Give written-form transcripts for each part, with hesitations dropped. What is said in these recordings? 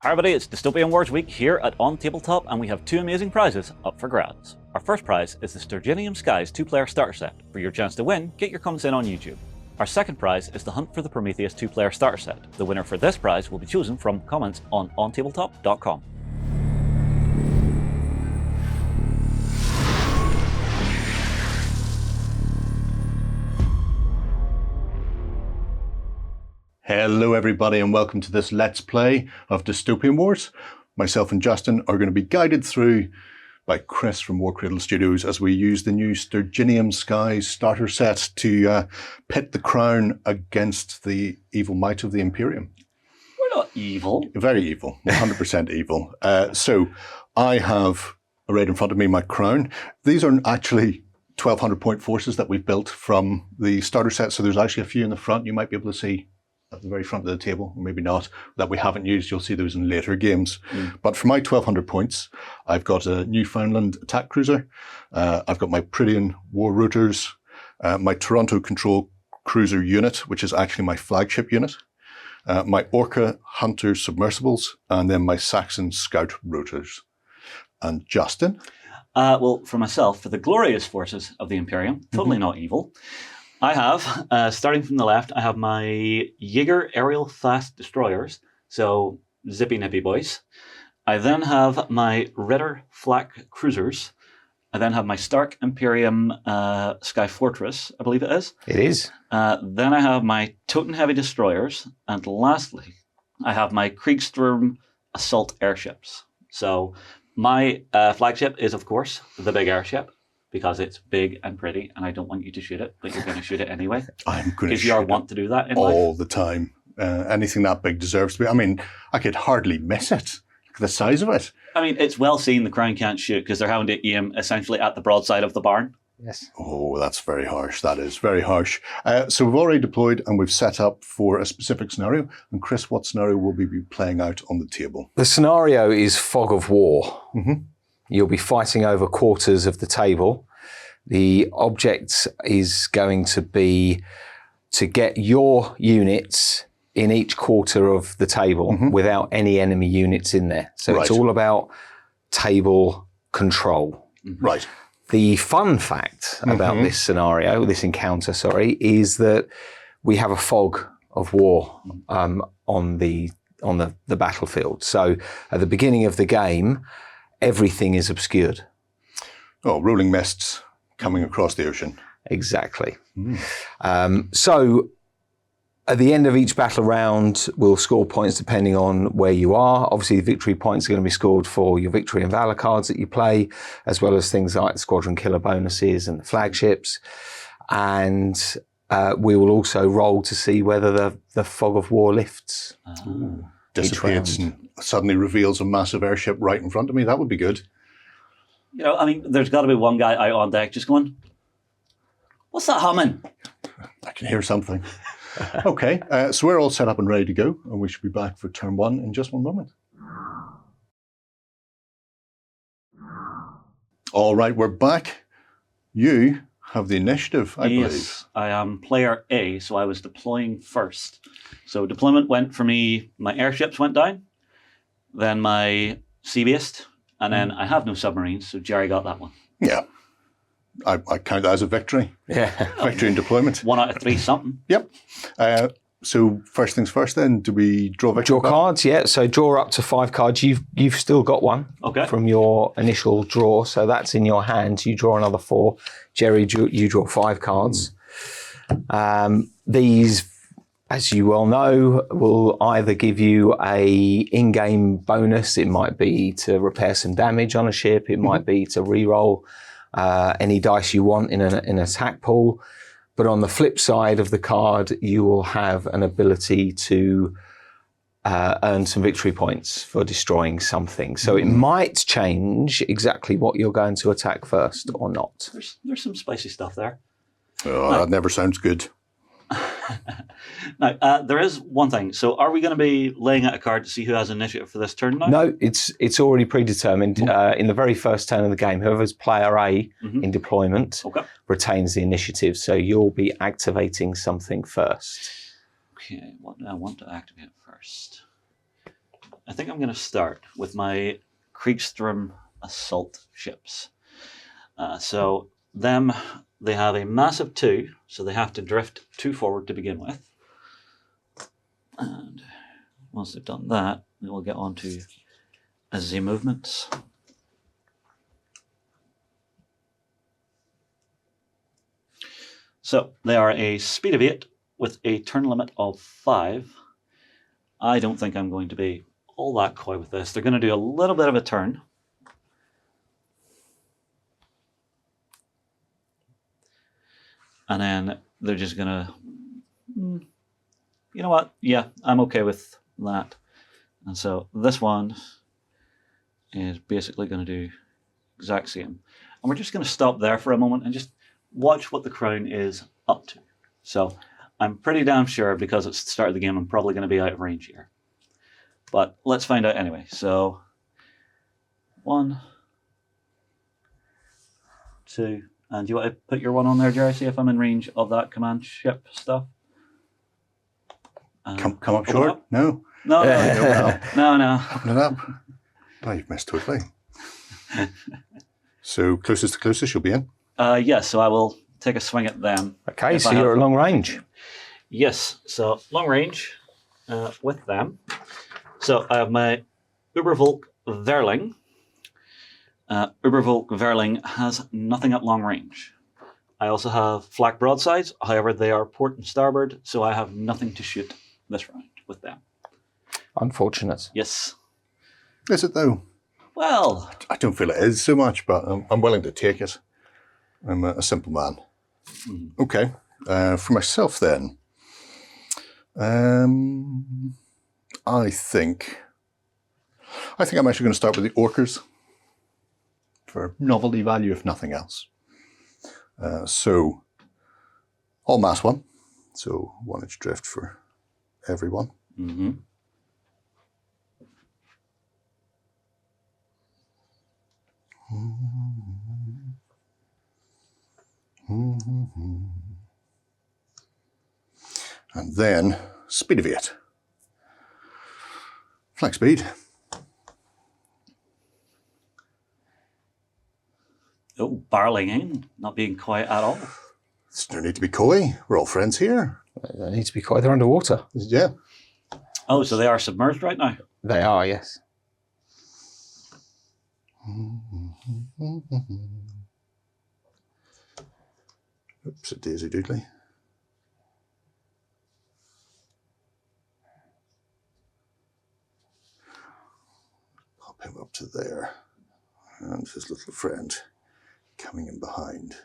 Hi everybody, it's Dystopian Wars week here at OnTableTop, and we have two amazing prizes up for grabs. Our first prize is the Sturginium Skies 2-player starter set. For your chance to win, get your comments in on YouTube. Our second prize is the Hunt for the Prometheus 2-player starter set. The winner for this prize will be chosen from comments on OnTableTop.com. Hello everybody and welcome to this Let's Play of Dystopian Wars. Myself and Justin are going to be guided through by Chris from Warcradle Studios as we use the new Sturginium Skies starter set to pit the Crown against the evil might of the Imperium. We're not evil. Very evil, 100% evil. So I have right in front of me my Crown. These are actually 1200 point forces that we've built from the starter set, so there's actually a few in the front you might be able to see at the very front of the table, or maybe not, that we haven't used. You'll see those in later games. But for my 1200 points, I've got a Newfoundland attack cruiser, I've got my Pridian war routers, my Toronto control cruiser unit, which is actually my flagship unit, my Orca hunter submersibles, and then my Saxon scout routers. And Justin? Well, for myself, for the glorious forces of the Imperium, totally not evil, I have, starting from the left, I have my Jaeger aerial fast destroyers, so zippy nippy boys. I then have my Ritter flak cruisers. I then have my Stark Imperium Sky Fortress, I believe it is. It is. Then I have my Toten heavy destroyers, and lastly, I have my Kriegssturm assault airships. So my flagship is, of course, the big airship, because it's big and pretty, and I don't want you to shoot it, but you're going to shoot it anyway. I'm going to shoot it. Because you are wont to do that in all life. the time. Anything that big deserves to be. I mean, I could hardly miss it. Look at the size of it. I mean, it's well seen the Crown can't shoot because they're having to aim essentially at the broadside of the barn. Yes. Oh, that's very harsh. That is very harsh. So we've already deployed and we've set up for a specific scenario. And Chris, what scenario will we be playing out on the table? The scenario is fog of war. You'll be fighting over quarters of the table. The object is going to be to get your units in each quarter of the table without any enemy units in there. So it's all about table control. Right. The fun fact about this scenario, this encounter, sorry, is that we have a fog of war on the battlefield. So at the beginning of the game, everything is obscured. Oh, rolling mists coming across the ocean. Exactly. So at the end of each battle round, we'll score points depending on where you are. Obviously, the victory points are going to be scored for your victory and valor cards that you play, as well as things like the squadron killer bonuses and the flagships. And we will also roll to see whether the fog of war lifts. Dissipates and suddenly reveals a massive airship right in front of me. That would be good. You know, I mean, there's got to be one guy out on deck just going, "What's that humming?" I can hear something. Okay, so we're all set up and ready to go, and we should be back for turn one in just one moment. All right, we're back. You have the initiative, I believe. Yes, I am player A, so I was deploying first. So deployment went for me, my airships went down, then my sea-based, and then I have no submarines, so Jerry got that one. Yeah, I count that as a victory. Yeah. Victory in deployment. 1 out of 3 something. Yep. So first things first then, do we draw victory? Draw cards, yeah. So draw up to 5 cards. You've still got one from your initial draw, so that's in your hand. You draw another 4. Jerry, you draw 5 cards. These, as you well know, will either give you a in-game bonus. It might be to repair some damage on a ship. It might be to re-roll any dice you want in an attack pool. But on the flip side of the card, you will have an ability to earn some victory points for destroying something. So it might change exactly what you're going to attack first or not. There's some spicy stuff there. Oh, that never sounds good. Now, there is one thing. So are we going to be laying out a card to see who has initiative for this turn now? No, it's already predetermined. In the very first turn of the game, whoever's player A in deployment retains the initiative. So you'll be activating something first. Okay, what do I want to activate first? I think I'm going to start with my Kriegstrom assault ships. So them, they have a massive 2, so they have to drift 2 forward to begin with. And once they've done that, we will get on to the movements. So they are a speed of 8 with a turn limit of 5. I don't think I'm going to be all that coy with this. They're going to do a little bit of a turn. And then they're just going to, you know what? Yeah, I'm okay with that. And so this one is basically going to do exact same. And we're just going to stop there for a moment and just watch what the Crown is up to. So I'm pretty damn sure, because it's the start of the game, I'm probably going to be out of range here. But let's find out anyway. So 1, 2, and do you want to put your 1 on there, Jerry? See if I'm in range of that command ship stuff. Come up short? Up? No. No. Open it up. Oh, you've missed totally. So closest to closest you'll be in? Yes, so I will take a swing at them. Okay, so you're at long range. Yes, so long range with them. So I have my Ubervolk Verling. Ubervolk Verling has nothing at long range. I also have flak broadsides, however they are port and starboard, so I have nothing to shoot this round with them. Unfortunate. Yes. Is it though? Well, I don't feel it is so much, but I'm willing to take it. I'm a simple man. Okay, for myself then, I think I'm actually going to start with the Orcas for novelty value, if nothing else. So all mass 1, so 1 inch drift for everyone. And then speed of 8. Flank speed. oh, barreling in, not being quiet at all. There's no need to be coy. We're all friends here. They need to be quiet. They're underwater. Yeah. Oh, so they are submerged right now? They are, yes. Oops, a daisy doodly. Pop him up to there. And his little friend coming in behind.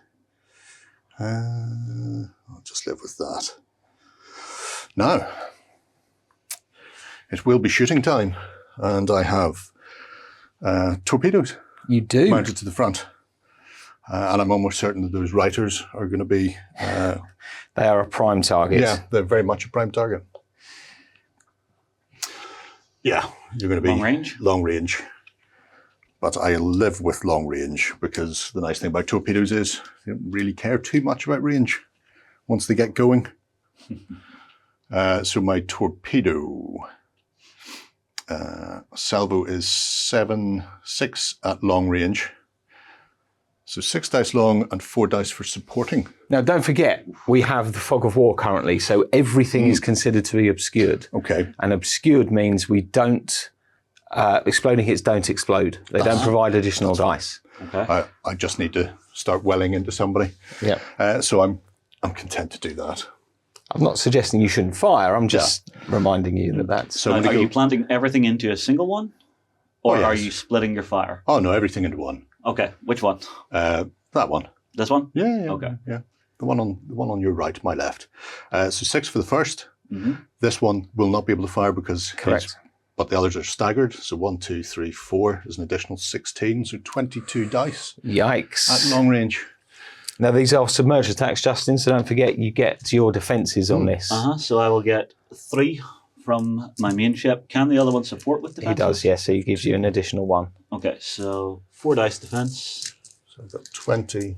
I'll just live with that. Now, it will be shooting time, and I have torpedoes. You do? Mounted to the front. And I'm almost certain that those writers are going to be... they are a prime target. Yeah, they're very much a prime target. Yeah, you're going to be... Long range? Long range. But I live with long range because the nice thing about torpedoes is they don't really care too much about range once they get going. So my torpedo salvo is 7/6 at long range. So 6 dice long and 4 dice for supporting. Now, don't forget, we have the fog of war currently, so everything is considered to be obscured. Okay. And obscured means we don't... exploding hits don't explode. They don't provide additional dice. Okay. I just need to start welling into somebody. Yeah. So I'm content to do that. I'm not suggesting you shouldn't fire. I'm just reminding you that that's... So Are you planting everything into a single one? Or yes. are you splitting your fire? Oh no, everything into one. Okay, which one? That one. This one? Yeah. Okay. Yeah. The one on your right, my left. So 6 for the first. This one will not be able to fire because Correct. But the others are staggered. So 1, 2, 3, 4 is an additional 16. So 22 dice Yikes. at long range. Now, these are submerged attacks, Justin, so don't forget you get your defences on this. So I will get 3 from my main ship. Can the other one support with defense? He does, yes, so he gives you an additional 1. Okay, so 4 dice defense. So I've got 20.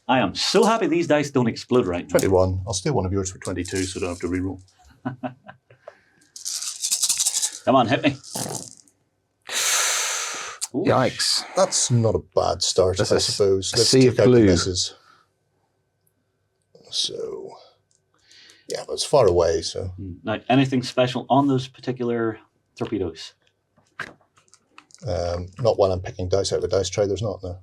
I am so happy these dice don't explode right now. 21. I'll steal one of yours for 22 so I don't have to reroll. Come on, hit me. Ooh. Yikes. That's not a bad start, I suppose. Let's sea of take out the blue. misses. So, yeah, but it's far away, so. Now, anything special on those particular torpedoes? Not while I'm picking dice out of a dice tray, there's not, no.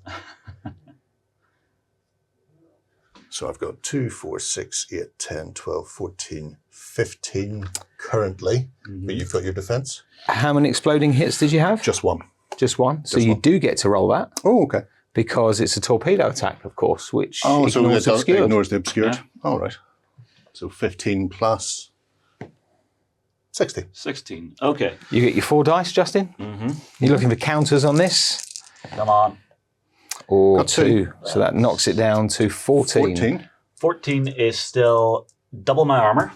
So I've got 2, 4, 6, 8, 10, 12, 14, 15 currently, but you've got your defense. How many exploding hits did you have? Just one. Just one? So you do get to roll that. Oh, okay. Because it's a torpedo attack, of course, which so ignores it obscured. ignores the obscured. Yeah. All right. So 15 plus 60. 16. Okay. You get your 4 dice, Justin. You're looking for counters on this? Come on. Or Got 2. So that knocks it down to 14. 14. 14 is still double my armor.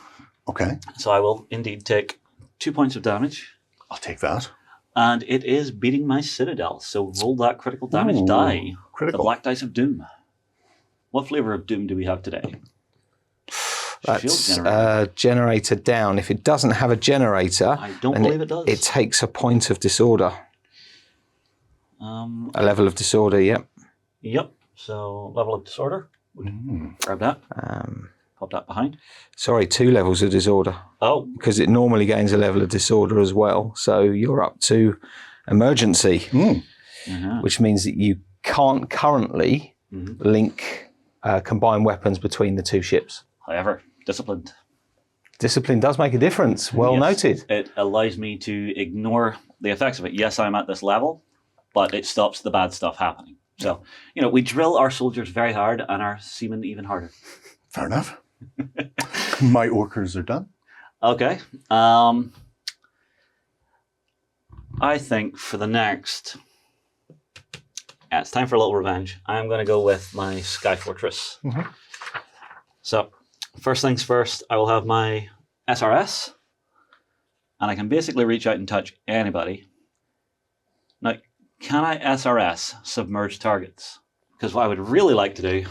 Okay. So I will indeed take 2 points of damage. I'll take that. And it is beating my citadel. So roll that critical damage die. Critical. The black dice of doom. What flavor of doom do we have today? That's Shield generator. generator down. If it doesn't have a generator, I don't then believe it does. It takes a point of disorder. A level of disorder, yep. Yep. So level of disorder. Grab that. Pop that behind. Sorry, 2 levels of disorder. Oh. Because it normally gains a level of disorder as well. So you're up to emergency, which means that you can't currently link combined weapons between the 2 ships. However, disciplined. Discipline does make a difference. Well Yes, noted. It allows me to ignore the effects of it. Yes, I'm at this level, but it stops the bad stuff happening. So, we drill our soldiers very hard and our seamen even harder. Fair enough. My orcers are done. Okay. I think for the next... Yeah, it's time for a little revenge. I'm going to go with my Sky Fortress. So, first things first, I will have my SRS, and I can basically reach out and touch anybody. Now, can I SRS submerged targets? Because what I would really like to do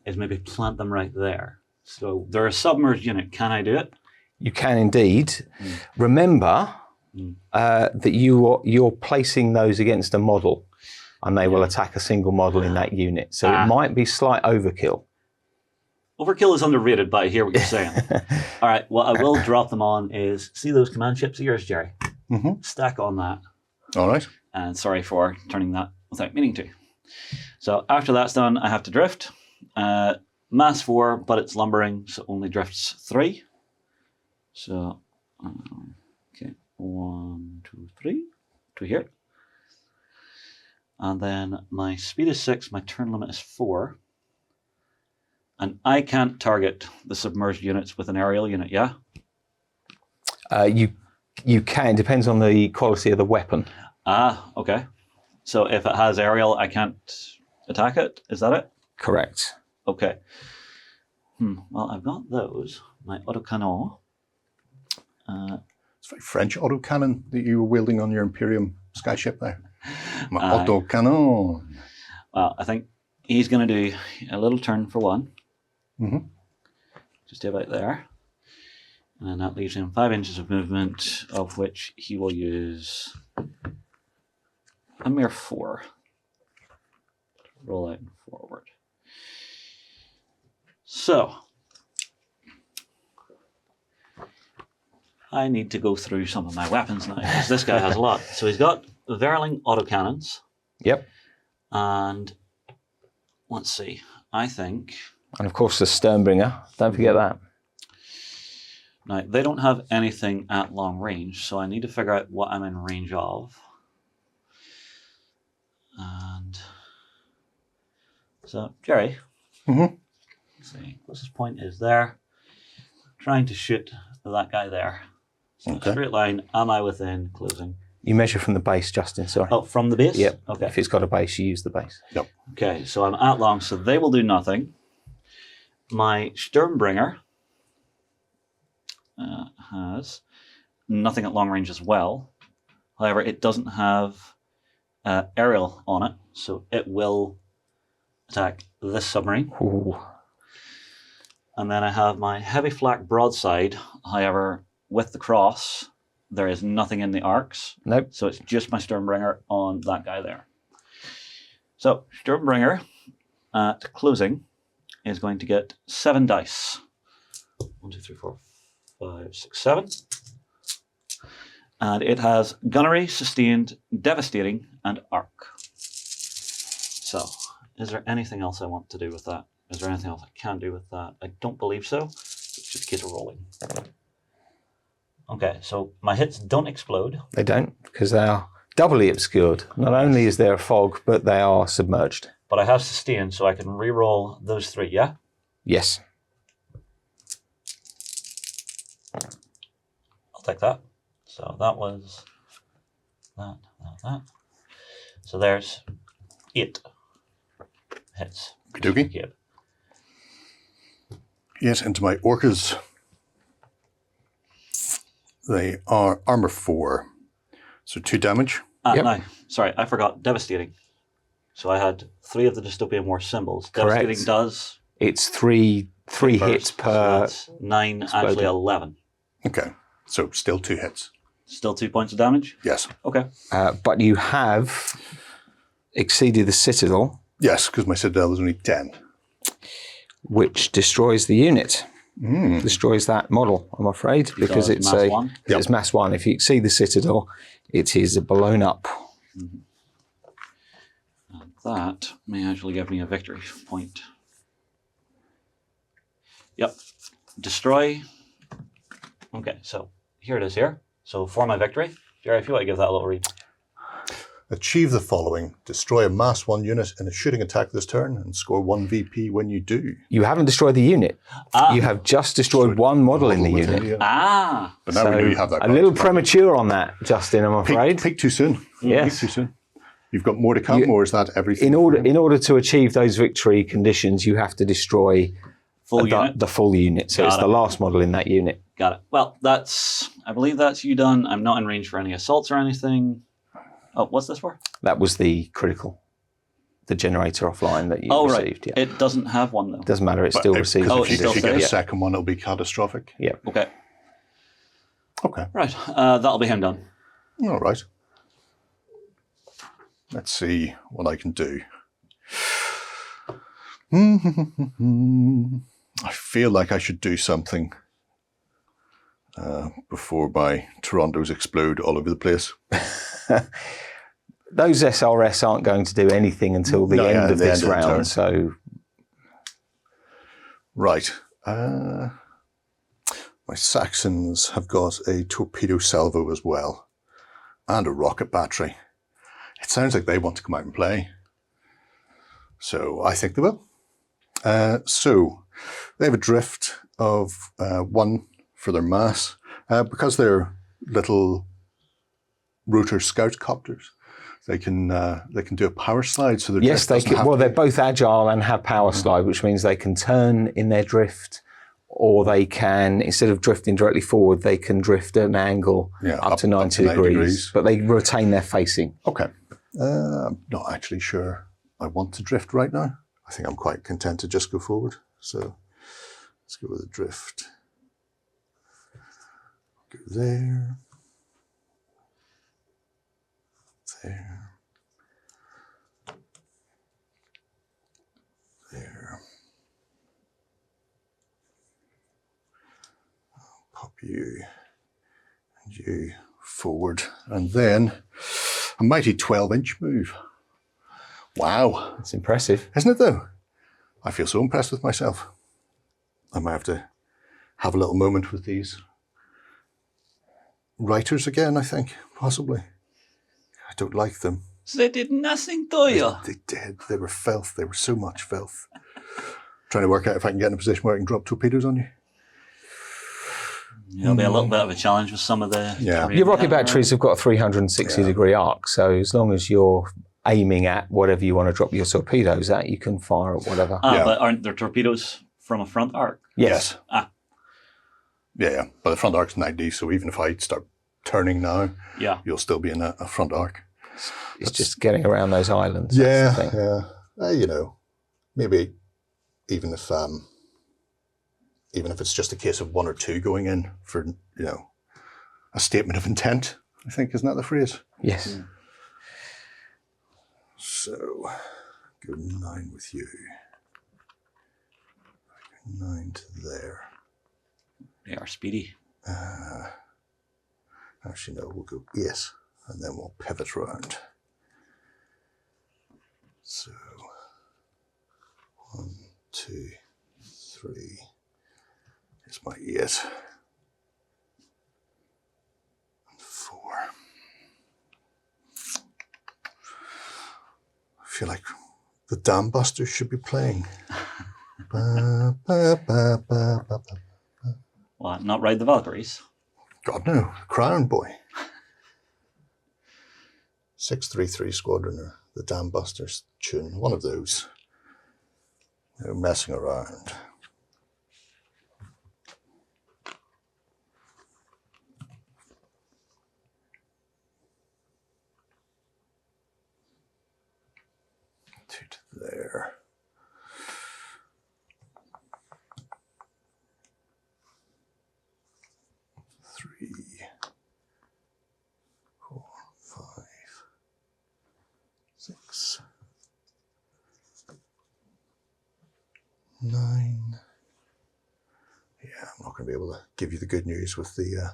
is maybe plant them right there. So they're a submerged unit. Can I do it? You can indeed. Remember that you're placing those against a model, and they will attack a single model in that unit. So it might be slight overkill. Overkill is underrated, but I hear what you're saying. All right, what I will drop them on is, see those command ships of yours, Jerry? Stack on that. All right. And sorry for turning that without meaning to. So after that's done, I have to drift. Mass 4, but it's lumbering, so only drifts 3. So, okay, 1, 2, 3, to here. And then my speed is 6, my turn limit is 4. And I can't target the submerged units with an aerial unit, yeah? You can, depends on the quality of the weapon. Ah, okay. So if it has aerial, I can't attack it? Is that it? Correct. Okay. Well, I've got those. My autocannon. It's very French autocannon that you were wielding on your Imperium skyship there. My autocannon. Well, I think he's going to do a little turn for 1. Just about there. And that leaves him 5 inches of movement, of which he will use a mere 4. Roll out and forward. So, I need to go through some of my weapons now, because this guy has a lot. So he's got Verling autocannons. Yep. And let's see, I think... And of course the Sternbringer, don't forget that. Now, they don't have anything at long range, so I need to figure out what I'm in range of. And so, Jerry, let's see, closest point is there. Trying to shoot that guy there. So straight line, am I within closing? You measure from the base, Justin, sorry. Oh, from the base? Yep. Okay. If it's got a base, you use the base. Yep. Okay, so I'm at long, so they will do nothing. My Sturmbringer has nothing at long range as well. However, it doesn't have aerial on it, so it will attack this submarine. Ooh. And then I have my heavy flak broadside, however, with the cross, there is nothing in the arcs. Nope. So it's just my Stormbringer on that guy there. So Stormbringer at closing is going to get 7 dice. 1, 2, 3, 4, 5, 6, 7. And it has Gunnery, Sustained, Devastating, and Arc. So, is there anything else I want to do with that? Is there anything else I can do with that? I don't believe so. It's just a case of rolling. Okay, so my hits don't explode. They don't, because they are doubly obscured. Not only is there a fog, but they are submerged. But I have Sustained, so I can re-roll those 3, yeah? Yes. I'll take that. So that was that. So there's 8 hits. Okey-dokey. Yep. Yes, into my orcas. They are armor 4. So 2 damage. Yep. No, sorry, I forgot. Devastating. So I had 3 of the Dystopian Wars symbols. Correct. Devastating does... It's three hits So per... that's 9, exploding. actually 11. Okay, so still 2 hits. Still 2 points of damage? Yes. Okay. but you have exceeded the citadel, Yes, because my citadel is only 10. which destroys the unit. Destroys that model, I'm afraid, because it's mass 1? it's mass 1. If you exceed the citadel, it is blown up. And that may actually give me a victory point. Yep. Destroy. Okay, so here it is here. So for my victory, Jerry, if you want to give that a little read. Achieve the following. Destroy a mass 1 unit in a shooting attack this turn and score 1 VP when you do. You haven't destroyed the unit. You have just destroyed one model in the Within unit. Ah! But now we know you have that. A little premature on that, Justin, I'm afraid. Peak too soon. Yes. Peak too soon. You've got more to come, or is that everything? In order to achieve those victory conditions, you have to destroy Full unit. the full unit. So it's the last model in that unit. Got it. Well, I believe that's you done. I'm not in range for any assaults or anything. Oh, what's this for? That was the critical, the generator offline that you received. Right. Yeah. It doesn't have one though. Doesn't matter, it still receives. Because Oh, if it still you get a stays? second one, it'll be catastrophic. Yeah. Okay. Okay. Right. That'll be him done. All right. Let's see what I can do. I feel like I should do something before my Torontos explode all over the place. Those SRS aren't going to do anything until the end of the this end of the turn. round. So Right. My Saxons have got a torpedo salvo as well, and a rocket battery. It sounds like they want to come out and play. So I think they will. So they have a drift of 1 for their mass. Because they're little rotor scout copters, they can do a power slide. So yes, they can. Well, they're both agile and have power slide, which means they can turn in their drift, or they can, instead of drifting directly forward, they can drift at an angle up to 90 degrees, but they retain their facing. Okay. I'm not actually sure I want to drift right now. I think I'm quite content to just go forward. So let's go with a drift. Go there. There. There. I'll pop you and you forward. And then a mighty 12-inch move. Wow. It's impressive. Isn't it though? I feel so impressed with myself. I might have to have a little moment with these writers again, I think, possibly. I don't like them. They did nothing to you. They did. They were filth. They were so much filth. Trying to work out if I can get in a position where I can drop torpedoes on you. It'll be a little bit of a challenge with some of the... Your rocket batteries have got a 360 degree arc, so as long as you're aiming at whatever you want to drop your torpedoes at, you can fire at whatever. But aren't there torpedoes from a front arc? Yes. Yeah. But the front arc's 90, so even if I start turning now, you'll still be in a front arc. It's just getting around those islands. That's the thing. You know, maybe even if it's just a case of 1 or 2 going in for, a statement of intent, I think. Isn't that the phrase? Yes. So, go 9 with you. 9 to there. They are speedy. Actually, no, we'll go 8, and then we'll pivot round. So, 1, 2, 3. Here's my 8. And 4. I feel like the Dam Busters should be playing. Ba, ba, ba, ba, ba, ba. What, not Ride the Valkyries? God, no. Crown boy. 633 Squadron, or the Dam Busters tune. One of those. They're messing around. Two to there. Three, 4, 5, 6, 9. Yeah, I'm not going to be able to give you the good news with the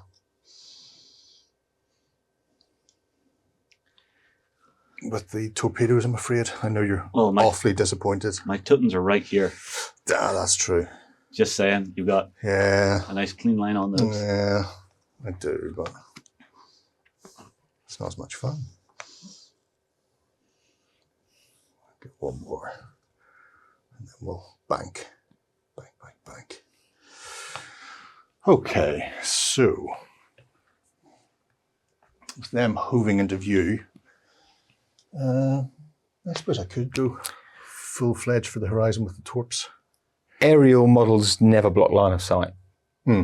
torpedoes, I'm afraid. I know you're awfully disappointed. My Teutons are right here. Ah, that's true. Just saying, you've got a nice clean line on those. Yeah, I do, but it's not as much fun. Get one more, and then we'll bank. Okay, so with them hoving into view, I suppose I could go full-fledged for the horizon with the torps. Aerial models never block line of sight,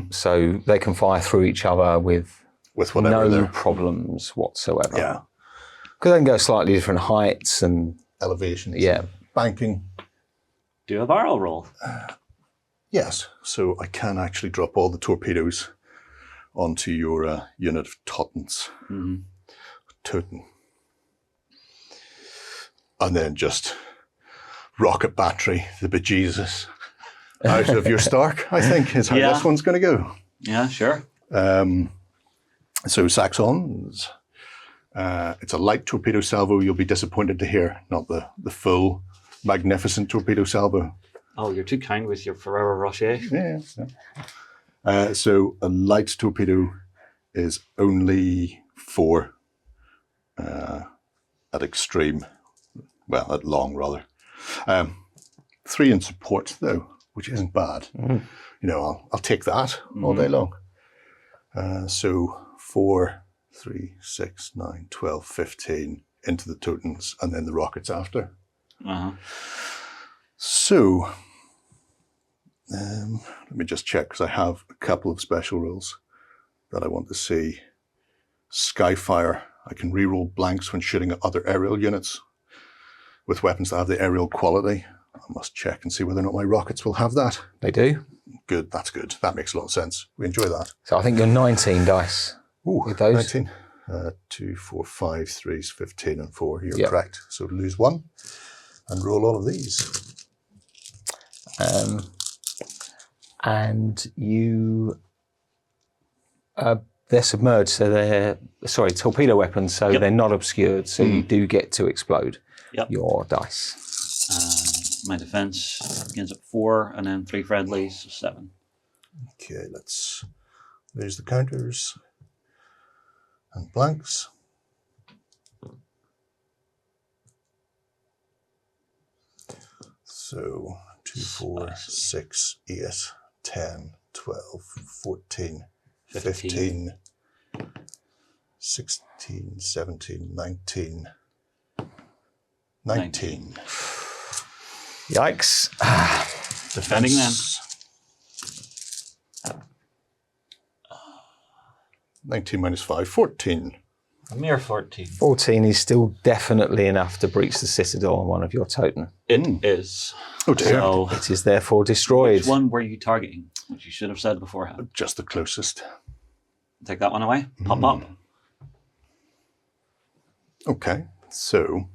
so they can fire through each other with whatever no problems whatsoever. Yeah, because they can go slightly different heights and elevations. Yeah, banking. Do a barrel roll. Yes, so I can actually drop all the torpedoes onto your unit of Teutons. Teuton. And then just rocket battery the bejesus out of your Stark, I think, is how this one's going to go. Yeah, sure. So Saxons, it's a light torpedo salvo. You'll be disappointed to hear, not the full magnificent torpedo salvo. Oh, you're too kind with your Ferrero Rocher. Yeah. So a light torpedo is only 4 at extreme, well, at long rather. 3 in support though, which isn't bad. You know, I'll take that all day long. So 4, 3, 6, 9, 12, 15 into the Teutons, and then the rockets after. So let me just check, because I have a couple of special rules that I want to see. Skyfire, I can reroll blanks when shooting at other aerial units with weapons that have the aerial quality. I must check and see whether or not my rockets will have that. they do. Good, that's good. That makes a lot of sense. We enjoy that. So I think you're 19 dice with those. 19. 2, 4, 5, 3s, 15 and 4. You're correct. So lose 1 and roll all of these. And you, they're submerged, so they're, torpedo weapons, so they're not obscured, so you do get to explode your dice. My defense begins at 4, and then 3 friendlies, so 7. Okay, there's the counters and blanks. So 2, 4, 6, 8, 10, 12, 14, 15, 16, 17, 19. 19. Yikes. Defending them. 19 minus 5, 14. A mere 14. 14 is still definitely enough to breach the citadel on one of your Teuton. It is. Oh dear. So, It is therefore destroyed. which one were you targeting? Which you should have said beforehand. Just the closest. Take that one away. Pop up. Okay, so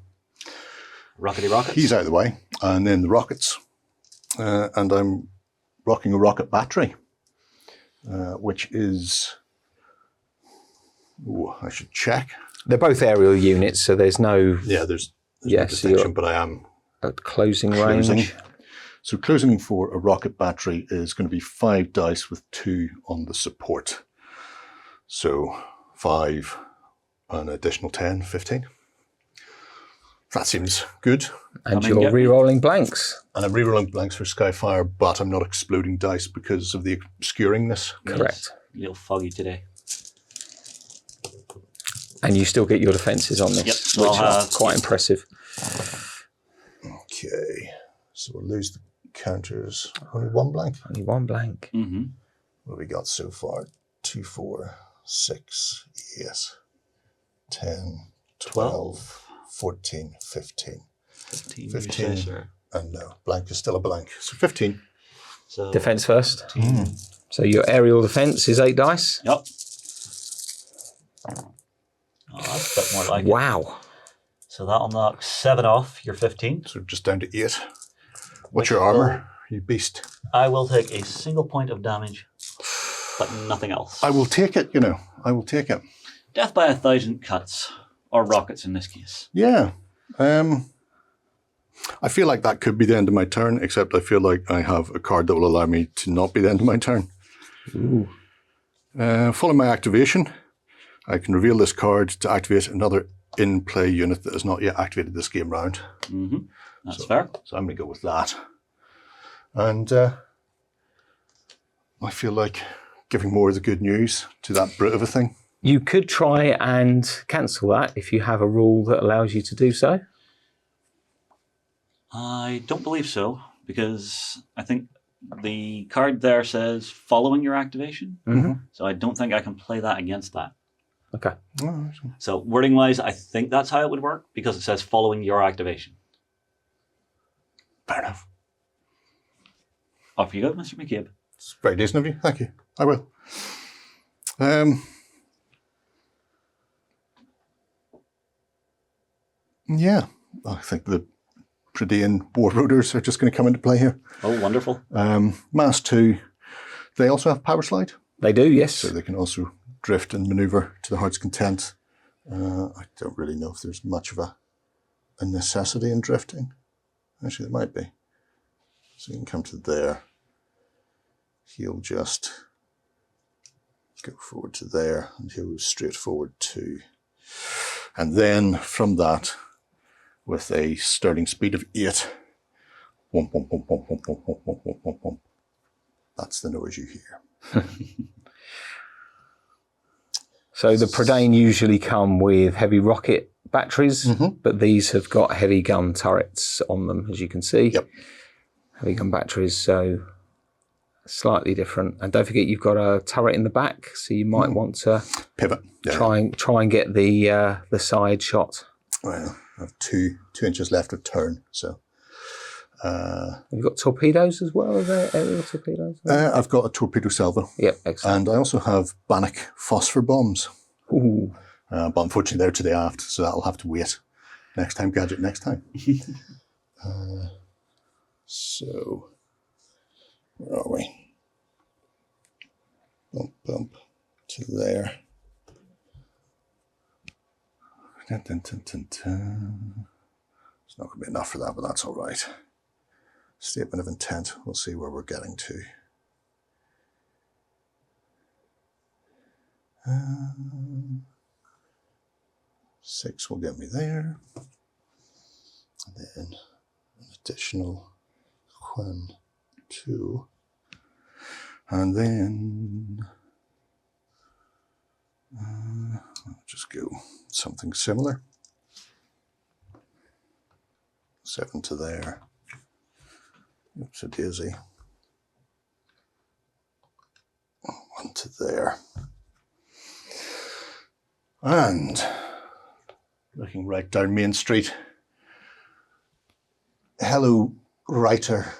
Rockety rockets. he's out of the way, and then the rockets, and I'm rocking a rocket battery, which is. Ooh, I should check. They're both aerial units, so there's no Yeah, there's Yeah, no so distinction, but I am at closing closing. range. So closing for a rocket battery is going to be 5 dice with 2 on the support. So 5, an additional 10, 15. That seems good. And Come in, you're get me. re-rolling blanks. And I'm rerolling blanks for Skyfire, but I'm not exploding dice because of the obscuringness. Correct. A little foggy today. And you still get your defences on this, Yep. which Well, are quite impressive. Okay, so we'll lose the counters. Only 1 blank. Only 1 blank. Mm-hmm. What have we got so far? 2, 4, 6, yes. 10, 12, 14, 15. 15. 15. You say, sir. And no, blank is still a blank. So 15. So, Defence first. So your aerial defence is 8 dice. Yep. Oh, that's a bit more like it. Wow. So that'll knock 7 off your 15. So just down to 8. What's your armour, you beast? I will take a single point of damage, but nothing else. I will take it, you know. I will take it. Death by 1,000 cuts, or rockets in this case. Yeah. I feel like that could be the end of my turn, except I feel like I have a card that will allow me to not be the end of my turn. Ooh. Following my activation, I can reveal this card to activate another in-play unit that is not yet activated this game round. Mm-hmm. That's fair. So I'm going to go with that. And I feel like giving more of the good news to that brute of a thing. You could try and cancel that if you have a rule that allows you to do so. I don't believe so, because I think the card there says following your activation. Mm-hmm. So I don't think I can play that against that. Okay. Oh, So wording-wise, I think that's how it would work, because it says following your activation. fair enough. Off you go, Mr. McCabe. It's very decent of you. Thank you. I will. Yeah, I think the Predaean war roaders are just going to come into play here. Oh, wonderful. Mass 2, they also have power slide, They do, yes. so they can also drift and maneuver to their heart's content. I don't really know if there's much of a necessity in drifting. Actually, there might be. So you can come to there. He'll just go forward to there, and he'll go straight forward to. And then from that, with a starting speed of 8, womp, womp, womp, womp, womp, womp, womp, womp, womp, womp, womp. That's the noise you hear. So the Predain usually come with heavy rocket batteries, but these have got heavy gun turrets on them, as you can see. Yep. Heavy gun batteries, so slightly different. And don't forget you've got a turret in the back, so you might want to Pivot. Yeah. try and get the side shot. Well, I have 2 inches left of turn, so. You've got torpedoes as well, are there aerial torpedoes? I've got a torpedo salvo. Yep, excellent. And I also have Bannock phosphor bombs. Ooh. But unfortunately, they're to the aft, so that'll have to wait. Next time, gadget, next time. So, where are we? Bump, bump to there. Dun, dun, dun, dun, dun. It's not going to be enough for that, but that's all right. Statement of intent. We'll see where we're getting to. 6 will get me there. And then an additional 1, 2. And then I'll just go something similar. 7 to there. Oops, a daisy. 1 to there. And looking right down Main Street. Hello, Writer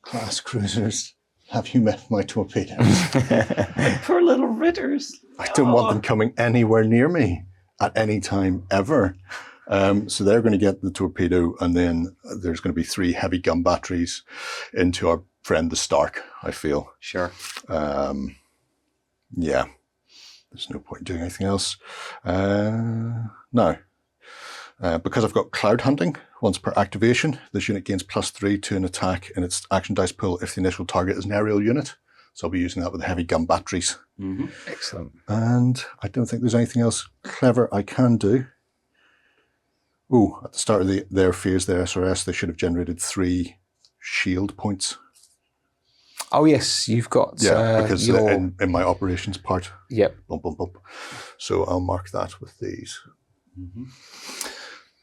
class cruisers. Have you met my torpedoes? Poor little ritters. I don't want them coming anywhere near me at any time ever. So they're going to get the torpedo, and then there's going to be 3 heavy gun batteries into our friend the Stark, I feel. Sure. Yeah. There's no point doing anything else. No. Because I've got cloud hunting, once per activation, this unit gains +3 to an attack in its action dice pool if the initial target is an aerial unit. So I'll be using that with the heavy gun batteries. Mm-hmm. Excellent. And I don't think there's anything else clever I can do. Oh, at the start of their phase, their SRS, they should have generated 3 shield points. Oh yes, you've got because your... in my operations part. Yep. Bump, bump, bump. So I'll mark that with these. Mm-hmm.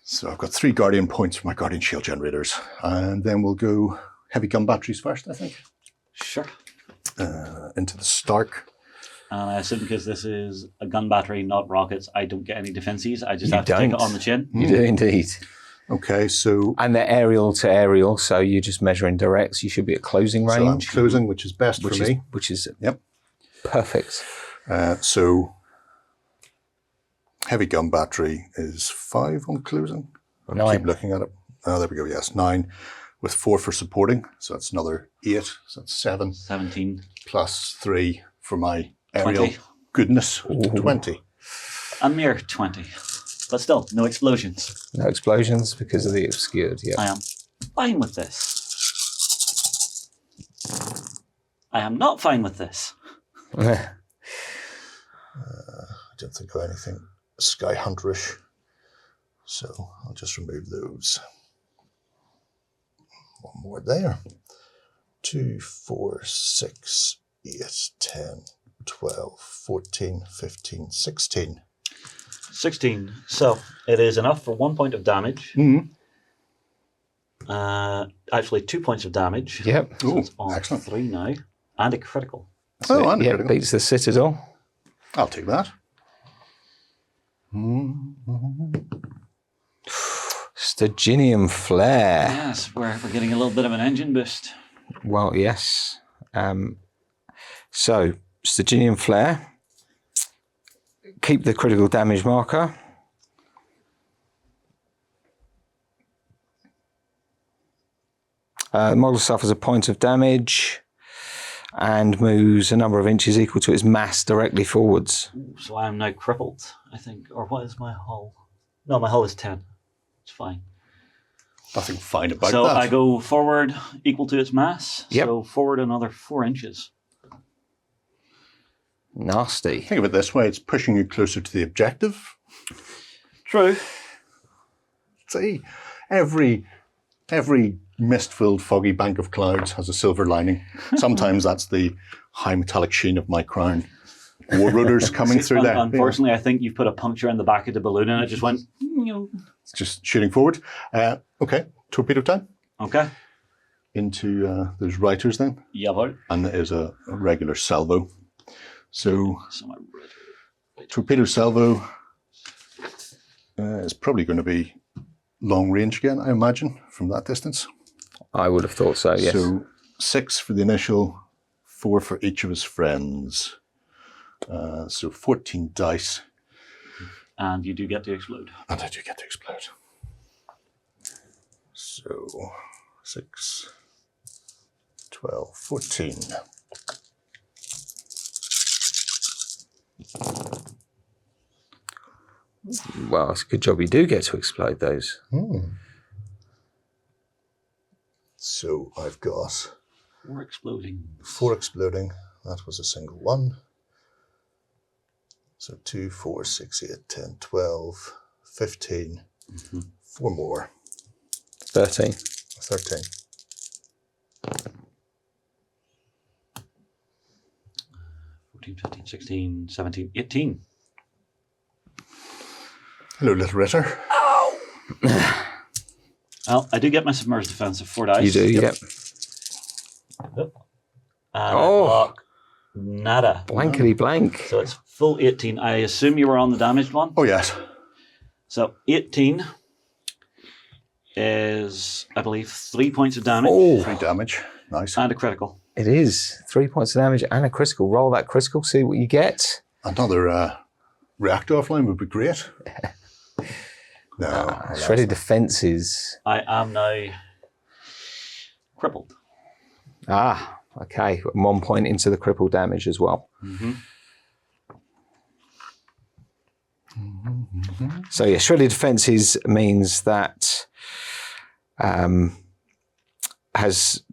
So I've got 3 Guardian points for my Guardian shield generators. And then we'll go heavy gun batteries first, I think. Sure. Into the Stark. And I assume because this is a gun battery, not rockets, I don't get any defenses. I just You have to take don't. it on the chin. You do indeed. Okay, so... And they're aerial to aerial, so you're just measuring directs. You should be at closing So I'm range. closing, which is best for me. Which is Yep. perfect. So heavy gun battery is 5 on closing. I'll 9. keep looking at it. Oh, there we go. Yes, 9 with 4 for supporting. So that's another 8. So that's 7 17. plus 3 for my aerial 20. goodness. Ooh. 20. A mere 20. But still, no explosions. No explosions because of the obscured. Yeah. I am fine with this. I am not fine with this. I don't think of anything Sky Hunterish. So I'll just remove those. 1 more there. 2, 4, 6, 8, 10, 12, 14, 15, 16. 16. So it is enough for 1 point of damage. Mm-hmm. Actually, 2 points of damage. Yep. So it's on Excellent. 3 now. And a critical. Oh, and a Yep, critical. beats the Citadel. I'll take that. Sturginium Flare. Yes, we're getting a little bit of an engine boost. Well, yes. So, Sturginium Flare. Keep the critical damage marker. The model suffers a point of damage and moves a number of inches equal to its mass directly forwards. Ooh, so I am now crippled, I think. Or what is my hull? No, my hull is 10. It's fine. Nothing fine about So that. I go forward equal to its mass. Yep. So forward another 4 inches. Nasty. Think of it this way, it's pushing you closer to the objective. True. See, every mist-filled foggy bank of clouds has a silver lining. Sometimes that's the high metallic sheen of my crown. War rotors coming through there. Unfortunately, I think you've put a puncture in the back of the balloon and it just went... It's just shooting forward. Okay, torpedo time. Okay. Into those righters then. Yeah, but... And there is a regular salvo. So So my torpedo salvo is probably going to be long range again, I imagine, from that distance. I would have thought so, yes. So 6 for the initial, 4 for each of his friends. So 14 dice. And you do get to explode. And I do get to explode. So 6, 12, 14. Well, it's a good job you do get to explode those. So I've got 4 exploding. 4 exploding. That was a single one. So 2, 4, 6, 8, 10, 12, 15. 4 more. 13. 13. 14, 15, 16, 17, 18. Hello, little ritter. Well, I do get my submerged defense of 4 dice. You do, yep. And Oh. I got nada. Blankety blank. So it's full 18. I assume you were on the damaged one. Oh, yes. So 18 is, I believe, 3 points of damage. Oh, 3 damage. Nice. And a critical. It is 3 points of damage and a critical. Roll that critical, see what you get. Another reactor offline would be great. No. Shredded defenses. I am now crippled. Ah, okay. 1 point into the cripple damage as well. So yeah, shredded defenses means that has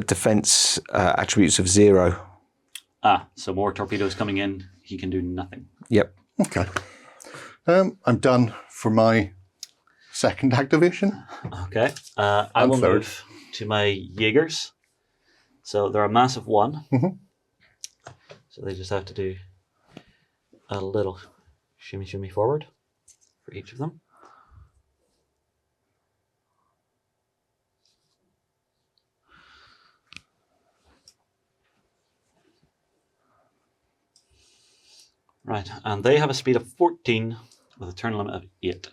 defense attributes of 0. Ah, so more torpedoes coming in, he can do nothing. Yep. Okay. I'm done for my second activation. Okay. I will move to my Jaegers. So they're a massive 1. So they just have to do a little shimmy forward for each of them. Right, and they have a speed of 14 with a turn limit of 8.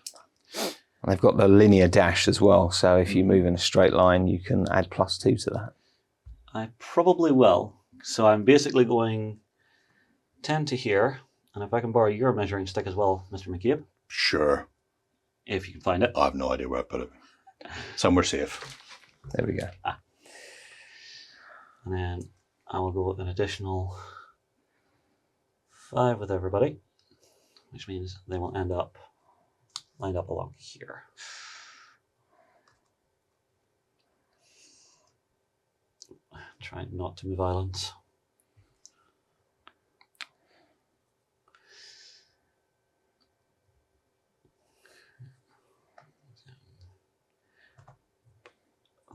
And they've got the linear dash as well, so if you move in a straight line, you can add +2 to that. I probably will. So I'm basically going 10 to here, and if I can borrow your measuring stick as well, Mr. McCabe. Sure. If you can find it. I have no idea where I put it. Somewhere safe. There we go. And then I will go with an additional 5 with everybody, which means they will end up lined up along here. Try not to move islands.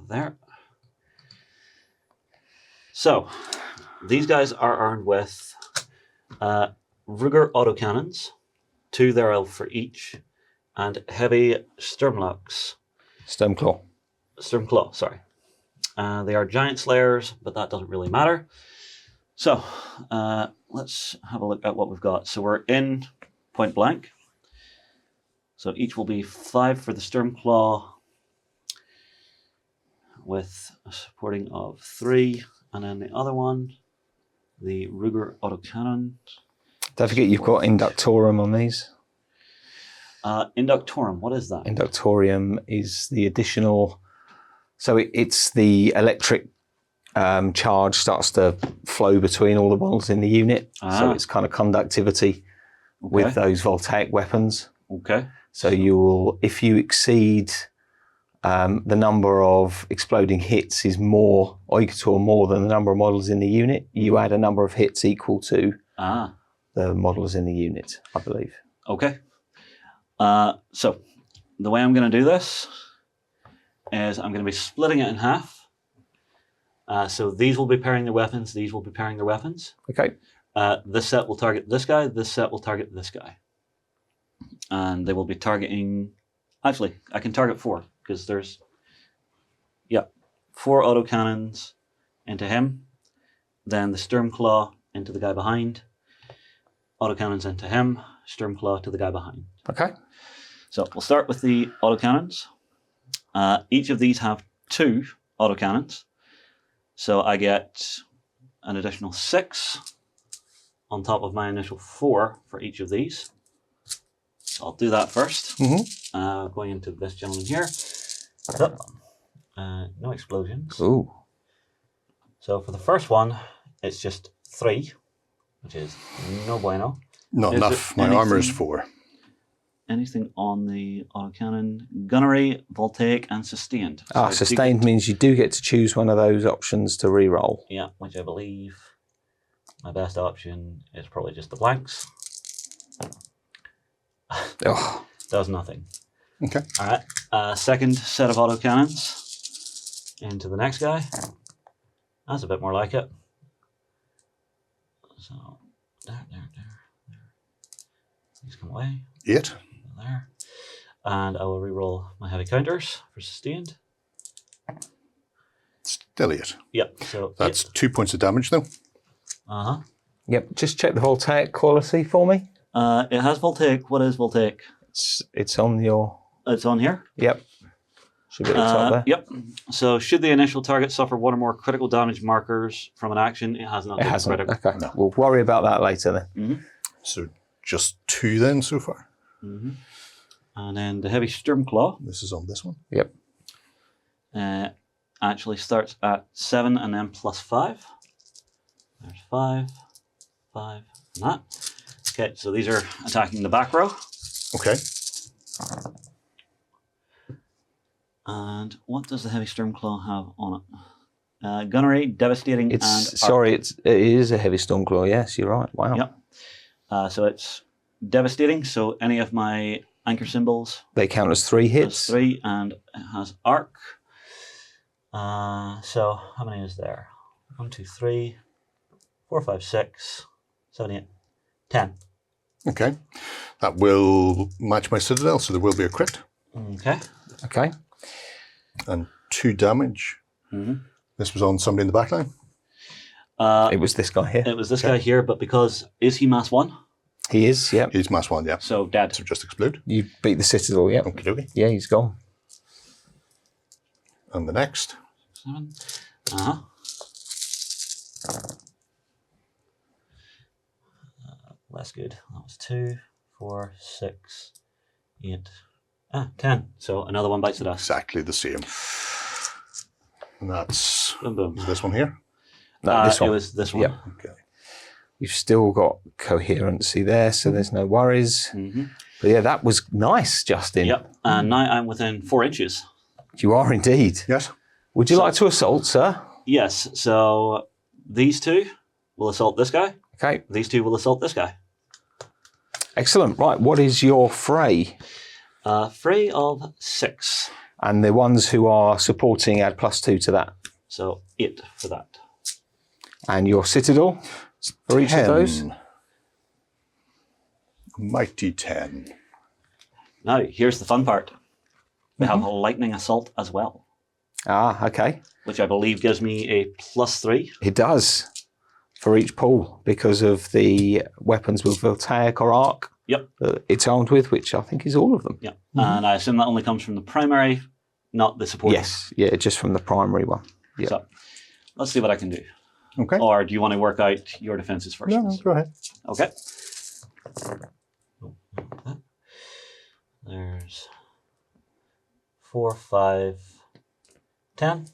There. So, these guys are armed with Ruger autocannons, 2 thereof for each, and heavy Sturmlocks. Sturmclaw, sorry. They are giant slayers, but that doesn't really matter. So, let's have a look at what we've got. So we're in point blank. So each will be 5 for the Sturmclaw, with a supporting of 3, and then the other one, the Ruger autocannon. Don't forget you've got Inductorum on these. Inductorum, what is that? Inductorium is the additional, so it's the electric charge starts to flow between all the models in the unit. So it's kind of conductivity with those voltaic weapons. Okay. So you will, if you exceed the number of exploding hits is more, or equal or more than the number of models in the unit, you add a number of hits equal to the models in the unit, I believe. Okay. So the way I'm going to do this is I'm going to be splitting it in half. So these will be pairing their weapons, these will be pairing their weapons. Okay. This set will target this guy, this set will target this guy. And they will be targeting, actually, I can target 4. Because there's, 4 autocannons into him, then the Sturmclaw into the guy behind, autocannons into him, Sturmclaw to the guy behind. Okay. So we'll start with the autocannons. Each of these have 2 autocannons, so I get an additional 6 on top of my initial 4 for each of these. So I'll do that first. Going into this gentleman here. No explosions. Ooh. So for the first one, it's just 3, which is no bueno. Not enough. My armor is 4. Anything on the autocannon? Gunnery, voltaic, and sustained. So Sustained means you do get to choose one of those options to re-roll. Yeah, which I believe my best option is probably just the blanks. Does nothing. Okay. All right. Second set of autocannons into the next guy. That's a bit more like it. So there. These come away. 8. There. And I will re-roll my heavy counters for sustained. Still 8. Yep. So that's 2 points of damage though. Yep. Just check the voltaic quality for me. It has voltaic. What is voltaic? It's on your. It's on here. Yep. Should be at the top there. Yep. So should the initial target suffer one or more critical damage markers from an action, it has not It been hasn't. critical. Okay. We'll worry about that later then. Mm-hmm. So just 2 then so far. Mm-hmm. And then the heavy Sturmclaw This is on this one. Yep. actually starts at 7 and then plus 5. There's 5, 5, and that. Okay, so these are attacking the back row. Okay. And what does the heavy Sturmclaw have on it? Gunnery, devastating, and it is a heavy Stormclaw. Yes, you're right. Wow. Yep. So it's devastating. So any of my anchor symbols, They count as 3 hits. does 3, and it has arc. So how many is there? 1, 2, 3, 4, 5, 6, 7, 8, 10. Okay. That will match my Citadel, so there will be a crit. Okay. Okay. And 2 damage. Mm-hmm. This was on somebody in the back line. It was this guy here. It was this guy here, but because is he mass 1? He is. Yep. He's mass 1, yeah. So dead. So just explode. You beat the Citadel. Yep. Okie dokie. Yeah, he's gone. And the next. 7. Less good. That was 2, 4, 6, 8, 10. So another one bites the dust. Exactly the same. And that's Boom, boom. this one here. No, this one. It was this one. Yep. Okay. You've still got coherency there, so there's no worries. Mm-hmm. But yeah, that was nice, Justin. Yep. And now I'm within 4 inches. You are indeed. Yes. Would you like to assault, sir? Yes. So these 2 will assault this guy. Okay. These 2 will assault this guy. Excellent. Right. What is your fray? Fray of 6. And the ones who are supporting add +2 to that. So 8 for that. And your Citadel for each of those? 10. Mighty 10. Now, here's the fun part. We have a lightning assault as well, Ah, okay. which I believe gives me a +3. It does for each pool because of the weapons with voltaic or arc Yep. that it's armed with, which I think is all of them. Yeah. And I assume that only comes from the primary, not the support. Yes, yeah, just from the primary one. Yeah. So let's see what I can do. Okay. Or do you want to work out your defenses first? No, go ahead. Okay. There's 4, 5, 10.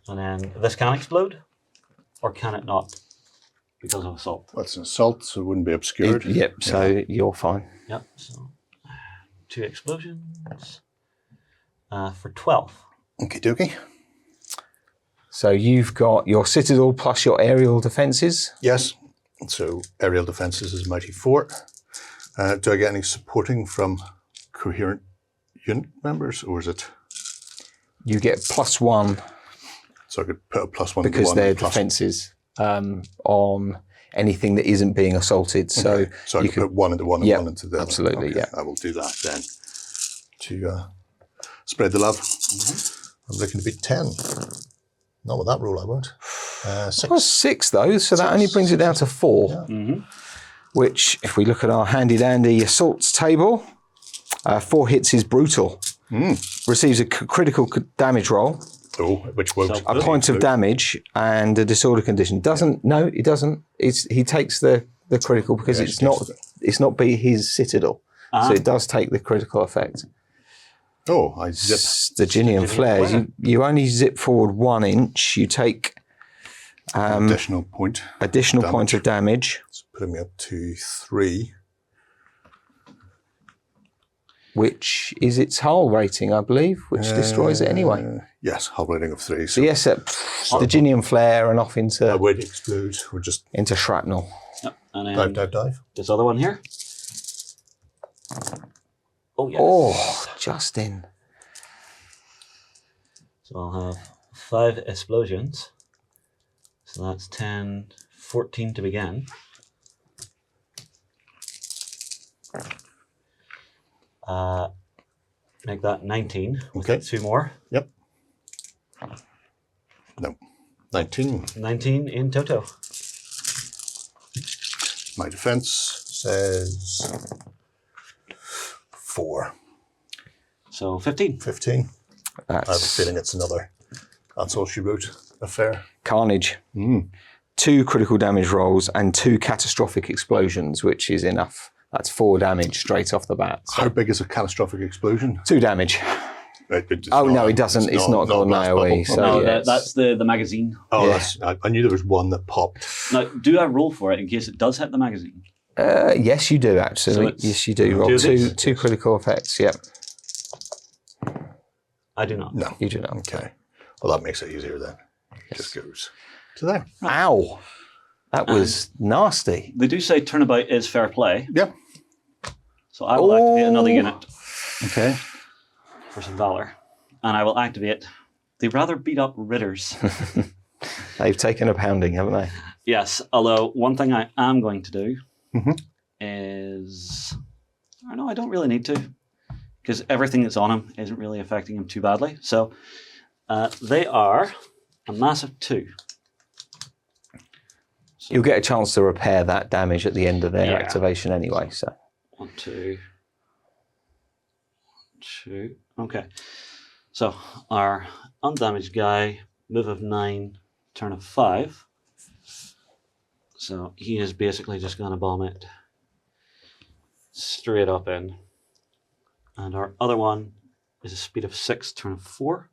And then this can explode, or can it not? Because of assault. Well, it's an assault, so it wouldn't be obscured. Yep, so you're fine. Yep. So 2 explosions for 12. Okie dokie. So you've got your Citadel plus your aerial defences. Yes. So aerial defences is Mighty 4. Do I get any supporting from coherent unit members, or is it? You get +1 So I could put a +1 to because 1 they're plus- defences on anything that isn't being assaulted. So So I you could put 1 into 1 and Yeah, 1 into the other. absolutely, Okay, yeah. I will do that then to spread the love. I'm looking to beat 10. Not with that rule, I won't. 6. Well, 6 though, so that only brings it down to 4. Mm-hmm. Which, if we look at our handy-dandy assaults table, 4 hits is brutal. Receives a critical damage roll, Oh, which won't. So- a point of damage, and a disorder condition. No, it doesn't. He takes the critical because Yeah, it's not be his Citadel, so it does take the critical effect. Oh, I zip. Sturginium flares. flare. You only zip forward 1 inch. You take Additional point. additional point of damage, It's putting me up to 3. which is its hull rating, I believe, which destroys it anyway. Yes, hull rating of 3. So So yes, Sturginium flare and off I into would explode. We're just shrapnel. Yep. And then dive. this other one here. Oh, yes. Oh, Justin. So I'll have 5 explosions. So that's 10, 14 to begin. Make that 19 with Okay. 2 more. Yep. No. 19. 19 in toto. My defense says 4. So 15. 15. I have a That's feeling it's another That's All She Wrote affair. carnage. 2 critical damage rolls and 2 catastrophic explosions, which is enough. That's 4 damage straight off the bat. So How big is a catastrophic explosion? 2 damage. It's Oh, not no, a- it doesn't. It's not got a an glass AoE. bubble. So No, yeah, that's the magazine. Oh, Yeah. I knew there was one that popped. Now, do I roll for it in case it does hit the magazine? yes, you do, actually. So it's Yes, you do. Roll two of these? two critical effects. Yep, I do not. you do not. Okay. Well, that makes it easier then. Just goes to there. Ow. That was nasty. They do say turnabout is fair play, Yeah. so I will activate another Oh. unit Okay. for some valor, and I will activate the rather beat up Ritters. They've taken a pounding, haven't they? Yes, although one thing I am going to do Mhm. is, I know I don't really need to, because everything that's on him isn't really affecting him too badly. So they are a massive 2. So You'll get a chance to repair that damage at the end of their Yeah. activation anyway. So 1, 2, 2. Okay. So our undamaged guy, move of 9, turn of 5. So he is basically just going to bomb it straight up in. And our other one is a speed of 6, turn of 4.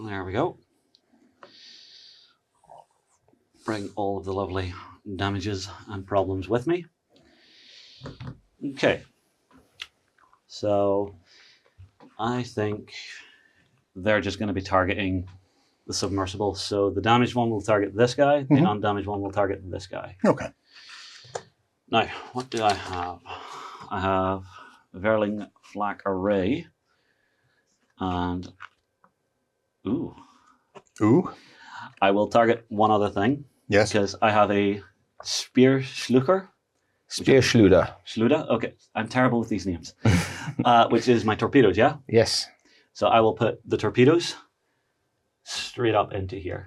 There we go. Bring all of the lovely damages and problems with me. Okay. So I think they're just going to be targeting the submersible. So the damaged one will target this guy, the undamaged one will target this guy. Okay. Now, what do I have? I have Verling Flak Array and ooh, I will target one other thing Yes. because I have a Spear Schlucker. Speerschluder. Schluder? Okay, I'm terrible with these names. Which is my torpedoes, yeah? Yes. So I will put the torpedoes straight up into here.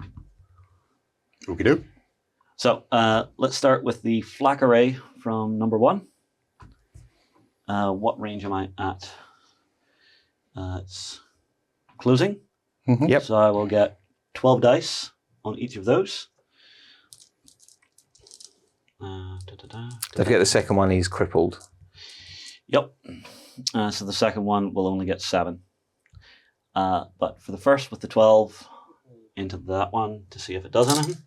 Okie doke. So let's start with the flak array from number 1. What range am I at? It's closing. Yep. So I will get 12 dice on each of those. Don't forget the second one, he's crippled. Yep. So the second one will only get 7. But for the first with the 12, into that one to see if it does anything.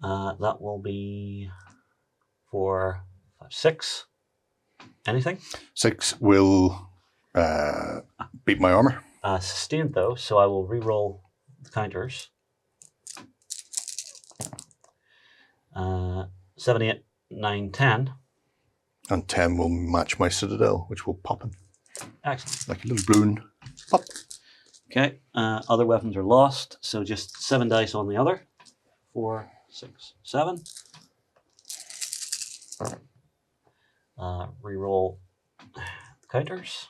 That will be 4, 5, 6. Anything? 6 will beat my armor. Sustained though, so I will re-roll the counters. 7, 8, 9, 10. And 10 will match my citadel, which will pop in Excellent. like a little balloon. Pop. Okay, other weapons are lost, so just 7 dice on the other. 4, 6, 7. Reroll the counters.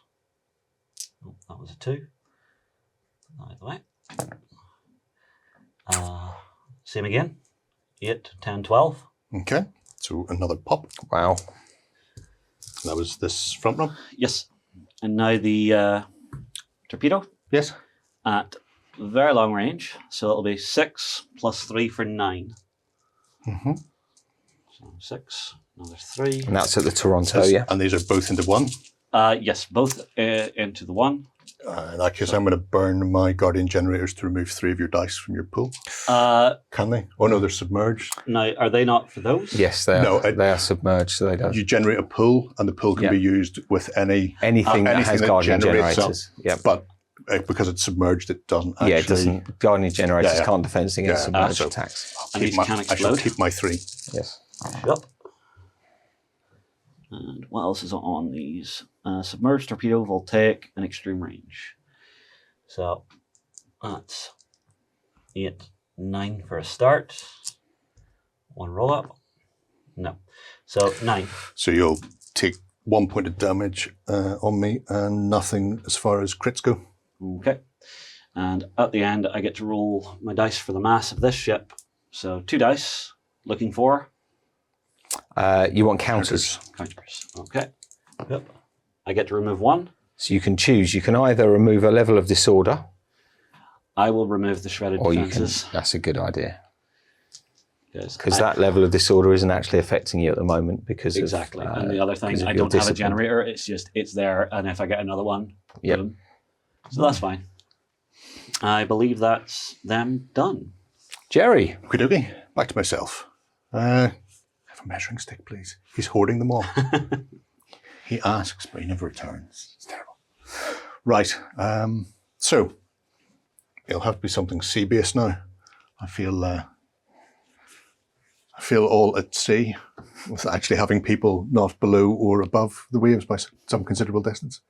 Oh, that was a 2. Out of the way. Same again. 8, 10, 12. Okay. So another pop. Wow. That was this front row. Yes. And now the torpedo Yes. at very long range. So it'll be 6 plus 3 for 9. So 6, another 3. And that's at the Toronto, yeah? And these are both into 1. Yes, both into the 1. In that case, I'm going to burn my Guardian Generators to remove 3 of your dice from your pool. Can they? Oh no, they're submerged. Now, are they not for those? Yes, they are. No, They are submerged, so they don't. You generate a pool, and the pool can Yeah. be used with Anything that anything has that Guardian generates generators. Yeah. but because it's submerged, it doesn't actually. Yeah, it doesn't. Guardian generators Yeah. can't defend against Yeah, submerged so- attacks. And these can I shall explode. keep my 3. Yes. Yep. And what else is on these? Submerged torpedo, voltaic, and extreme range. So that's 8, 9 for a start. 1 roll up. No. So 9. So you'll take 1 point of damage on me, and nothing as far as crits go. Okay. And at the end, I get to roll my dice for the mass of this ship. So 2 dice, looking for You want counters. Counters. Okay. Yep. I get to remove one. So you can choose. You can either remove a level of disorder. I will remove the shredded Or defenses. That's a good idea. Because I- that level of disorder isn't actually affecting you at the moment because Exactly. of, and the other thing, because of I your don't have a discipline. generator. It's just, it's there. And if I get another one, Yep. boom. So that's fine. I believe that's them done. Jerry. Okey-dokey. Back to myself. Have a measuring stick, please. He's hoarding them all. He asks, but he never returns. It's terrible. Right. So it'll have to be something sea-based now. I feel all at sea with actually having people not below or above the waves by some considerable distance.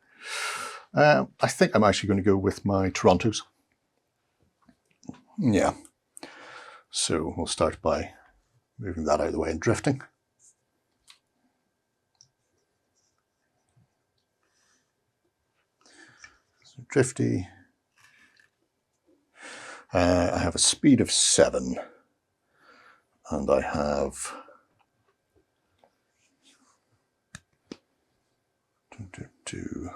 I think I'm actually going to go with my Torontos. Yeah. So we'll start by moving that out of the way and drifting. So drifty. I have a speed of 7. And I have two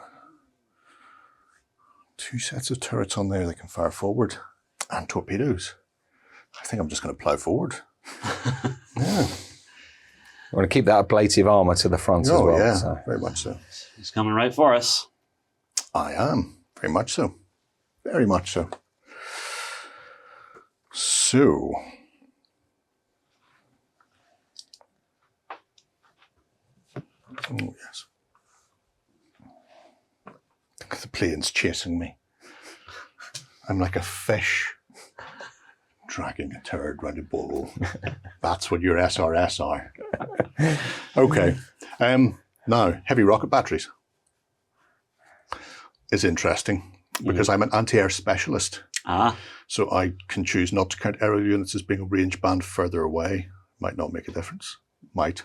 sets of turrets on there that can fire forward and torpedoes. I think I'm just going to plow forward. Yeah. You want to keep that ablative armour to the front as well. Yeah, So. very much so. He's coming right for us. I am, very much so. Very much so. So, oh yes. The plane's chasing me. I'm like a fish dragging a turd round a bowl. That's what your SRS are. Okay. Now, heavy rocket batteries is interesting because I'm an anti-air specialist. Ah, So I can choose not to count aerial units as being a range band further away. Might not make a difference. Might.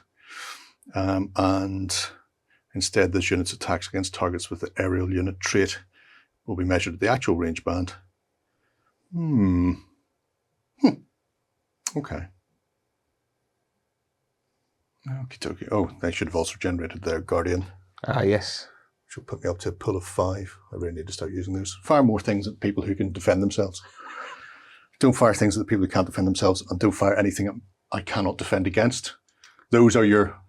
And instead, this unit's attacks against targets with the aerial unit trait will be measured at the actual range band. Okay. Okie-dokie. Oh, they should have also generated their Guardian, Ah, yes. which will put me up to a pull of 5. I really need to start using those. Fire more things at people who can defend themselves. Don't fire things at the people who can't defend themselves, and don't fire anything I cannot defend against. Those are your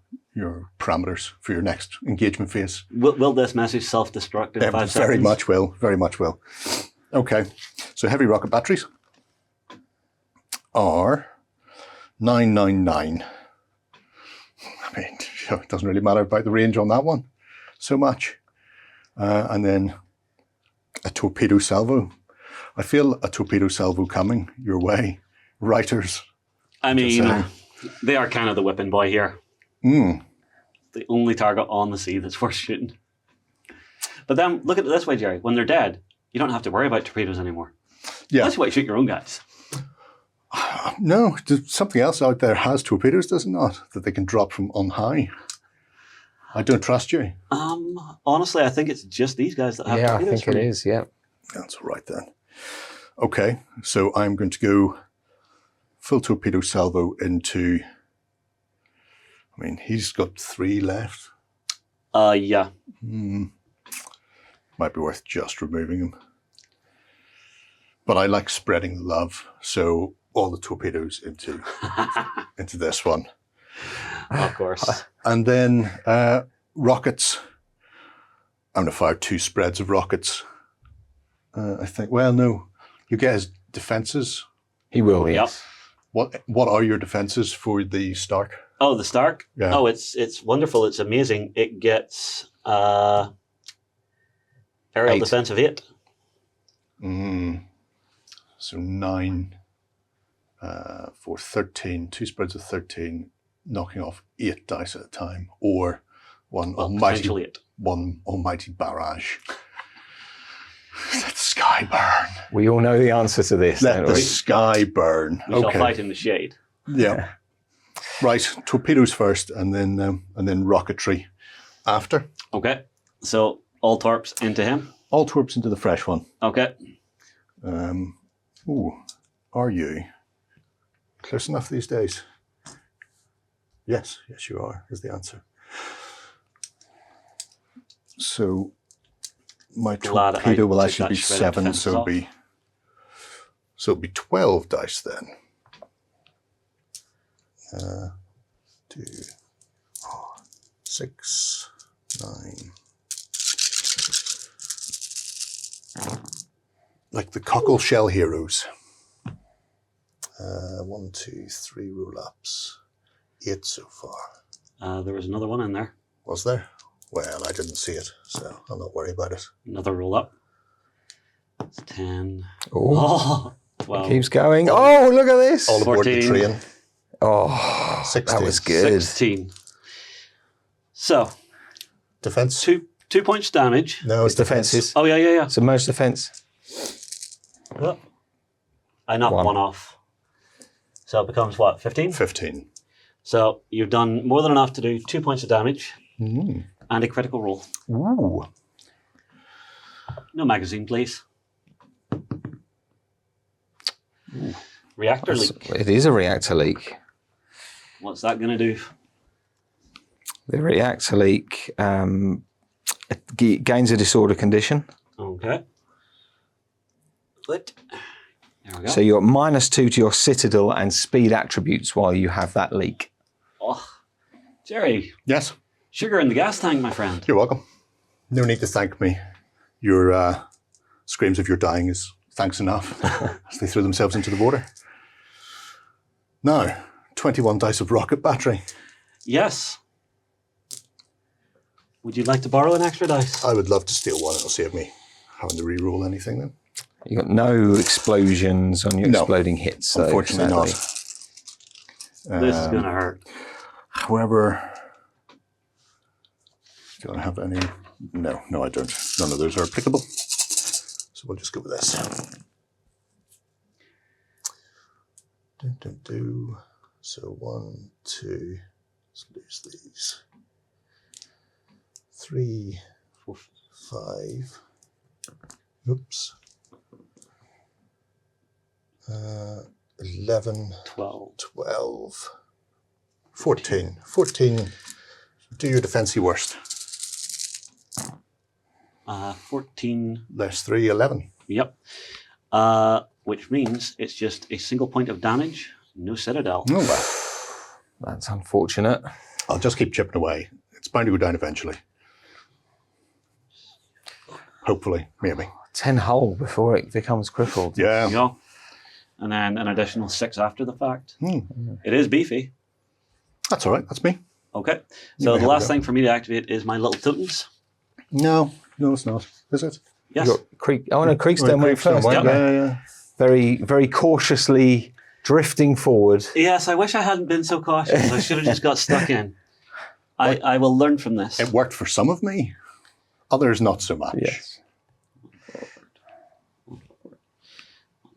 parameters for your next engagement phase. will this message self-destruct in 5 seconds? Very much will. Very much will. Okay. So heavy rocket batteries are 999. I mean, it doesn't really matter about the range on that one so much. And then a torpedo salvo. I feel a torpedo salvo coming your way. Writers. I mean, they are kind of the whipping boy here. The only target on the sea that's worth shooting. But then, look at it this way, Jerry. When they're dead, you don't have to worry about torpedoes anymore. Yeah. That's why you shoot your own guys. No, something else out there has torpedoes, does it not? That they can drop from on high. I don't trust you. Honestly, I think it's just these guys that have Yeah, I torpedoes. think it is, yeah. That's all right then. Okay, so I'm going to go full torpedo salvo into... I mean, he's got 3 left. Yeah. Might be worth just removing him. But I like spreading the love, so all the torpedoes into this one. Of course. And then rockets. I'm going to fire 2 spreads of rockets. I think, well, no. You get his defenses. He will, yes. What are your defenses for the Stark? Oh, the Stark? Yeah. Oh, it's wonderful. It's amazing. It gets aerial 8. defense of 8. So 9 for 13. 2 spreads of 13, knocking off 8 dice at a time, or one Potentially 8. almighty barrage. Let the sky burn. We all know the answer to this, Let don't the we? sky burn. We shall fight in the shade. Yeah. Right. Torpedoes first, and then rocketry after. Okay. So all torps into him. All torps into the fresh one. Okay. Are you close enough these days? Yes, yes, you are, is the answer. So my Glad torpedo I will took actually that be shred of 7, defense so it'll be 12 dice then. 2, 4, 6, 9. Like the cockle shell heroes. 1, 2, 3 roll-ups. 8 so far. There was another one in there. Was there? Well, I didn't see it, so I'll not worry about it. Another roll up. It's 10. Ooh. Oh, 12. Keeps going. Oh, look at this. All aboard the 14. train. Oh, 16. that was good. 16. So, Defense? 2 points damage. No, It's defenses. Oh, yeah. Submerged defense. Oh. I knocked 1 off. So it becomes what, 15? 15. So you've done more than enough to do 2 points of damage and a critical roll. Ooh. No magazine, please. Reactor leak. It is a reactor leak. What's that going to do? The reactor leak gains a disorder condition. Okay. Good. There we go. So you're -2 to your citadel and speed attributes while you have that leak. Oh, Jerry, Yes, sugar in the gas tank, my friend. you're welcome. No need to thank me. Your screams of your dying is thanks enough as they threw themselves into the water. Now, 21 dice of rocket battery. Yes. Would you like to borrow an extra dice? I would love to steal one. It'll save me having to re-roll anything then. You got no explosions on your No, exploding hits. Though, unfortunately sadly. This is going to hurt. However, do I have any? No, I don't. None of those are applicable. So we'll just go with this. So 1, 2, let's lose these. 3, 4, 5. Oops. 11, 12, 14. 14. Do your defensive worst. 14. Less 3, 11. Yep. Which means it's just a single point of damage, no citadel. Oh, well. That's unfortunate. I'll just keep chipping away. It's bound to go down eventually. Hopefully, maybe. 10 hull before it becomes crippled. There Yeah. you go. And then an additional 6 after the fact. It is beefy. That's all right. That's me. Okay. You So may the have last it. thing for me to activate is my little totems. No, it's not. Is it? Yes. You got Creekstone went first. Creekstone, didn't they? yeah. Very, very cautiously drifting forward. Yes, I wish I hadn't been so cautious. I should have just got stuck in. I will learn from this. It worked for some of me. Others not so much. Yes.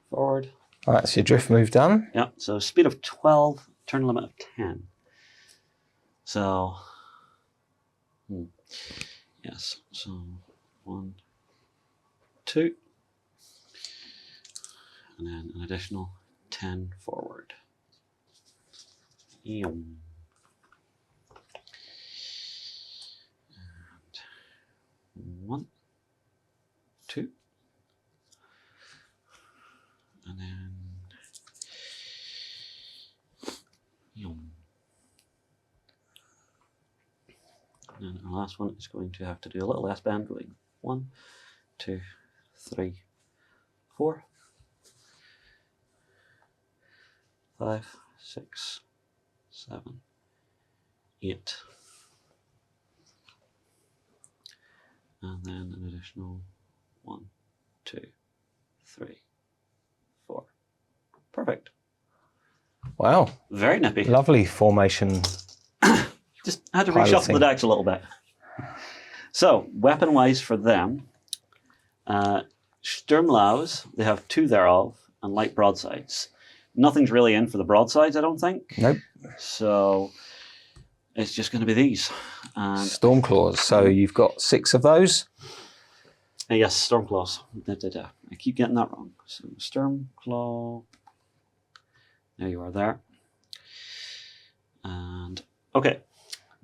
Forward. All right, so your drift move done. Yeah, so speed of 12, turn limit of 10. So, yes, so 1, 2, and then an additional 10 forward. Yum. And 1, 2, and then yum. And our last one is going to have to do a little less bend, going 1, 2, 3, 4, 5, 6, 7, 8. And then an additional 1, 2, 3, 4. Perfect. Wow, Very nippy. lovely formation. Just had to reshuffle Piloting. the decks a little bit. So, weapon-wise for them, Sturmlaus, they have 2 thereof, and light broadsides. Nothing's really in for the broadsides, I don't think. Nope. So, it's just going to be these. And Stormclaws. So you've got 6 of those. yes, Stormclaws. I keep getting that wrong. So, Stormclaw. There you are there. And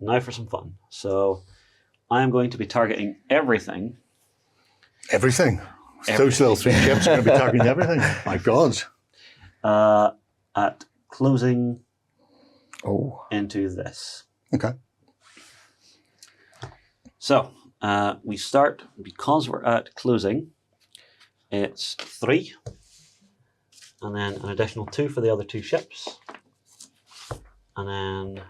now for some fun. So I am going to be targeting everything. Everything. Those little 3 ships are going to be targeting everything. My God. At closing into this. Okay. So we start, because we're at closing, it's 3, and then an additional 2 for the other 2 ships, and then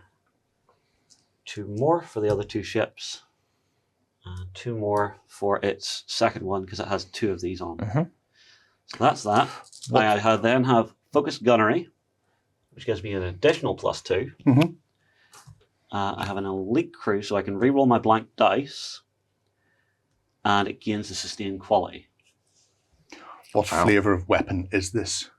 2 more for the other 2 ships, and 2 more for its second one because it has 2 of these on. So that's that. Then have focused gunnery, which gives me an additional +2. I have an elite crew, so I can reroll my blank dice, and it gains the sustained quality. What flavour of weapon is this?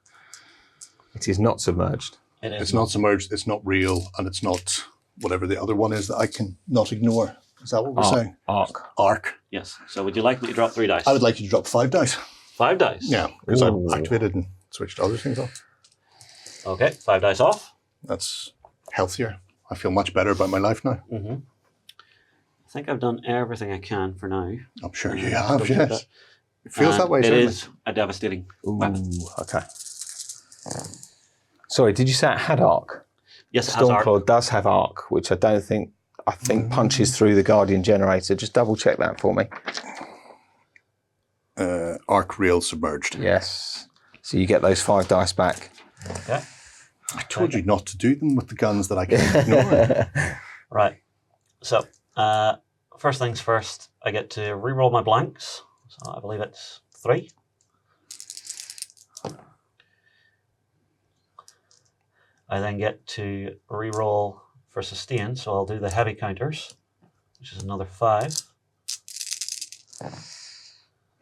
It is not submerged. It's not submerged, it's not real, and it's not whatever the other one is that I can not ignore. Is that what we're saying? Arc. Yes. So would you like me to drop 3 dice? I would like you to drop 5 dice. 5 dice? Yeah, because I've activated and switched other things off. Okay, 5 dice off. That's healthier. I feel much better about my life now. I think I've done everything I can for now. I'm sure you have, yes. It feels that way, It certainly. is a devastating weapon. Okay. Sorry, did you say it had arc? Yes, it has arc. Stormclaw does have arc, which I think punches through the Guardian generator. Just double check that for me. Arc real submerged. Yes. So you get those 5 dice back. Okay. I told you not to do them with the guns that I can ignore. Right. So, first things first, I get to reroll my blanks. So I believe it's 3. I then get to reroll for sustain, so I'll do the heavy counters, which is another 5.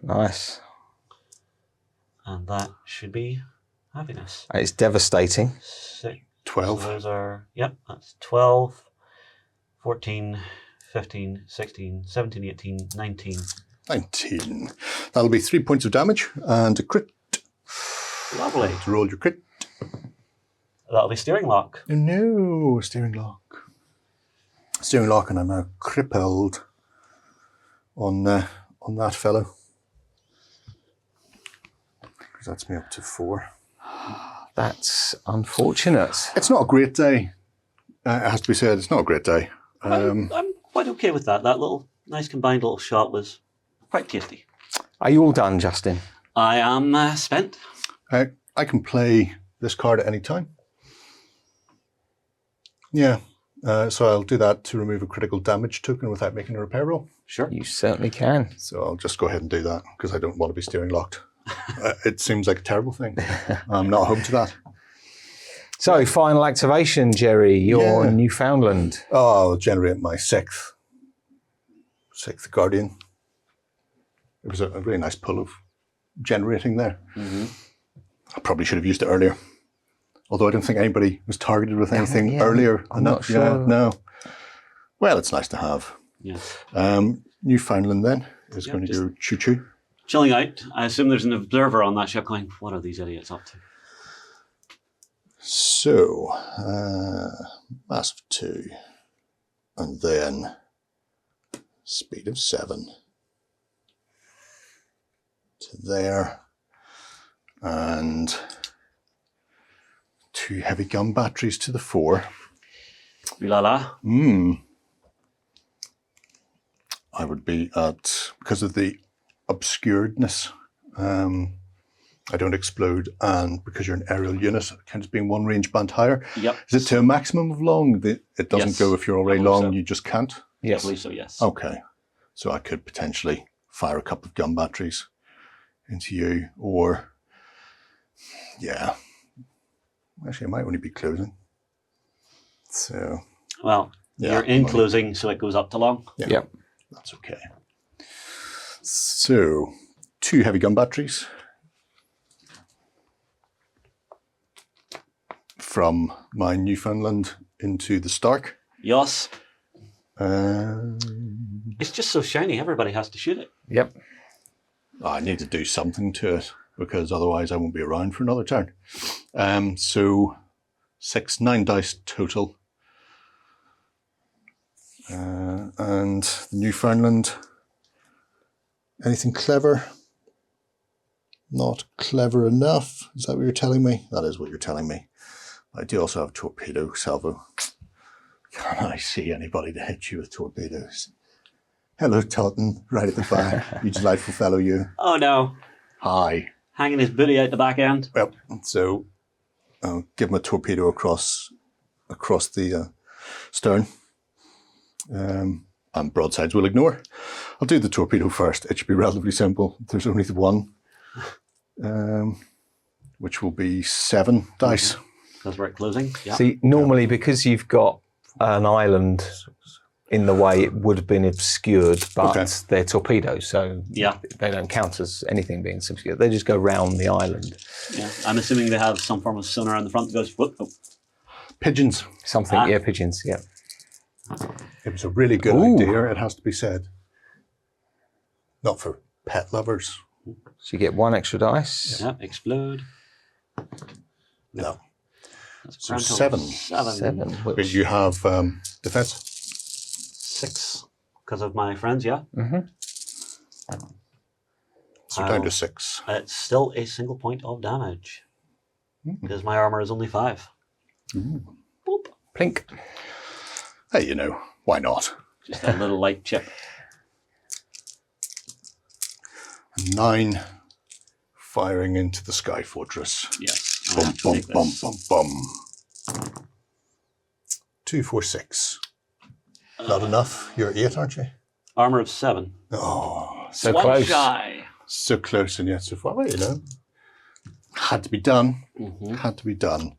Nice. And that should be happiness. It's devastating. 6. 12. So those are, yep, that's 12, 14, 15, 16, 17, 18, 19. 19. That'll be 3 points of damage and a crit. Lovely. To roll your crit. That'll be steering lock. No, steering lock. Steering lock, and I'm now crippled on that fellow. Because that's me up to 4. That's unfortunate. It's not a great day. It has to be said, it's not a great day. I'm quite okay with that. That little nice combined little shot was quite tasty. Are you all done, Justin? I am spent. I can play this card at any time. Yeah, so I'll do that to remove a critical damage token without making a repair roll. Sure. You certainly can. So I'll just go ahead and do that because I don't want to be steering locked. It seems like a terrible thing. I'm not home to that. So, final activation, Jerry. You're in Newfoundland. Oh, I'll generate my sixth Guardian. It was a really nice pull of generating there. I probably should have used it earlier. Although I don't think anybody was targeted with anything earlier. I'm not sure. Yeah, no. Well, it's nice to have. Yes. Newfoundland then is going to do choo-choo. Chilling out. I assume there's an observer on that ship going, what are these idiots up to? So, mass of 2. And then speed of 7. To there. And 2 heavy gun batteries to the 4. La la. I would be at, because of the obscuredness, I don't explode, and because you're an aerial unit, it counts as being 1 range band higher. Yep. Is it to a maximum of long? It doesn't go if you're already long, so. you just can't? Yes. I believe so, yes. Okay. So I could potentially fire a couple of gun batteries into you, or, yeah. Actually, I might only be closing. So. Well, you're in closing, so it goes up to long. Yeah. Yep. That's okay. So, 2 heavy gun batteries from my Newfoundland into the Stark. Yes. It's just so shiny, everybody has to shoot it. Yep. I need to do something to it because otherwise I won't be around for another turn. So 9 dice total. And Newfoundland. Anything clever? Not clever enough. Is that what you're telling me? That is what you're telling me. I do also have torpedo salvo. Can I see anybody to hit you with torpedoes? Hello, Totten, right at the back. You delightful fellow, you. Oh no. Hi. Hanging his booty out the back end. Well, so I'll give him a torpedo across the stern. And broadsides will ignore. I'll do the torpedo first. It should be relatively simple. There's only the one, which will be 7 dice. Because we're at closing. Yeah. See, normally because you've got an island in the way, it would have been obscured, but they're torpedoes, so they don't count as anything being obscured. They just go round the island. Yeah, I'm assuming they have some form of sonar on the front that goes, whoop, whoop. Pigeons. Something, pigeons, yeah. It was a really good idea, it has to be said. Not for pet lovers. So you get 1 extra dice. Yeah, explode. No. That's So grand total. 7. 7. But you have defense. 6 because of my friends, yeah. So down to 6. It's still a single point of damage because my armor is only 5. Boop. Plink. Hey, you know, why not? Just a little light chip. 9 firing into the Sky Fortress. Yes. Bum, bum, bum, bum, bum. 2, 4, 6. Not enough. You're 8, aren't you? Armor of 7. Oh, So One close. shy. so close and yet so far. Well, you know, had to be done. Had to be done.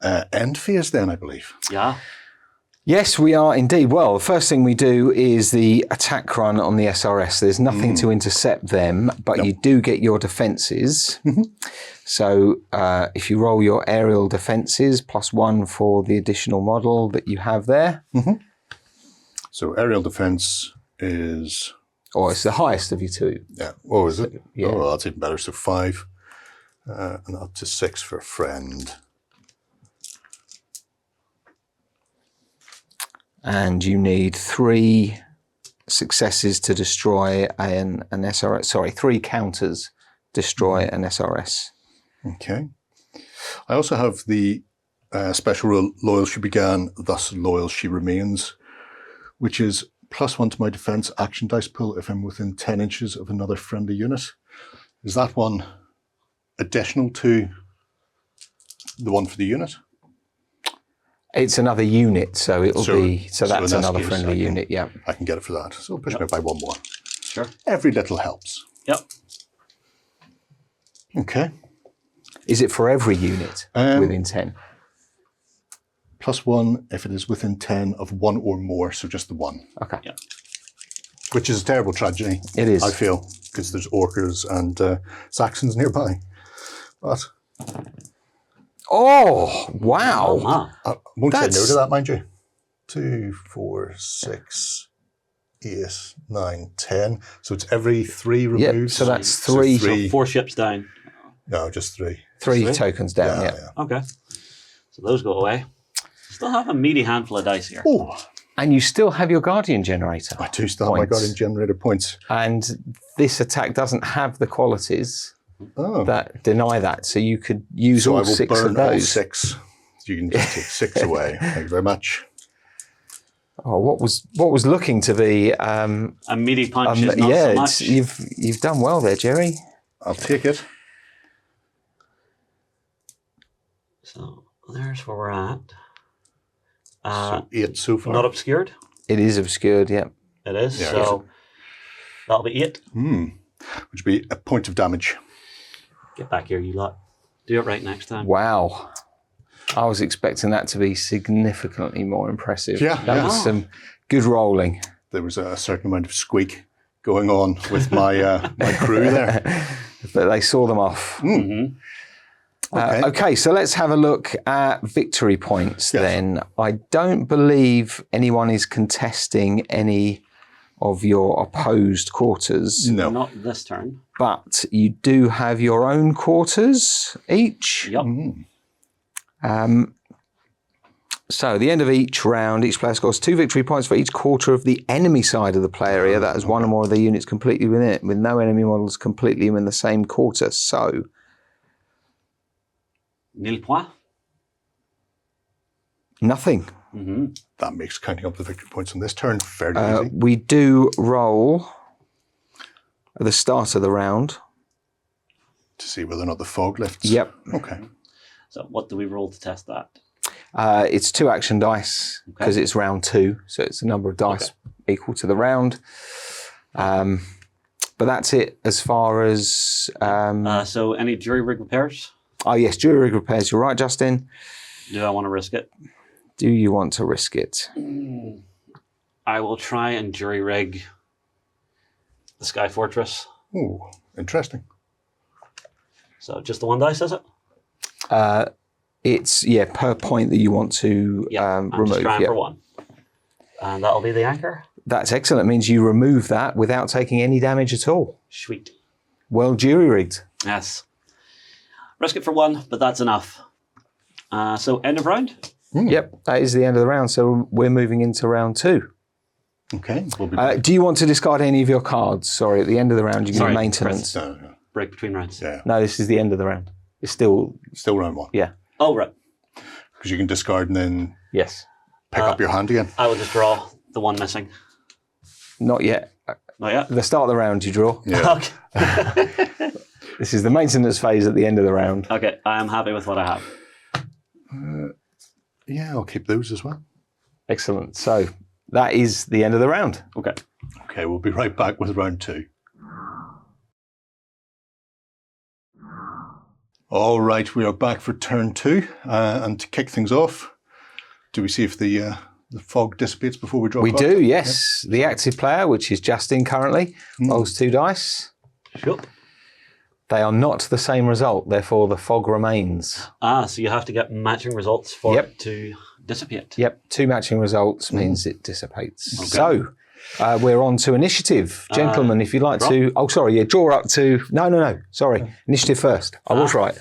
End phase then, I believe. Yeah. Yes, we are indeed. Well, the first thing we do is the attack run on the SRS. There's nothing to intercept them, but you do get your defences. So if you roll your aerial defences, +1 for the additional model that you have there. So aerial defence is... Or it's the highest of you two. Yeah. Oh, is it? Yeah. Oh, well, that's even better. So 5 and up to 6 for a friend. And you need 3 successes to destroy an SRS. Sorry, 3 counters destroy an SRS. Okay. I also have the special rule, loyal she began, thus loyal she remains, which is +1 to my defense action dice pool if I'm within 10 inches of another friendly unit. Is that one additional to the one for the unit? It's another unit, so it'll be, so that's in that another case, friendly unit, yeah. I can get it for that. So push me by 1 more. Sure. Every little helps. Yep. Okay. Is it for every unit within 10? +1 if it is within 10 of 1 or more, so just the 1. Okay. Yeah. Which is a terrible tragedy. It is. I feel, because there's orcas and Saxons nearby. But Oh, wow. Ah. I won't say no That's- to that, mind you. 2, 4, 6, 8, 9, 10. So it's every 3 removes. Yep, so that's 3. So 3. 4 ships down. No, just 3. 3 tokens down, yeah. Okay. So those go away. Still have a meaty handful of dice here. Oh, And you still have your Guardian generator. I do still have my Points. Guardian generator points. And this attack doesn't have the qualities Oh. that deny that. So you could use So I all will 6 burn of all those. 6. You can just take 6 away. Thank you very much. Oh, what was looking to be A meaty punch is not so much. you've done well there, Jerry. I'll take it. So there's where we're at. So 8 so far. Not obscured. It is obscured, yeah. It is. Yeah, So that'll be 8. Which would be a point of damage. Get back here, you lot. Do it right next time. Wow. I was expecting that to be significantly more impressive. Yeah, That was some good rolling. There was a certain amount of squeak going on with my my crew there. But they saw them off. Okay. Okay, so let's have a look at victory points then. I don't believe anyone is contesting any of your opposed quarters, No. Not this turn. but you do have your own quarters each. Yep. So, at the end of each round, each player scores 2 victory points for each quarter of the enemy side of the play area that has one or more of their units completely within it, with no enemy models completely in the same quarter. So, Nil point. nothing. Mm-hmm. That makes counting up the victory points on this turn fairly easy. We do roll at the start of the round. To see whether or not the fog lifts. Yep. Okay. So what do we roll to test that? It's 2 action dice because it's round 2, so it's a number of dice equal to the round. But that's it as far as... So any jury rig repairs? Oh yes, jury rig repairs. You're right, Justin. Do I want to risk it? Do you want to risk it? I will try and jury rig the Sky Fortress. Ooh, interesting. So just the 1 dice, is it? It's per point that you want to I'm remove. just trying for 1. And that'll be the anchor. That's excellent. It means you remove that without taking any damage at all. Sweet. Well jury rigged. Yes. Risk it for 1, but that's enough. So end of round? Yep, that is the end of the round. So we're moving into round 2. Okay. We'll be Do you want to discard any of your cards? Sorry, at the end of the round, you get Sorry, maintenance. no. Break between rounds. Yeah. No, this is the end of the round. It's still, Still round 1. yeah. Oh, right. Because you can discard and then Yes. pick up your hand again. I will just draw the 1 missing. Not yet. Not yet? At the start of the round, you draw. Yeah. Okay. This is the maintenance phase at the end of the round. Okay, I am happy with what I have. Yeah, I'll keep those as well. Excellent. So that is the end of the round. Okay. Okay, we'll be right back with round 2. All right, we are back for turn 2. And to kick things off, do we see if the fog dissipates before we draw We cards? do, yes. The active player, which is Justin currently, rolls 2 dice. Sure. They are not the same result, therefore the fog remains. So you have to get matching results for it to dissipate. Yep, 2 matching results means it dissipates. Okay. So we're on to initiative. Gentlemen, if you'd like to... Oh, sorry, draw up to... No, sorry. Initiative first. I was right.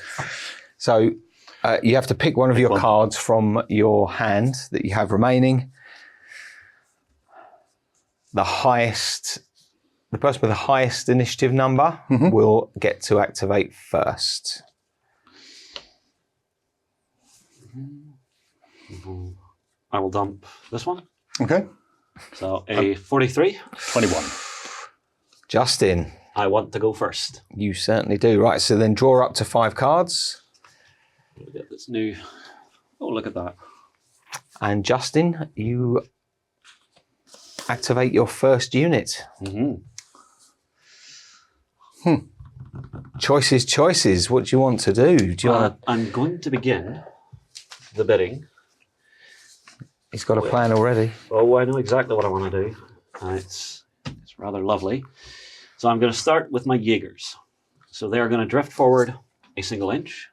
So you have to pick one of your cards from your hand that you have remaining. The person with the highest initiative number will get to activate first. I will dump this one. Okay. So a 43. 21. Justin. I want to go first. You certainly do. Right, so then draw up to 5 cards. We'll get this new... Oh, look at that. And Justin, you activate your first unit. Choices. What do you want to do? Do you want to... I'm going to begin the bidding. He's got a plan already. Oh, I know exactly what I want to do. It's rather lovely. So I'm going to start with my Jaegers. So they are going to drift forward a single inch.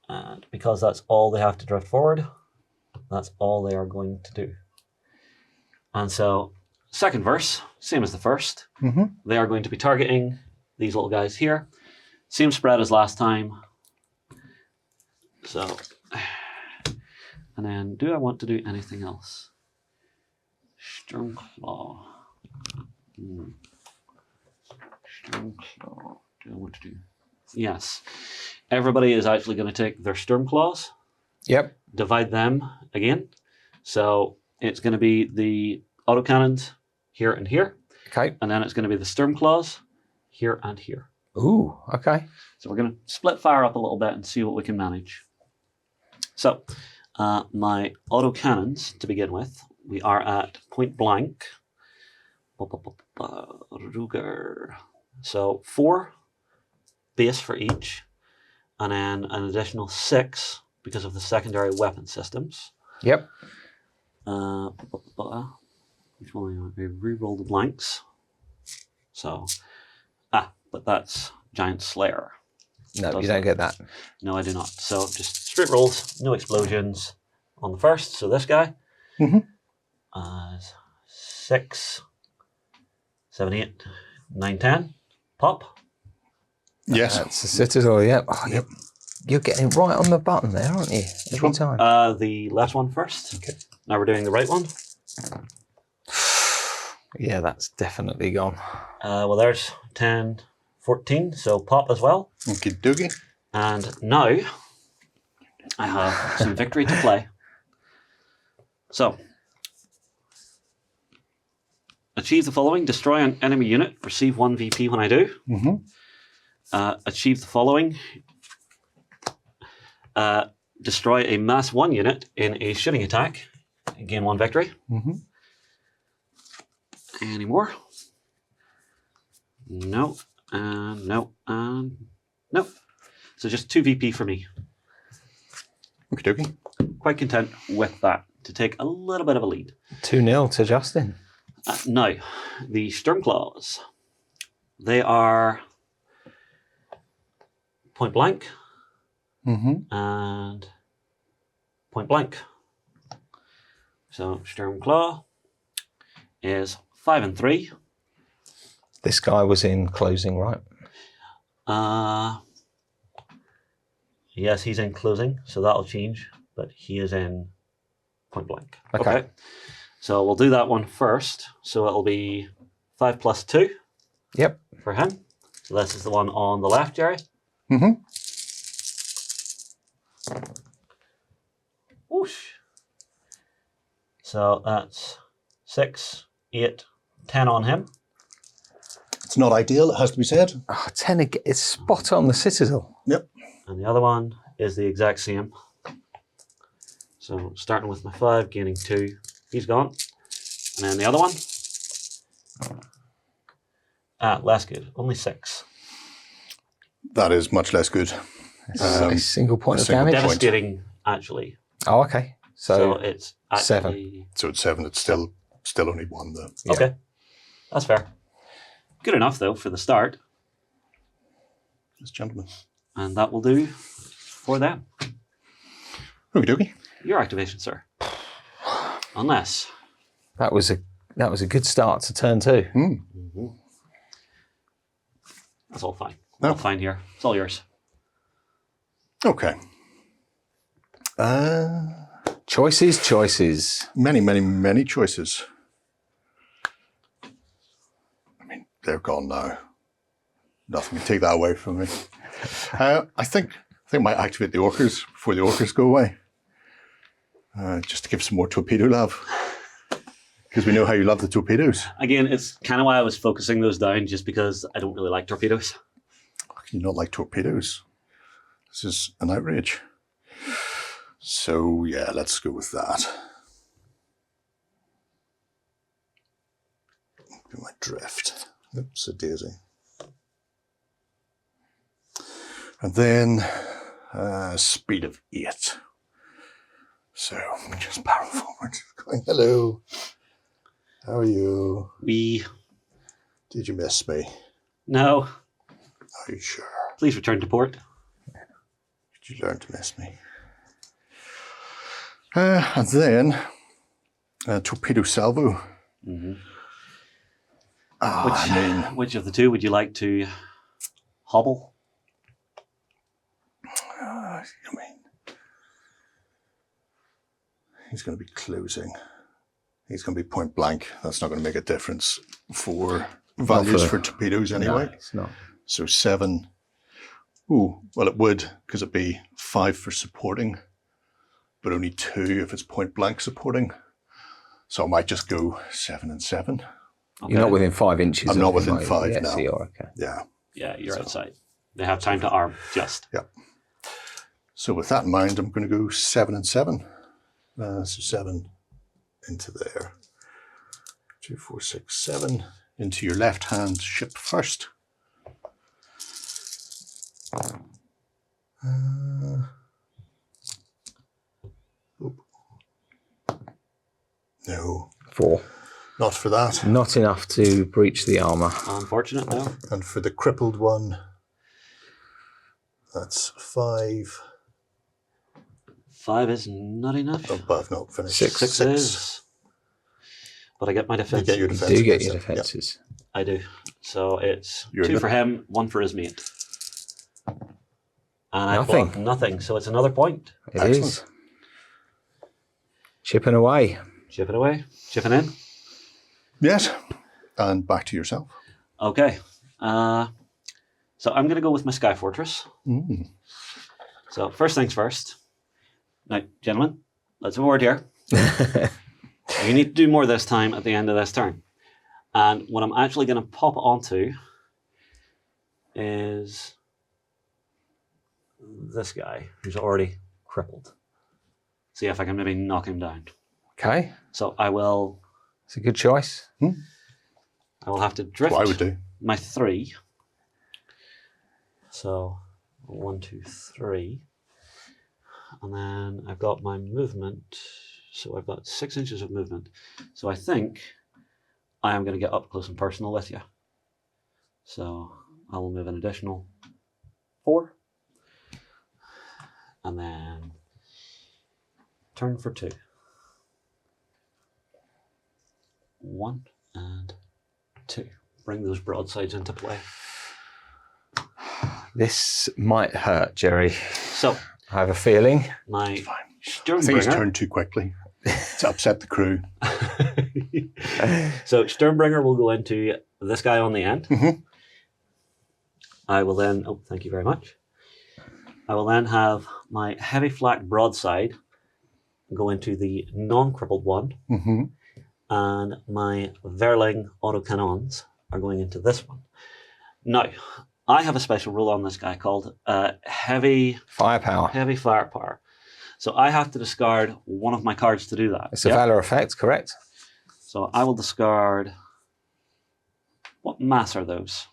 And because that's all they have to drift forward, that's all they are going to do. And so, second verse, same as the first. They are going to be targeting these little guys here. Same spread as last time. So, and then do I want to do anything else? Stormclaw. Stormclaw. Do I want to do? Yes. Everybody is actually going to take their Stormclaws. Yep. Divide them again. So it's going to be the autocannons here and here. Okay. And then it's going to be the Stormclaws here and here. Ooh, okay. So we're going to split fire up a little bit and see what we can manage. So my autocannons to begin with, we are at point blank. Ruger. So 4 base for each, and then an additional 6 because of the secondary weapon systems. Yep. Which one? We re-roll the blanks. So, but that's Giant Slayer. No, you don't get that. No, I do not. So just straight rolls, no explosions on the first. So this guy. 6, 7, 8, 9, 10. Pop. Yes. That's the Citadel, yep. Oh, yep. You're getting right on the button there, aren't you? Every time. The left one first. Okay. Now we're doing the right one. Yeah, that's definitely gone. Well, there's 10, 14, so pop as well. Okie dokie. And now I have some victory to play. So, achieve the following. Destroy an enemy unit. Receive 1 VP when I do. Achieve the following. Destroy a mass 1 unit in a shooting attack. Gain 1 victory. Any more? No. And no. And no. So just 2 VP for me. Okie dokie. Quite content with that to take a little bit of a lead. 2-0 to Justin. Now, the Stormclaws. They are point blank and point blank. So Stormclaw is 5 and 3. This guy was in closing, right? Yes, he's in closing, so that'll change, but he is in point blank. Okay. So we'll do that one first. So it'll be 5 plus 2 Yep. for him. So this is the one on the left, Jerry. Whoosh. So that's 6, 8, 10 on him. It's not ideal, it has to be said. Oh, 10 again. It's spot on the Citadel. Yep. And the other one is the exact same. So starting with my 5, gaining 2. He's gone. And then the other one. Less good. Only 6. That is much less good. A single point of single damage. point. Devastating, actually. Oh, okay. So So, it's 7. actually... So it's 7, it's still only 1 though. Yeah. Okay. That's fair. Good enough, though, for the start. This gentleman. And that will do for them. Okie dokie. Your activation, sir. Unless... that was a good start to turn 2. That's all fine. No. All fine here. It's all yours. Okay. Choices. Many, many, many choices. I mean, they're gone now. Nothing can take that away from me. I think I might activate the orcas before the orcas go away. Just to give some more torpedo love. Because we know how you love the torpedoes. Again, it's kind of why I was focusing those down, just because I don't really like torpedoes. How can you not like torpedoes? This is an outrage. So, yeah, let's go with that. Do my drift. Oops, a daisy. And then speed of 8. So, just barrel forward. Going, hello. How are you? Did you miss me? No. Are you sure? Please return to port. Did you learn to miss me? And then torpedo salvo. Which of the two would you like to hobble? He's going to be closing. He's going to be point blank. That's not going to make a difference for values for torpedoes anyway. No, it's not. So 7. Ooh, well, it would, because it'd be 5 for supporting, but only 2 if it's point blank supporting. So I might just go 7 and 7. Okay. You're not within 5 inches. I'm of not him, within are you? 5 yeah, now. So you're okay. Yeah. Yeah, you're outside. They have time to arm, just. Yeah. So with that in mind, I'm going to go 7 and 7. So 7 into there. 2, 4, 6, 7 into your left-hand ship first. No. 4. Not for that. Not enough to breach the armour. Unfortunate, no. And for the crippled one, that's 5. 5 is not enough. Oh, but I've not finished. 6. 6 is. But I get my You defense. get your You defense. do get against your it. defences. I do. So it's You're 2 good. for him, 1 for his mate. And I Nothing. bought nothing, so it's another point. It is. Chipping away. Chipping away, chipping in. Yes. And back to yourself. Okay. So I'm going to go with my Sky Fortress. Mm. So first things first. Now, gentlemen, let's have a word here. You need to do more this time at the end of this turn. And what I'm actually going to pop onto is this guy who's already crippled. See if I can maybe knock him down. Okay. So I will... It's a good choice. I will have to drift What I would do. my 3. So 1, 2, 3. And then I've got my movement. So I've got 6 inches of movement. So I think I am going to get up close and personal with you. So I will move an additional 4. And then turn for 2. 1 and 2. Bring those broadsides into play. This might hurt, Jerry. So I have a feeling. my I think it's Sturmbringer. turned too quickly. It's upset the crew. So Sturmbringer will go into this guy on the end. Mhm. I will then, oh, thank you very much. I will then have my heavy flak broadside go into the non-crippled one, Mm-hmm. and my Verling autocannons are going into this one. Now, I have a special rule on this guy called heavy Firepower. firepower. So I have to discard one of my cards to do that. It's a Yep. valor effect, correct? So I will discard. What mass are those?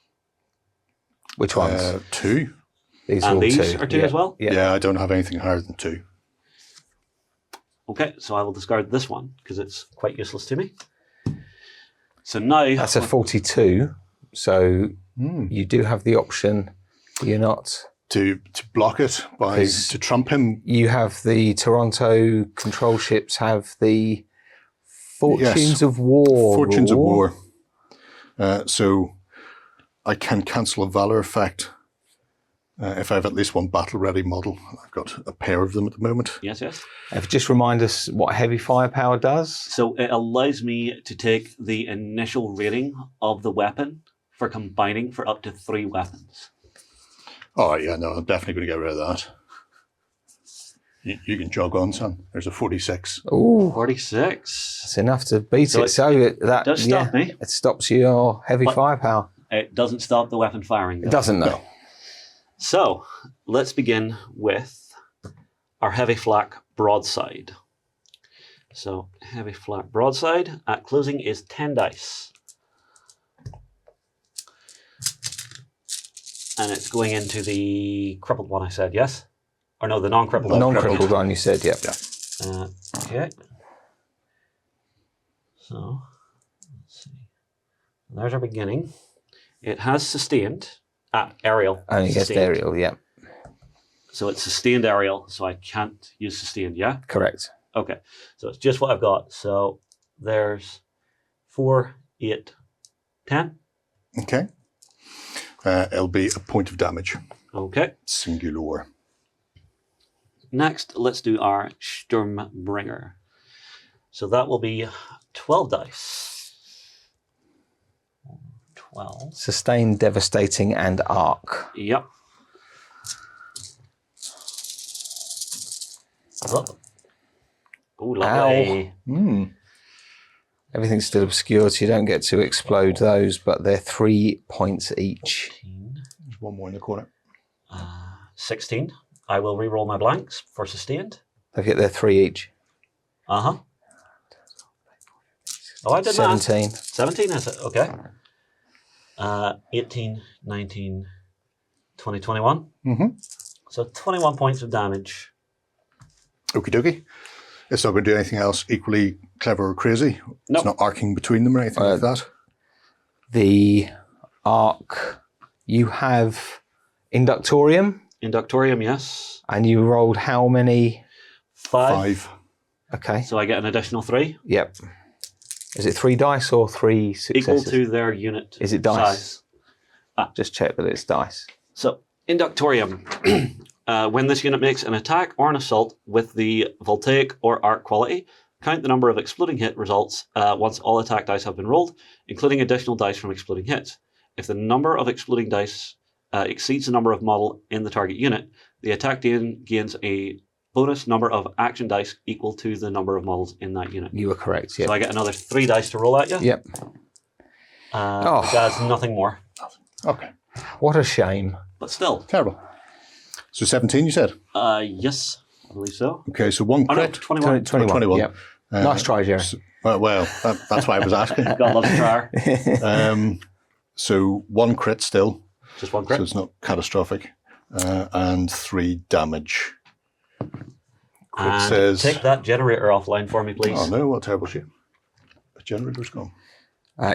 Which ones? 2. These are And all these 2. are 2 Yeah. as well? Yeah. Yeah, I don't have anything higher than 2. Okay, so I will discard this one because it's quite useless to me. So now That's a 42. So Mm. you do have the option. You're not. To block it by 'Cause to trump him. You have the Toronto control ships have the Fortunes of War. Fortunes of rule. War. So I can cancel a valor effect if I have at least one battle ready model. I've got a pair of them at the moment. yes, yes. Just remind us what heavy firepower does. So it allows me to take the initial rating of the weapon for combining for up to 3 weapons. Oh yeah, no, I'm definitely going to get rid of that. You can jog on, son. There's a 46. Ooh, 46. that's enough to beat So it. So that does stop me. It stops your heavy But- firepower. It doesn't stop the weapon firing, though. It doesn't know. No. So let's begin with our heavy flak broadside. So heavy flak broadside at closing is 10 dice. And it's going into the crippled one, I said, yes? Or no, the non-crippled one. Non-crippled one, you said, yep. Yeah. Okay. So, let's see. There's our beginning. It has sustained at aerial. Only against sustained. aerial, yeah. So it's sustained aerial, so I can't use sustained, yeah? Correct. Okay. So it's just what I've got. So there's 4, 8, 10. Okay. It'll be a point of damage. Okay. Singular. Next, let's do our Sturmbringer. So that will be 12 dice. 12. Sustained, devastating, and arc. Yep. Oh, lovely. Mm. Everything's still obscured, so you don't get to explode those, but they're 3 points each. 14, There's one more in the corner. 16. I will re-roll my blanks for sustained. They get their 3 each. Uh-huh. Oh, I did 17. that. 17 is it? Okay. 18, 19, 20, 21. Mm-hmm. So 21 points of damage. Okie dokie. It's not going to do anything else equally clever or crazy. No. It's not arcing between them or anything like that. The arc, you have Inductorium, Inductorium, yes. and you rolled how many? 5. Okay, So I get an additional 3. yep. Is it 3 dice or 3 successes? Equal to their unit Is it dice? size. Just check that it's dice. So, Inductorium. When this unit makes an attack or an assault with the voltaic or arc quality, count the number of exploding hit results once all attack dice have been rolled, including additional dice from exploding hits. If the number of exploding dice exceeds the number of model in the target unit, the attack gains a bonus number of action dice equal to the number of models in that unit. You were correct, yeah. So I get another 3 dice to roll at you. Yep. It does nothing more. Okay. What a shame. But still. Terrible. So 17, you said? Yes, I believe so. Okay, so 1 Oh, no, crit. 21. 21. Yep. Nice try, Jerry. Well, that's why I was asking. God loves a trier. So 1 crit still. Just 1 crit. So it's not catastrophic. And 3 damage. Crit And says... take that generator offline for me, please. Oh no, what a terrible shame. The generator's gone.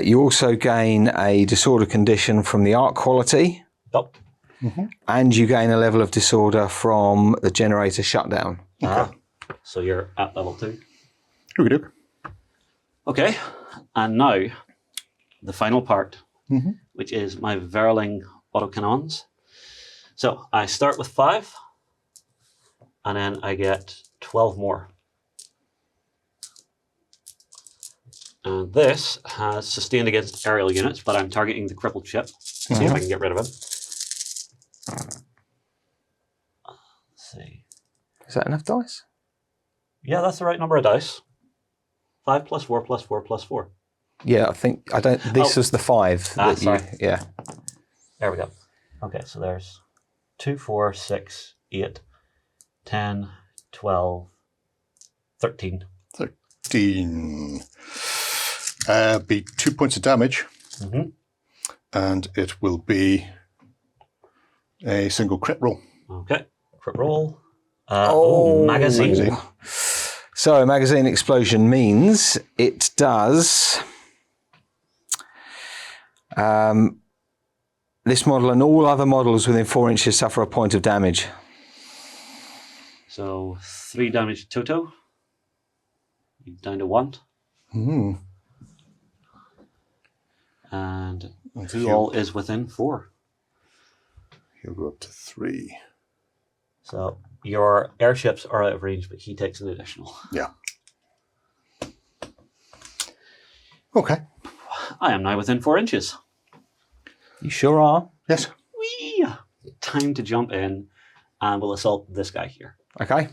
You also gain a disorder condition from the arc quality, Oh. and you gain a level of disorder from the generator shutdown. Okay. So you're at level 2. Okey-doke. Okay, and now the final part, which is my Verling autocannons. So I start with 5, and then I get 12 more. And this has sustained against aerial units, but I'm targeting the crippled ship. See if I can get rid of him. Let's see. Is that enough dice? Yeah, that's the right number of dice. 5 plus 4 plus 4 plus 4. Yeah, I don't. This was the 5. That sorry. Yeah. There we go. Okay, so there's 2, 4, 6, 8, 10, 12, 13. 13. Be 2 points of damage. And it will be a single crit roll. Okay, crit roll. Magazine. So magazine explosion means it does this model and all other models within 4 inches suffer a point of damage. So 3 damage Toto. Down to 1. And who all is within 4? He'll go up to 3. So your airships are out of range, but he takes an additional. Yeah. Okay. I am now within 4 inches. You sure are? Yes. Whee! Time to jump in, and we'll assault this guy here. Okay.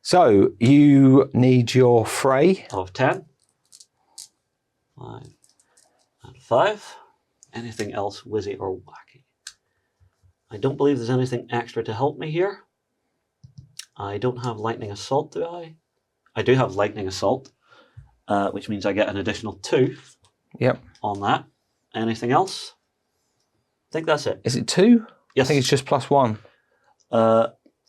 So you need your fray. Of 10. 5. And 5. Anything else whizzy or wacky? I don't believe there's anything extra to help me here. I don't have lightning assault, do I? I do have lightning assault, which means I get an additional 2 on that. Anything else? I think that's it. Is it 2? Yes. I think it's just +1.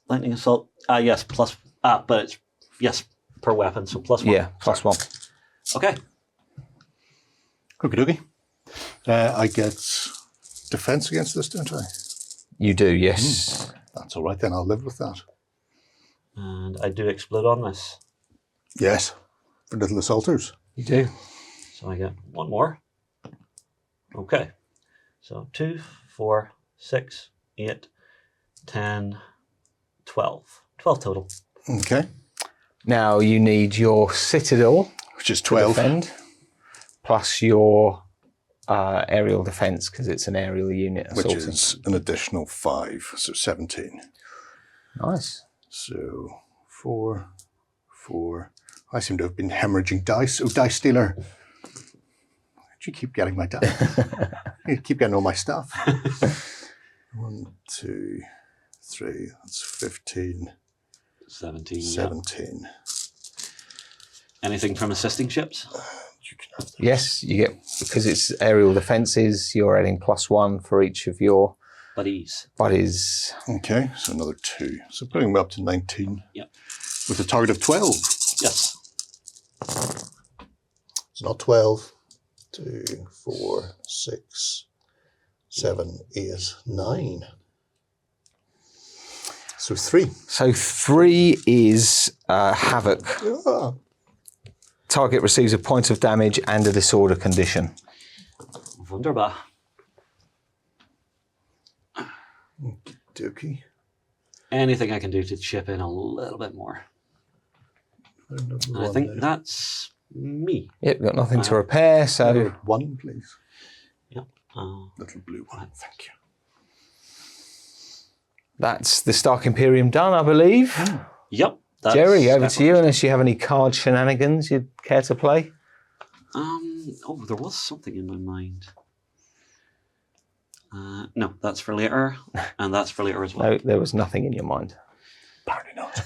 Lightning assault. Yes, plus. But it's, yes, per weapon, so +1. Yeah, +1. Okay. Okie dokie. I get defense against this, don't I? You do, yes. That's all right then. I'll live with that. And I do explode on this. Yes. For little assaulters. You do. So I get 1 more. Okay. So 2, 4, 6, 8, 10, 12. 12 total. Okay. Now you need your citadel, Which is to 12. defend, plus your aerial defense because it's an aerial unit. Which assaulting. is an additional 5. So 17. Nice. So 4, 4. I seem to have been hemorrhaging dice. Oh, dice stealer. You keep getting my dice. You keep getting all my stuff. 1, 2, 3. That's 15. 17. 17. Yeah. Anything from assisting ships? You can have that. Yes, you get, because it's aerial defences, you're adding +1 for each of your Buddies. buddies. Okay, so another 2. So putting me up to 19. Yep. With a target of 12. Yes. It's not 12. 2, 4, 6, 7, 8, 9. So 3. So 3 is Havoc. Ah. Target receives a point of damage and a disorder condition. Wunderbar. Dookie. anything I can do to chip in a little bit more. And I think that's me. Yep, got nothing to repair, so... One, please. Yep. Little blue one, thank you. That's the Stark Imperium done, I believe. Yep. Jerry, over to you, unless you have any card shenanigans you'd care to play. Oh, there was something in my mind. No, that's for later, and that's for later as well. No, there was nothing in your mind. Apparently not.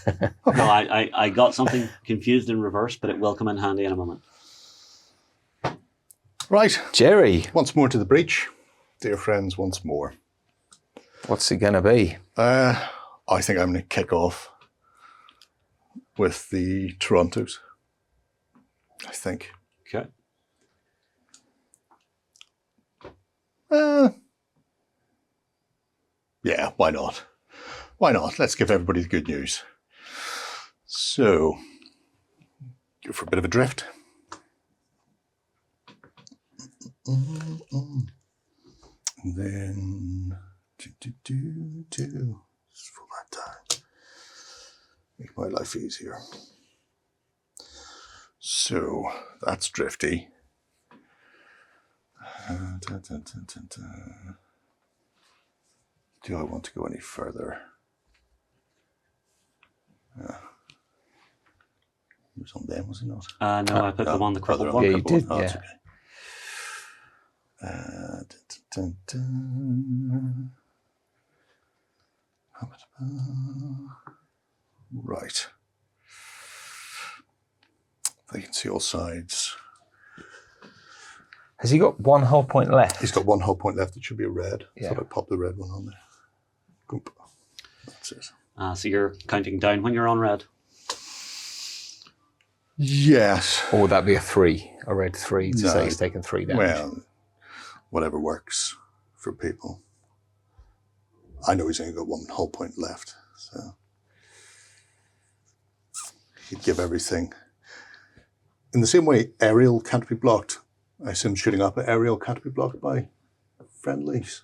No, I got something confused in reverse, but it will come in handy in a moment. Right. Jerry. Once more to the breach. Dear friends, once more. What's it going to be? I think I'm going to kick off with the Torontos. I think. Okay. Yeah, why not? Why not? Let's give everybody the good news. So, go for a bit of a drift. And then, just for that time. Make my life easier. So, that's drifty. Do I want to go any further? He was on them, was he not? No, I put them on the crippled one. Yeah, you did, Oh, yeah. okay. Right. They can see all sides. Has he got one whole point left? He's got one whole point left. It should be a red. Yeah. So if I pop the red one on there. Goop. That's it. So you're counting down when you're on red. Yes. Or would that be a 3? A red 3 to say he's taken 3 damage? Well, whatever works for people. I know he's only got one whole point left, so he'd give everything. In the same way, aerial can't be blocked. I assume shooting up at aerial can't be blocked by friendlies.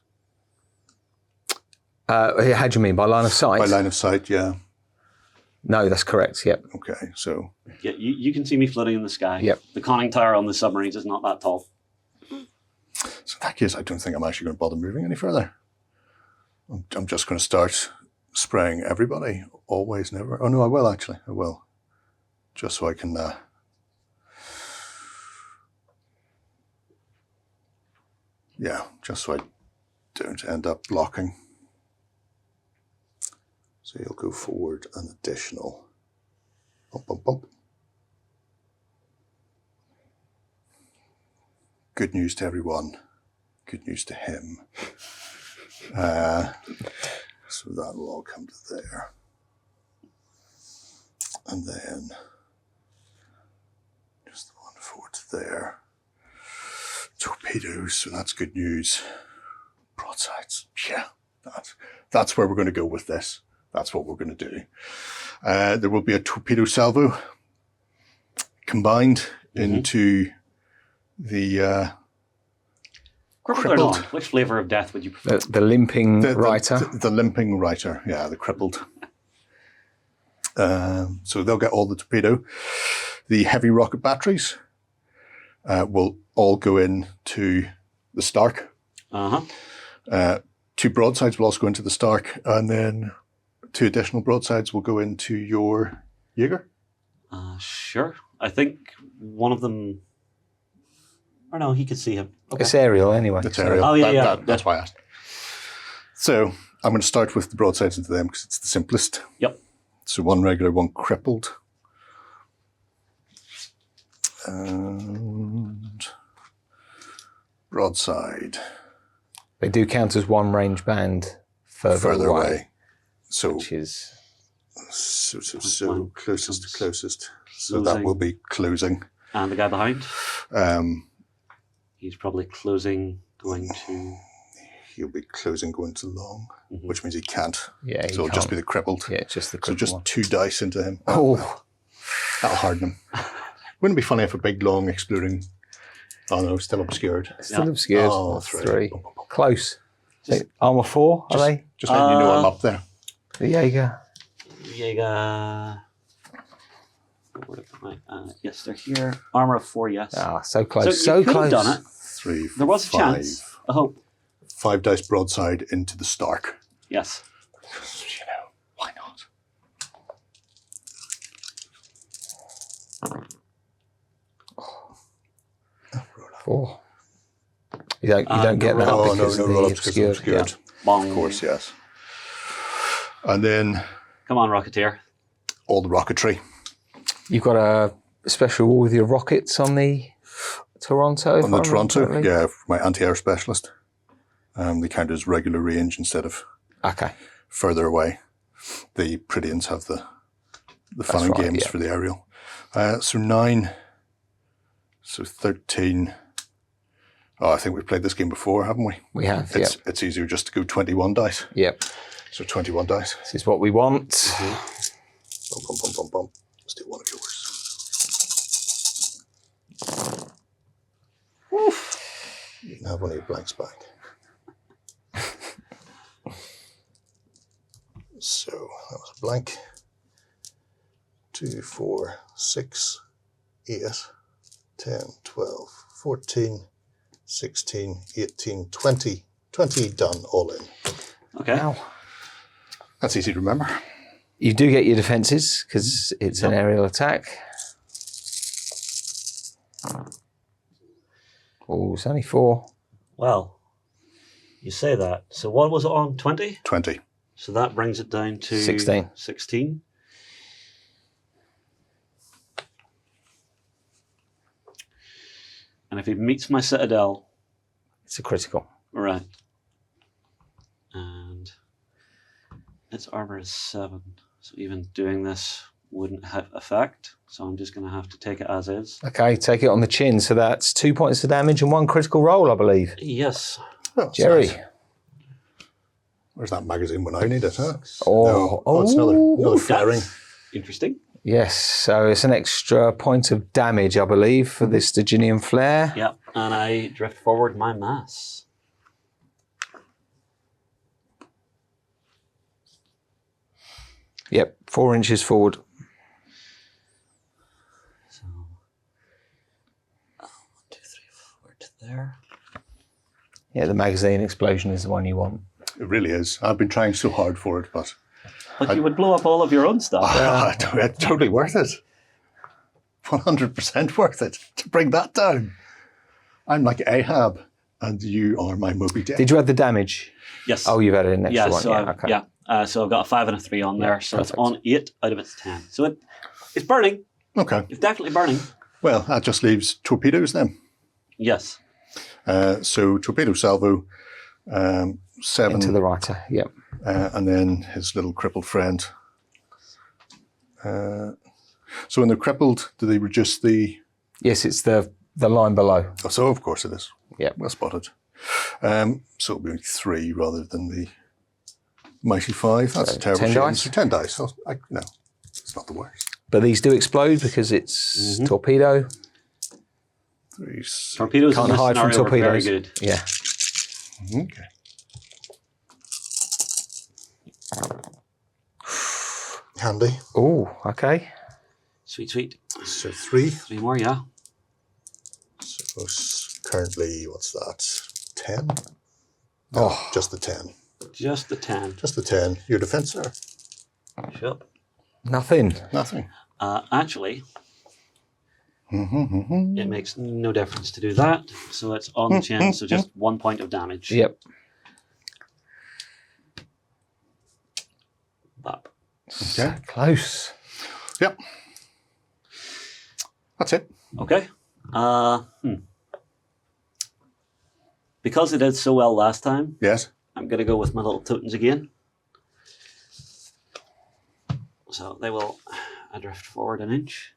How do you mean, by line of sight? By line of sight, yeah. No, that's correct, yep. Okay, so... Yeah, you can see me floating in the sky. Yep. The conning tower on the submarines is not that tall. So in that case, I don't think I'm actually going to bother moving any further. I'm just going to start spraying everybody. Always, never. Oh no, I will actually. I will. Just so I can... yeah, just so I don't end up blocking. So you'll go forward an additional. Bump, bump, bump. Good news to everyone. Good news to him. So that will all come to there. And then just the one forward to there. Torpedoes, so that's good news. Broadsides, yeah, that's where we're going to go with this. That's what we're going to do. There will be a torpedo salvo combined into the crippled. Which flavour of death would you prefer? The limping writer. The limping writer, yeah, the crippled. So they'll get all the torpedo. The heavy rocket batteries will all go into the Stark. 2 broadsides will also go into the Stark, and then 2 additional broadsides will go into your Jaeger. Sure. I think one of them... Or no, he could see him. Okay. It's aerial anyway. It's aerial. Oh, yeah, That's why I asked. So I'm going to start with the broadsides into them because it's the simplest. Yep. So 1 regular, 1 crippled. And broadside. They do count as 1 range band further away. So, which is... So closest to closest. So that will be closing. And the guy behind? He's probably closing, going to... He'll be closing, going to long, which means he can't. Yeah, so it'll just be the crippled. Yeah, just the crippled. So just one. 2 dice into him. Oh. That'll harden him. Wouldn't it be funny if a big, long, exploding... Oh no, still obscured. Still obscured. Oh, 3. Close. Just, armor 4, are they? Just letting you know I'm up there. The Jaeger. Jaeger. Yes, they're here. Armor of 4, yes. Ah, so close. So you could close. have done it. 3, There was a 5. chance. I hope. 5 dice broadside into the Stark. Yes. You know, why not? Four. You don't get that Oh, because no of the roll-ups because they're obscured. obscured. Bong. Of course, yes. And then Come on, Rocketeer. all the rocketry. You've got a special with your rockets on the Toronto. On the Toronto, yeah, my anti-air specialist. They count as regular range instead of Okay. further away. The Pridians have the fun and right, games yeah. for the aerial. So 9, so 13. Oh, I think we've played this game before, haven't we? We have, yeah. It's easier just to go 21 dice. Yep. So 21 dice. This is what we want. Bum, bum, bum, bum, bum. Let's do one of yours. Oof. You can have one of your blanks back. So that was a blank. 2, 4, 6, 8, 10, 12, 14, 16, 18, 20. 20 done, all in. Okay. Now, That's easy to remember. you do get your defences because it's an aerial attack. Oh, it's only 4. Well, you say that. So what was it on? 20? 20. So that brings it down to 16. 16. And if he meets my citadel, It's a critical. right. And its armor is 7. So even doing this wouldn't have effect. So I'm just going to have to take it as is. Okay, take it on the chin. So that's 2 points of damage and 1 critical roll, I believe. Yes. Oh, that's Jerry. nice. Where's that magazine when I need it, huh? Oh, No. It's another flaring. Interesting. Yes, so it's an extra point of damage, I believe, for this Sturginium flare. Yeah. And I drift forward my mass. Yep, 4 inches forward. So 1, 2, 3, 4 to there. Yeah, the magazine explosion is the one you want. It really is. I've been trying so hard for it, but But you would blow up all of your own stuff. it's totally worth it. 100% worth it to bring that down. I'm like Ahab, and you are my Moby Dick. Did you add the damage? Yes. Oh, you've added an extra Yeah, one. so so I've got a 5 and a 3 on there, so perfect. it's on 8 out of its 10. So it's burning. Okay. It's definitely burning. Well, that just leaves torpedoes then. Yes. So torpedo salvo, 7, Into the writer, yep. and then his little crippled friend. So when they're crippled, do they reduce the? Yes, it's the line below. Oh, so of course it is. Yep. Well spotted. So it'll be 3 rather than the mighty 5. That's So a terrible 10 shame. dice? So 10 dice. No, it's not the worst. But these do explode because it's torpedo. 3, 6. Torpedoes Can't in this hide from scenario were very torpedoes. good. Yeah. Okay. Handy. Oh, okay. Sweet, sweet. So 3. 3 more, yeah. So currently, what's that? 10? Oh, Just the 10. Just the 10. Just the 10. Your defense, sir? Sure. nothing. Nothing. Actually, it makes no difference to do that. So it's on the chin, so just 1 point of damage. Yep. Bop. Okay. Close. Yep. That's it. Okay. Because it did so well last time, Yes. I'm going to go with my little Totens again. So they will drift forward an inch.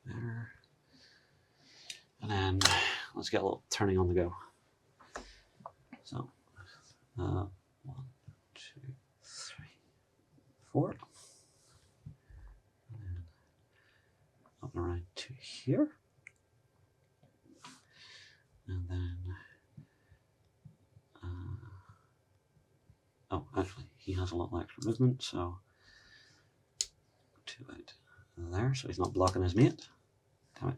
There. And then let's get a little turning on the go. So, 1, 2, 3, 4. And then up and around to here. has a little extra movement, so 2 out there, so he's not blocking his mate. Damn it.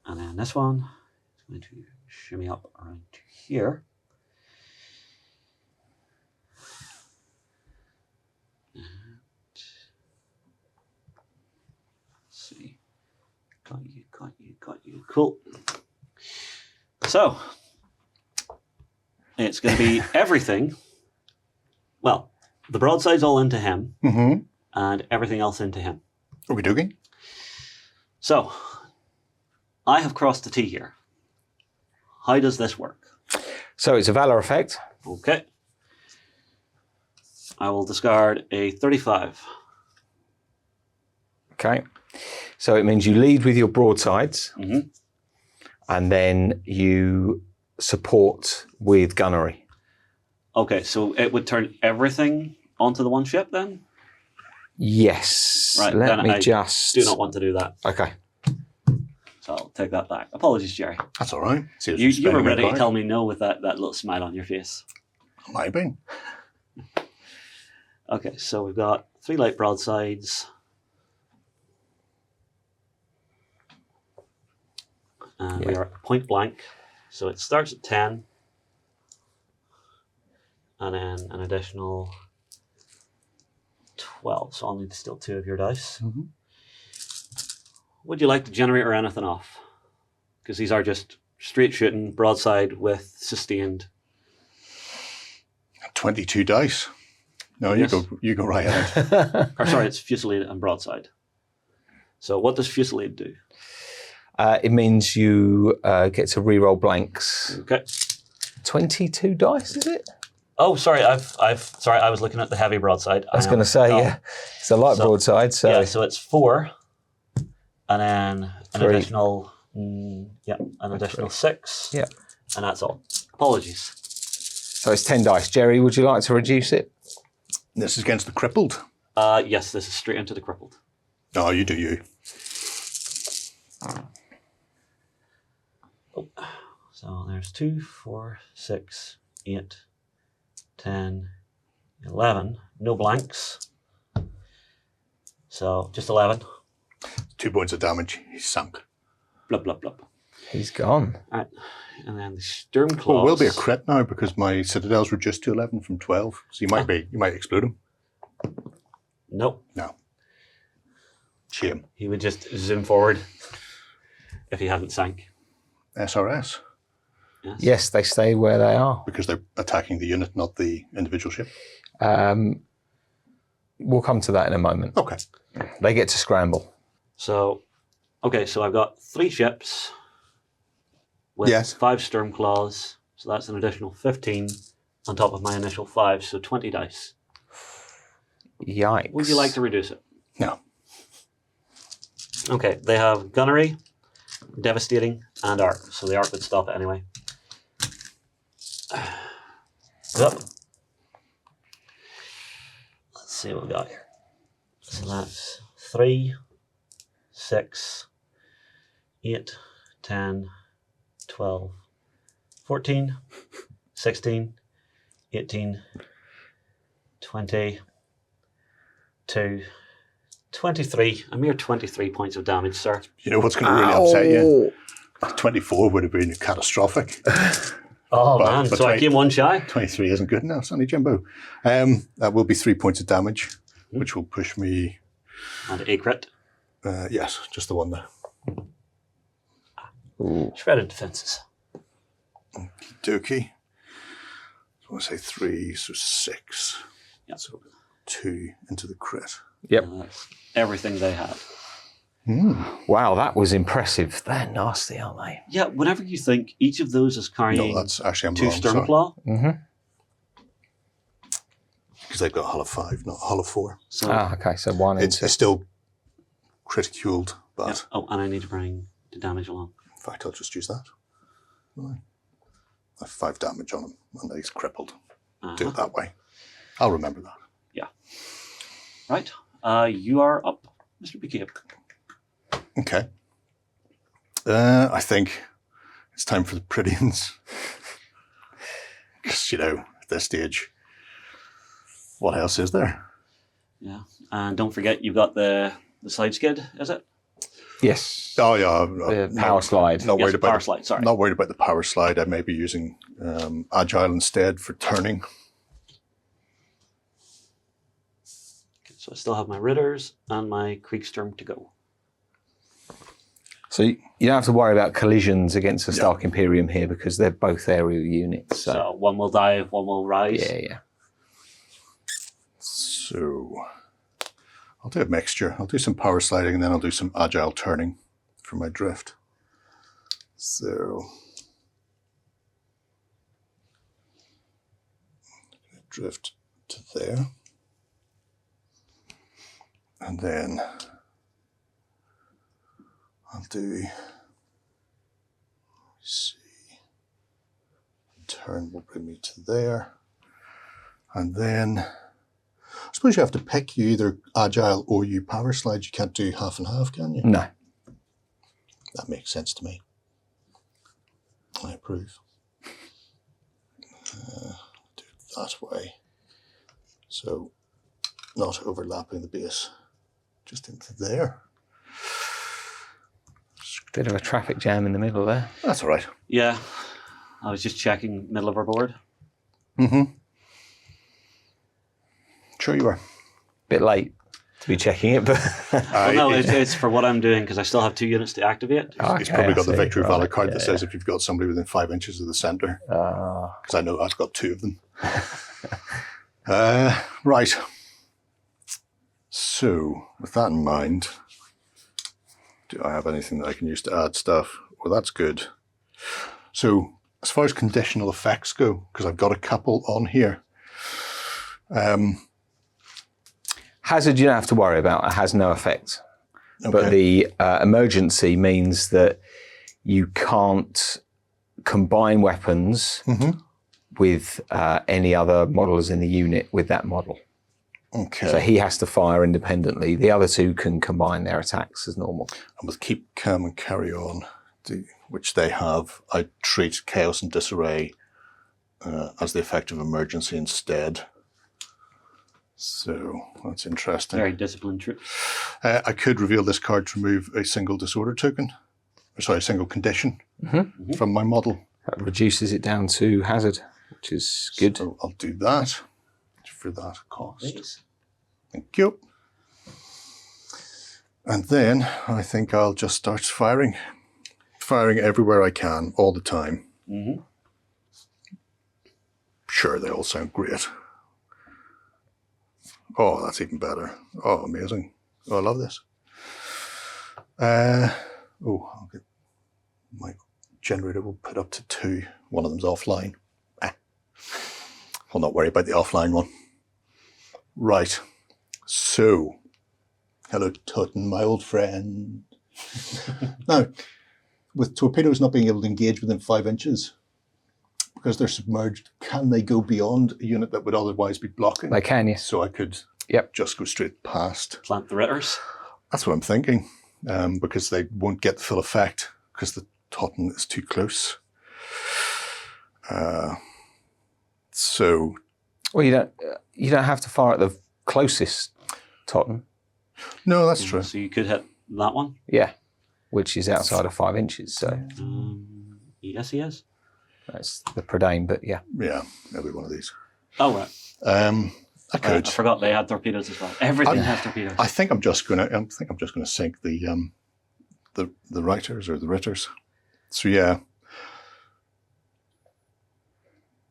And then this one is going to shimmy up around to here. And let's see. Got you. Cool. So, it's going to be everything. Well, the broadside's all into him, and everything else into him. Are we doing? So, I have crossed the T here. How does this work? So it's a Valor effect. Okay. I will discard a 35. Okay. So it means you lead with your broadsides, Mm-hmm. and then you support with gunnery. Okay, so it would turn everything onto the one ship then? Yes. Right, Let then me I just... do not want to do that. Okay. So I'll take that back. Apologies, Jerry. That's all right. You were ready to tell me no with that little smile on your face. Might have been. Okay, so we've got 3 light broadsides. And we are point blank. So it starts at 10. And then an additional 12. So I'll need to steal 2 of your dice. Mm-hmm. Would you like to generate or anything off? Because these are just straight shooting, broadside with sustained. 22 dice. No, Yes. you go right ahead. Or sorry, it's fusillade and broadside. So what does fusillade do? It means you get to reroll blanks. Okay. 22 dice, is it? Oh, sorry. Sorry. I was looking at the heavy broadside. I was going to say, yeah. It's a light broadside, so... Yeah, so it's 4, and then an 3. additional, an additional 6. Yeah. And that's all. Apologies. So it's 10 dice. Jerry, would you like to reduce it? This is against the crippled. Yes, this is straight into the crippled. Oh, you do you. Oh. So there's 2, 4, 6, 8, 10, 11. No blanks. So just 11. 2 points of damage. He's sunk. Blub, blub, blub. He's gone. All right. And then the Sturmclaws. Well, it will be a crit now because my citadels reduced to 11 from 12. So you might explode him. Nope. No. Shame. He would just zoom forward if he hadn't sank. SRS. Yes. Yes, they stay where they are. Because they're attacking the unit, not the individual ship. We'll come to that in a moment. Okay. They get to scramble. So, okay, so I've got 3 ships with Yes. 5 Sturmclaws. So that's an additional 15 on top of my initial 5, so 20 dice. Yikes. Would you like to reduce it? No. Okay, they have gunnery, devastating, and arc. So the arc would stop it anyway. Yep. Let's see what we got here. So that's 3, 6, 8, 10, 12, 14, 16, 18, 20, 2, 23. A mere 23 points of damage, sir. You know what's going to really upset you? 24 would have been catastrophic. Oh, man. So I came 1 shy. 23 isn't good enough, Sonny Jimbo. That will be 3 points of damage, which will push me... And a crit. Yes, just the one there. Ooh. Shredded defenses. Dokey. So I want to say 3, so 6. Yep. So 2 into the crit. Yep. That's everything they have. Wow, that was impressive. They're nasty, aren't they? Yeah, whenever you think each of those is carrying No, that's actually, I'm 2 wrong, sorry. Sturmclaw. Mm-hmm. Because they've got hull of 5, not hull of 4. So, Okay, so 1 and It's 2. still criticuled, but yeah. Oh, and I need to bring the damage along. in fact, I'll just use that. I have 5 damage on him, and he's crippled. Do it that way. I'll remember that. Yeah. Right. You are up, Mr. BK. Okay. I think it's time for the pretty ones. Because, at this stage, What else is there? Yeah, and don't forget you've got the side skid, is it? Yes. Oh yeah, The power slide. Not worried Yes, about power slide. Sorry. Not worried about the power slide. I may be using agile instead for turning. Okay, so I still have my Ritters and my Kriegssturm to go. So you don't have to worry about collisions against the Stark Imperium here because they're both aerial units. So one will dive, one will rise. Yeah. So I'll do a mixture. I'll do some power sliding and then I'll do some agile turning for my drift. So drift to there. And then I'll do, see, turn will bring me to there. And then I suppose you have to pick you either agile or you power slide. You can't do half and half, can you? No. That makes sense to me. I approve. Do it that way. So not overlapping the base, just into there. Bit of a traffic jam in the middle there. That's all right. Yeah, I was just checking middle of our board. Mm-hmm. Sure you are. Bit late to be checking it, but Well, no, it's for what I'm doing because I still have 2 units to activate. He's probably I got the see. victory valor Right, card that yeah. says if you've got somebody within 5 inches of the center, because I know I've got 2 of them. Right. So with that in mind, do I have anything that I can use to add stuff? Well, that's good. So as far as conditional effects go, because I've got a couple on here. hazard you don't have to worry about. It has no effect. Okay. But the emergency means that you can't combine weapons with any other models in the unit with that model. Okay. So he has to fire independently. The other two can combine their attacks as normal. And with keep calm and carry on, which they have, I treat chaos and disarray as the effect of emergency instead. So that's interesting. Very disciplined troop. I could reveal this card to remove a single disorder token, sorry, a single condition from my model. That reduces it down to hazard, which is good. So I'll do that for that cost. Please. Thank you. And then I think I'll just start firing everywhere I can all the time. Sure, they all sound great. Oh, that's even better. Oh, amazing. Oh, I love this. I'll get my generator will put up to 2. One of them's offline. I'll not worry about the offline one. Right. So, hello, Tutton, my old friend. Now, with torpedoes not being able to engage within 5 inches, because they're submerged, can they go beyond a unit that would otherwise be blocking? They can, yes. So I could just go straight past. Plant the Ritters. That's what I'm thinking, because they won't get the full effect because the Totten is too close. So, well, you don't have to fire at the closest Totten. No, that's true. So you could hit that one. Yeah, which is outside of 5 inches. So Yes, he is. that's the Pradane, but yeah. Yeah, maybe one of these. Oh, right. I could. I forgot they had torpedoes as well. Everything has torpedoes. I think I'm just gonna sink the writers or the Ritters. So yeah,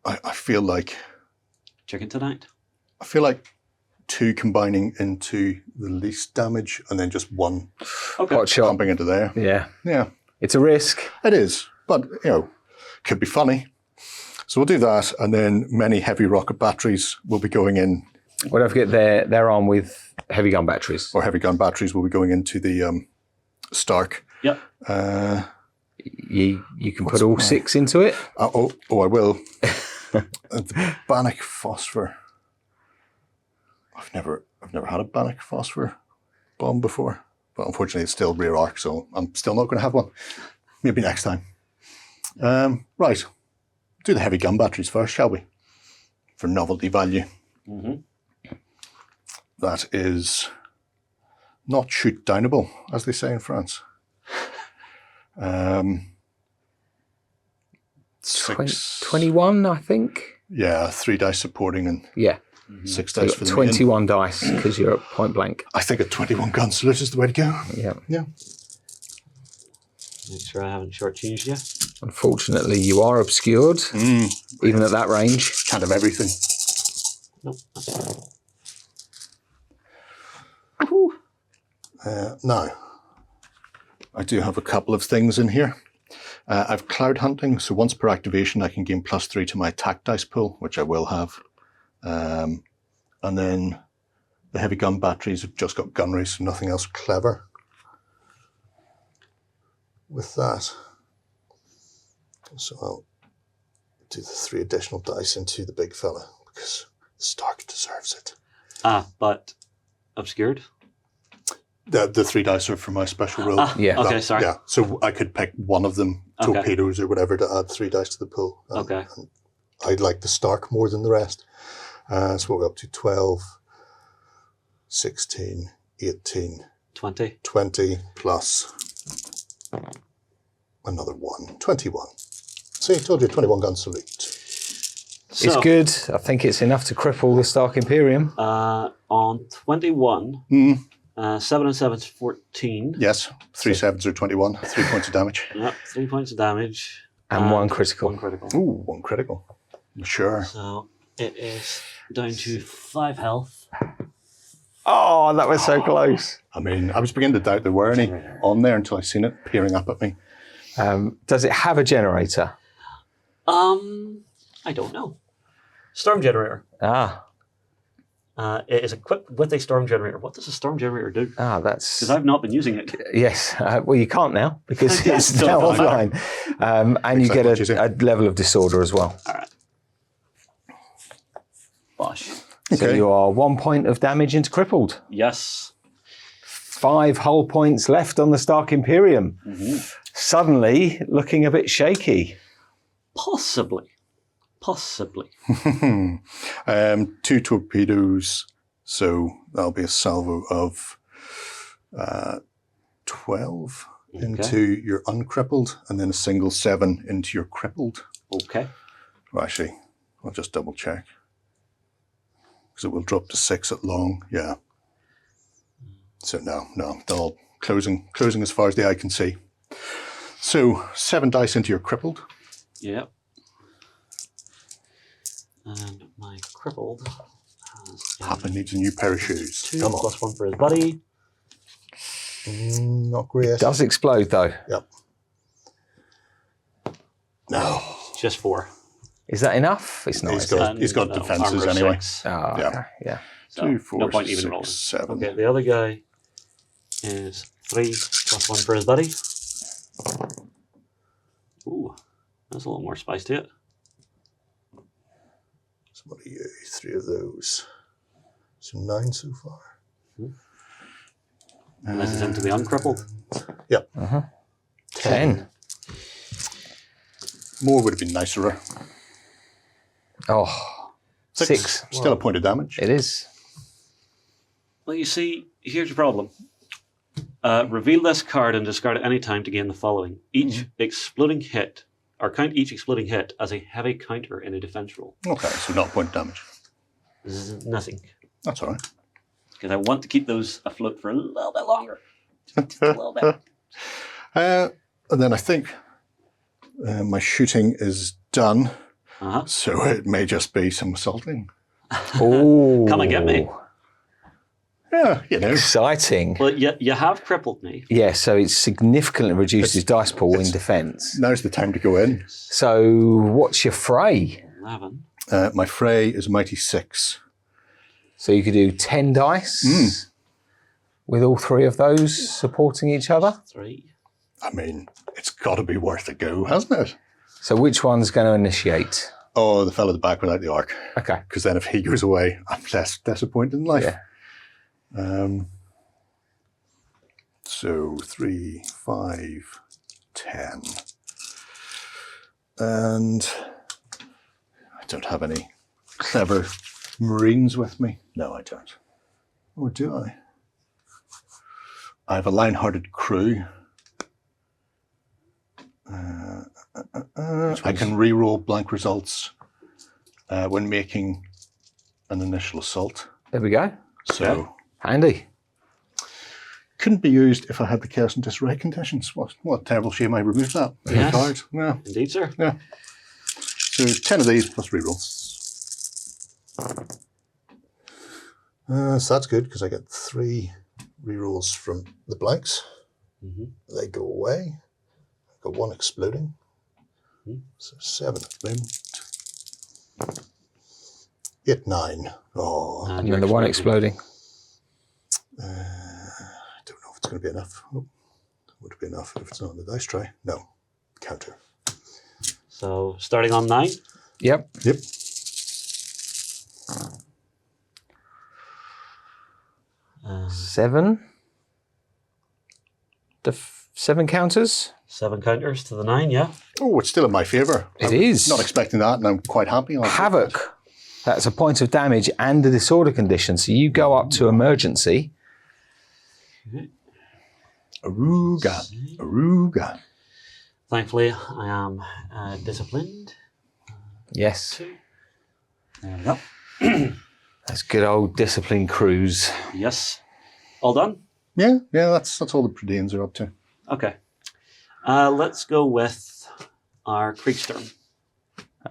I feel like Chicken tonight. 2 combining into the least damage and then just 1 Okay. Hot shot. pumping into there. Yeah. Yeah, It's a risk. it is, but could be funny. So we'll do that, and then many heavy rocket batteries will be going in, Well, don't forget they're armed with heavy gun batteries. or heavy gun batteries will be going into the Stark. Yep. You can put all 6 into it. I will. The Bannock Phosphor. I've never had a Bannock Phosphor bomb before, but unfortunately it's still rear arc, so I'm still not going to have one. Maybe next time. Right, do the heavy gun batteries first, shall we? For novelty value. that is not shoot downable, as they say in France. 21, I think. Yeah, 3 dice supporting and Yeah. 6 So dice you've for got the 21 dice because you're at point blank. I think a 21 gun salute is the way to go. Yeah. Yeah. Make sure I haven't shortchanged you. Unfortunately, you are obscured, even at that range. Can't have everything. Nope. Now, I do have a couple of things in here. I've cloud hunting, so once per activation I can gain +3 to my attack dice pool, which I will have. And then the heavy gun batteries have just got gunnery, so nothing else clever with that. So I'll do the 3 additional dice into the big fella, because Stark deserves it. But obscured? The 3 dice are for my special roll. Yeah. Okay, sorry. Yeah, so I could pick one of them, Okay. torpedoes or whatever, to add 3 dice to the pool. Okay. And I'd like the Stark more than the rest. So we're up to 12, 16, 18, 20. 20 plus another 1, 21. See, I told you, 21 gun salute. So, It's good. I think it's enough to cripple the Stark Imperium. on 21, 7 and 7 is 14. Yes, 3 sevens are 21, 3 points of damage. Yep, 3 points of damage. And 1 critical. 1 critical. Ooh, 1 critical. Sure. So it is down to 5 health. Oh, that was so close. I mean, I was beginning to doubt there were any on there until I seen it peering up at me. Does it have a generator? I don't know. Storm generator. It is equipped with a storm generator. What does a storm generator do? That's... Because I've not been using it. Yes. Well, you can't now because Yeah, it's still now doesn't offline. And you get Exactly what a level of disorder as well. All right. Bosh. So you are 1 point of damage into crippled. Yes. 5 hull points left on the Stark Imperium. Suddenly looking a bit shaky. Possibly. Possibly. 2 torpedoes, so that'll be a salvo of 12 into your uncrippled, and then a single 7 into your crippled. Okay. Well, actually, I'll just double check, because it will drop to 6 at long. Yeah. So no, they're all closing as far as the eye can see. So 7 dice into your crippled. Yep. And my crippled has Papa needs a new pair of shoes. 2 Come on. plus 1 for his buddy. Not great. Does explode though. Yep. No. Just 4. Is that enough? It's not. He's got And, defenses armor anyway. 6. Oh, Yeah. okay. Yeah. So 2, 4, no point even 6, rolling. 7. Okay, the other guy is 3 plus 1 for his buddy. Ooh, that's a little more spice to it. So what are you? 3 of those. So 9 so far. And this is into the uncrippled. Yep. 10. More would have been nicer. Oh, 6. Still a point of damage. It is. Well, you see, here's your problem. Reveal this card and discard it any time to gain the following. Each exploding hit, or count each exploding hit as a heavy counter in a defense roll. Okay, so not a point of damage. Nothing. That's all right. Because I want to keep those afloat for a little bit longer. Just a little bit. And then I think my shooting is done. Uh-huh. So it may just be some assaulting. Oh, Come and get me. Yeah, you know. exciting. Well, you have crippled me. Yeah, so it significantly reduces his dice pool in defence. Now's the time to go in. So what's your fray? 11. My fray is mighty 6. So you could do 10 dice with all 3 of those supporting each other. 3. I mean, it's got to be worth a go, hasn't it? So which one's going to initiate? Oh, the fellow at the back without the arc. Okay. Because then if he goes away, I'm less disappointed in life. Yeah. So 3, 5, 10. And I don't have any clever Marines with me. No, I don't. Or do I? I have a lion-hearted crew. I can re-roll blank results when making an initial assault. There we go. So handy. couldn't be used if I had the chaos and disarray conditions. What a terrible shame I removed that. Yes. Card. Yeah. Indeed, sir. Yeah. So 10 of these plus reroll. So that's good because I get 3 rerolls from the blanks. They go away. I've got 1 exploding. So 7 of them. 8, 9. Oh. And then the 1 exploding. I don't know if it's going to be enough. Oh, would it be enough if it's not on the dice tray? No. Counter. So starting on 9. Yep. Yep. Seven. 7 counters. 7 counters to the 9, yeah. Oh, it's still in my favour. It is. Not expecting that, and I'm quite happy. Havoc. That's a point of damage and a disorder condition. So you go up to emergency. Aruga. Aruga. Thankfully, I am disciplined. Yes. 2. There we go. That's good old disciplined crews. Yes. All done? Yeah, that's all the Predanes are up to. Okay. Let's go with our Creeksturm.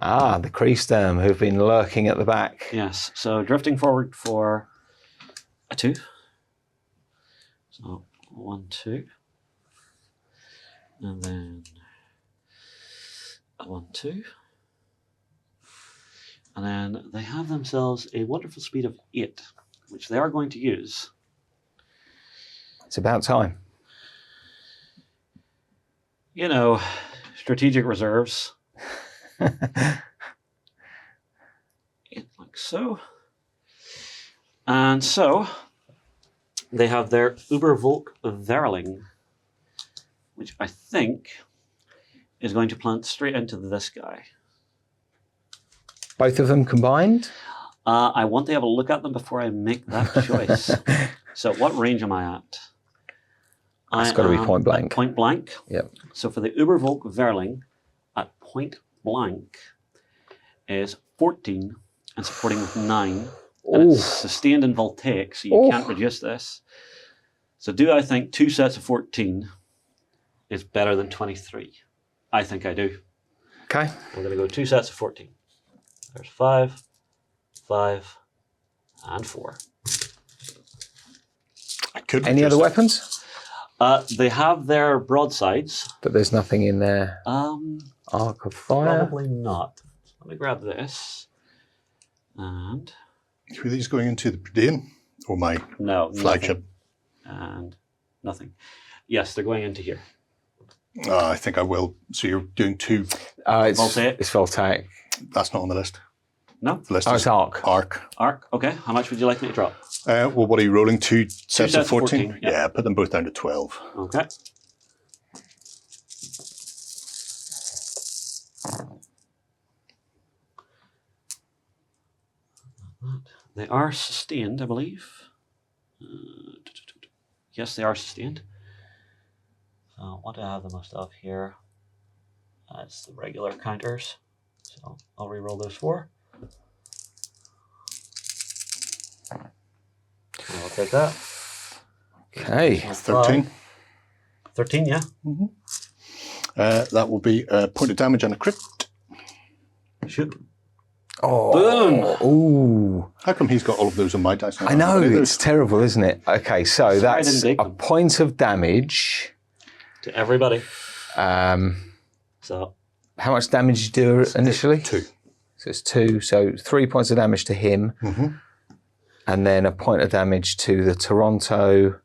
Ah, the Creeksturm who've been lurking at the back. Yes. So drifting forward for a 2. So 1, 2. And then a 1, 2. And then they have themselves a wonderful speed of 8, which they are going to use. It's about time. You know, strategic reserves. Like so. And so, they have their Ubervolk Verling, which I think is going to plant straight into this guy. Both of them combined? I want to have a look at them before I make that choice. So what range am I at? It's got to be point blank. Point blank. Yep. So for the Ubervolk Verling, at point blank is 14 and supporting with 9. And it's sustained in voltaic, so you can't reduce this. So do I think 2 sets of 14 is better than 23? I think I do. Okay. I'm going to go 2 sets of 14. There's 5, 5, and 4. I could. Any other weapons? They have their broadsides. But there's nothing in there. Arc of Fire? Probably not. Let me grab this. And... Are these going into the Predane or my flagship? Nothing. And nothing. Yes, they're going into here. I think I will. So you're doing 2. It's Voltaic. It's Voltaic. That's not on the list. No? The list Oh, is it's Arc. Arc. Arc, okay. How much would you like me to drop? Well, what are you rolling? 2 sets of 14? Yeah. Yeah, put them both down to 12. Okay. They are sustained, I believe. Yes, they are sustained. So what do I have the most of here? It's the regular counters. So I'll re-roll those 4. I'll take that. Okay. 13. 13, yeah. That will be a point of damage and a crit. Shoot. Oh. Boom. Ooh. How come he's got all of those on my dice? I know, it's terrible, isn't it? Okay, so Sorry, I that's didn't take a them. point of damage. To everybody. So how much damage did you do initially? 2. So it's 2. So 3 points of damage to him. And then a point of damage to the Toronto,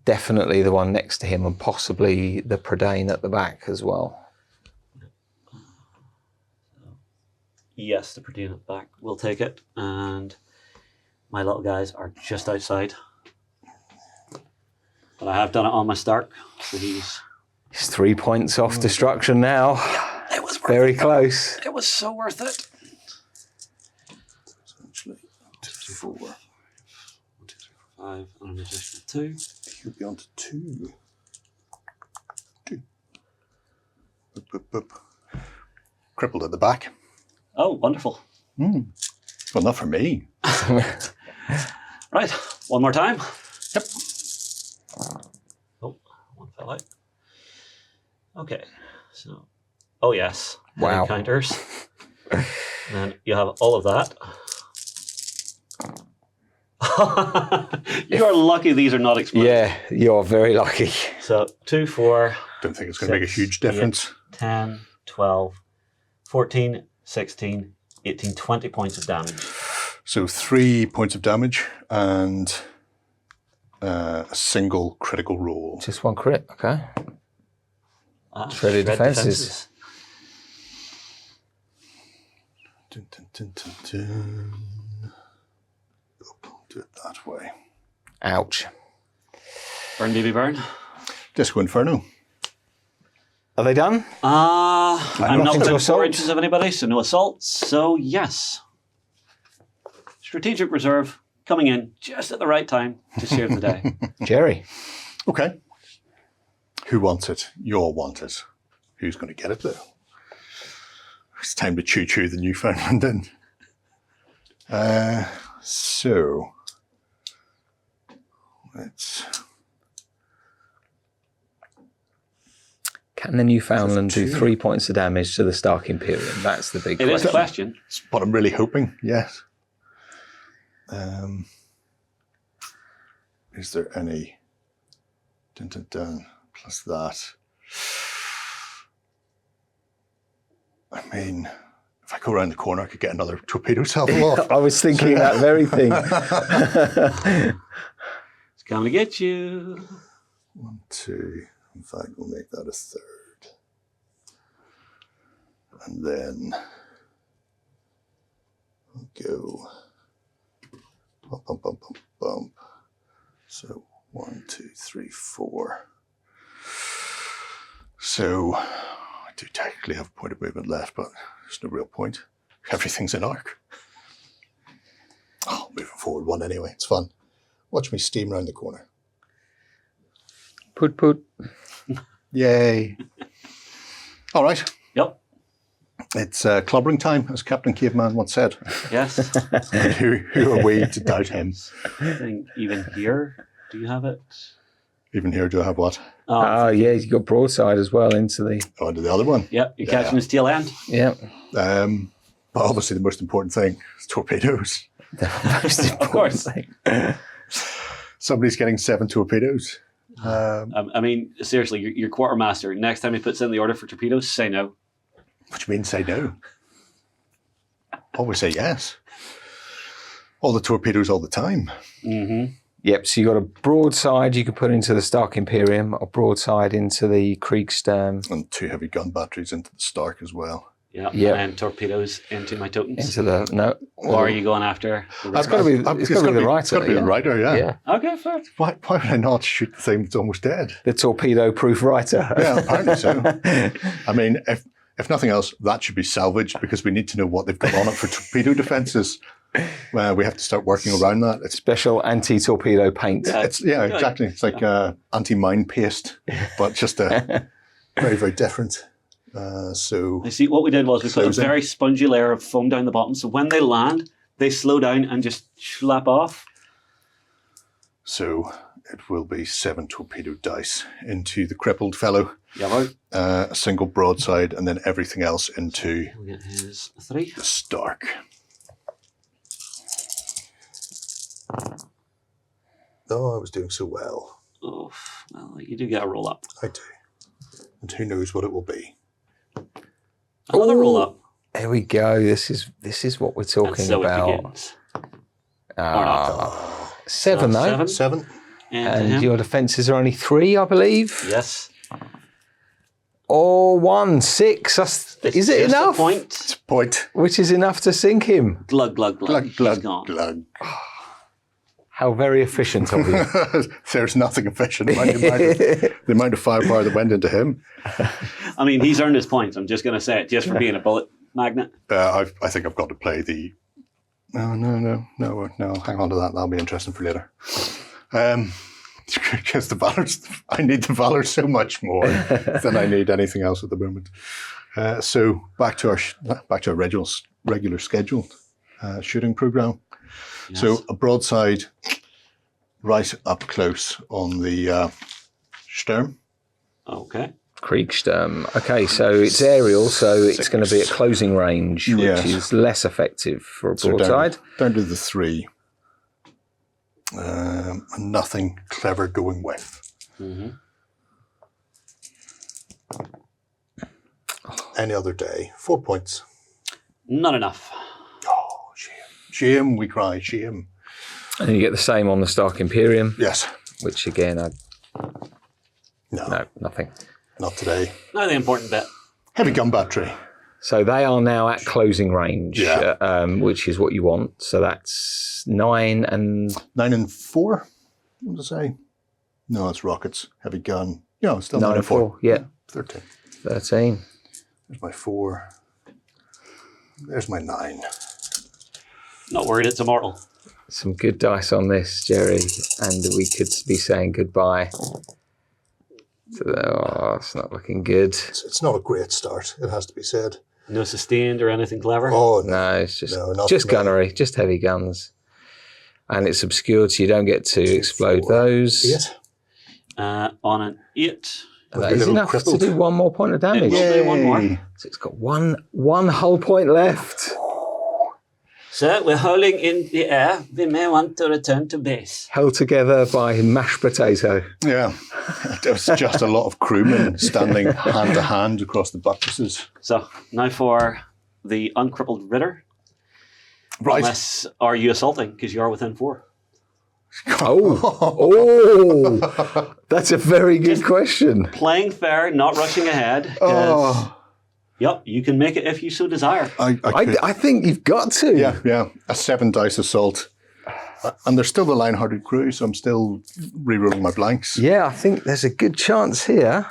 definitely the one next to him, and possibly the Predane at the back as well. Yes, the Predane at the back will take it. And my little guys are just outside. But I have done it on my Stark. So he's 3 points off destruction now. It was worth Very it. close. It was so worth it. 4. 1, 2, 5 and an additional 2. You'll be on to 2. 2. Boop, boop, boop. Crippled at the back. Oh, wonderful. Well, not for me. Right, one more time. Yep. Oh, one fell out. Okay, so, oh yes. Wow. Counters. And then you have all of that. You are lucky these are not exploding. Yeah, you're very lucky. So 2, 4. Don't think it's going to make a huge difference. 8, 10, 12, 14, 16, 18, 20 points of damage. So 3 points of damage and a single critical roll. Just one crit, okay. Shredded Shred defenses. Dun, dun, dun, dun, dun. Do it that way. Ouch. Burn, baby, burn. Disco Inferno. Are they done? I'm not into within 4 assault. inches of anybody, so no assaults. So yes. Strategic reserve coming in just at the right time to save the day. Jerry. Okay. Who wants it? You all want it. Who's going to get it though? It's time to choo-choo the Newfoundland in. So let's. Can the Newfoundland do 3 points of damage to the Stark Imperium? That's the big It is question. a question. It's what I'm really hoping. Yes. Is there any? Dun, dun, dun, plus that. I mean, if I go around the corner, I could get another torpedo salvo off. I was thinking that very thing. It's coming to get you. 1, 2. In fact, we'll make that a 3rd. And then we'll go bump, bump, bump, bump, bump. So 1, 2, 3, 4. So I do technically have a point of movement left, but there's no real point. Everything's in arc. Oh, moving forward 1 anyway. It's fun. Watch me steam around the corner. Put. Yay. All right. Yep. It's clobbering time, as Captain Caveman once said. Yes. And who are we to doubt him? I think even here, do you have it? Even here, do I have what? Oh, yeah, you've got broadside as well into the... Oh, into the other one. Yep, you're catching his tail end. Yeah. But obviously the most important thing is torpedoes. The most Of important course. thing. Somebody's getting 7 torpedoes. I mean, seriously, your quartermaster, next time he puts in the order for torpedoes, say no. What do you mean say no? Always say yes. All the torpedoes all the time. Mm-hmm. Yep, so you've got a broadside you can put into the Stark Imperium, a broadside into the Kriegssturm. And 2 heavy gun batteries into the Stark as well. Yeah, Yep. and torpedoes into my tokens. Into the... No. Or are you going after the It's got to be, it's got to be the writer. It's got to be the writer, yeah. Yeah. Okay, fair. Why would I not shoot the thing that's almost dead? The torpedo-proof writer. Yeah, apparently so. I mean, if nothing else, that should be salvaged because we need to know what they've got on it for torpedo defences. Well, we have to start working around that. It's Special anti-torpedo paint. yeah, exactly. It's like anti-mine paste, but just very, very different. So I see. What we did was we put a Closing. very spongy layer of foam down the bottom, so when they land, they slow down and just slap off. So it will be 7 torpedo dice into the crippled fellow, Yellow. a single broadside, and then everything else into We'll get his 3. the Stark. Oh, I was doing so well. Oh, well, you do get a roll up. I do. And who knows what it will be. Another Ooh. roll up. There we go. This is what we're And talking so it about. begins. Ah, 7 though. 7. 7. And to And him. your defences are only 3, I believe. Yes. Or 1, 6. It's Is it just a enough? point. It's a point. Which is enough to sink him. Glug, glug, glug. Glug, He's glug, gone. glug. How very efficient of you. There's nothing efficient about the amount of firepower that went into him. I mean, he's earned his points. I'm just going to say it, just for being a bullet magnet. I think I've got to play the... No, hang on to that. That'll be interesting for later. Because I need the valor so much more than I need anything else at the moment. So back to our regular scheduled shooting program. Yes. So a broadside right up close on the Sturm. Okay. Kriegssturm. Okay, so it's aerial, so it's going to be at closing range, which is less effective for a broadside. Down to the 3. Nothing clever going with. Mm-hmm. Any other day, 4 points. Not enough. Oh, shame. Shame, we cry, shame. And you get the same on the Stark Imperium. Yes. Which again, No, nothing. not today. Now the important bit. Heavy gun battery. So they are now at closing range, which is what you want. So that's 9 and 9 and 4. What did I say? No, it's rockets. Heavy gun. Yeah, it's still 9 and 4. Yeah. 13. 13. There's my 4. There's my 9. Not worried, it's immortal. Some good dice on this, Jerry, and we could be saying goodbye. It's not looking good. It's not a great start, it has to be said. No sustained or anything clever? Oh, No, it's just not gunnery, just heavy guns. And it's obscured, so you don't get to explode 4, those. 8. On an 8. That is enough crippled. to do 1 more point of damage. We'll do one more. So it's got one whole point left. So we're holding in the air. We may want to return to base. Held together by mashed potato. Yeah, there was just a lot of crewmen standing hand to hand across the buttresses. So now for the uncrippled Ritter. Right. Unless, are you assaulting? Because you are within 4. Oh, that's a very good question. Playing fair, not rushing ahead. 'Cause, yep, you can make it if you so desire. I think you've got to. Yeah. A 7 dice assault. And there's still the Lionhearted crew, so I'm still rerolling my blanks. Yeah, I think there's a good chance here.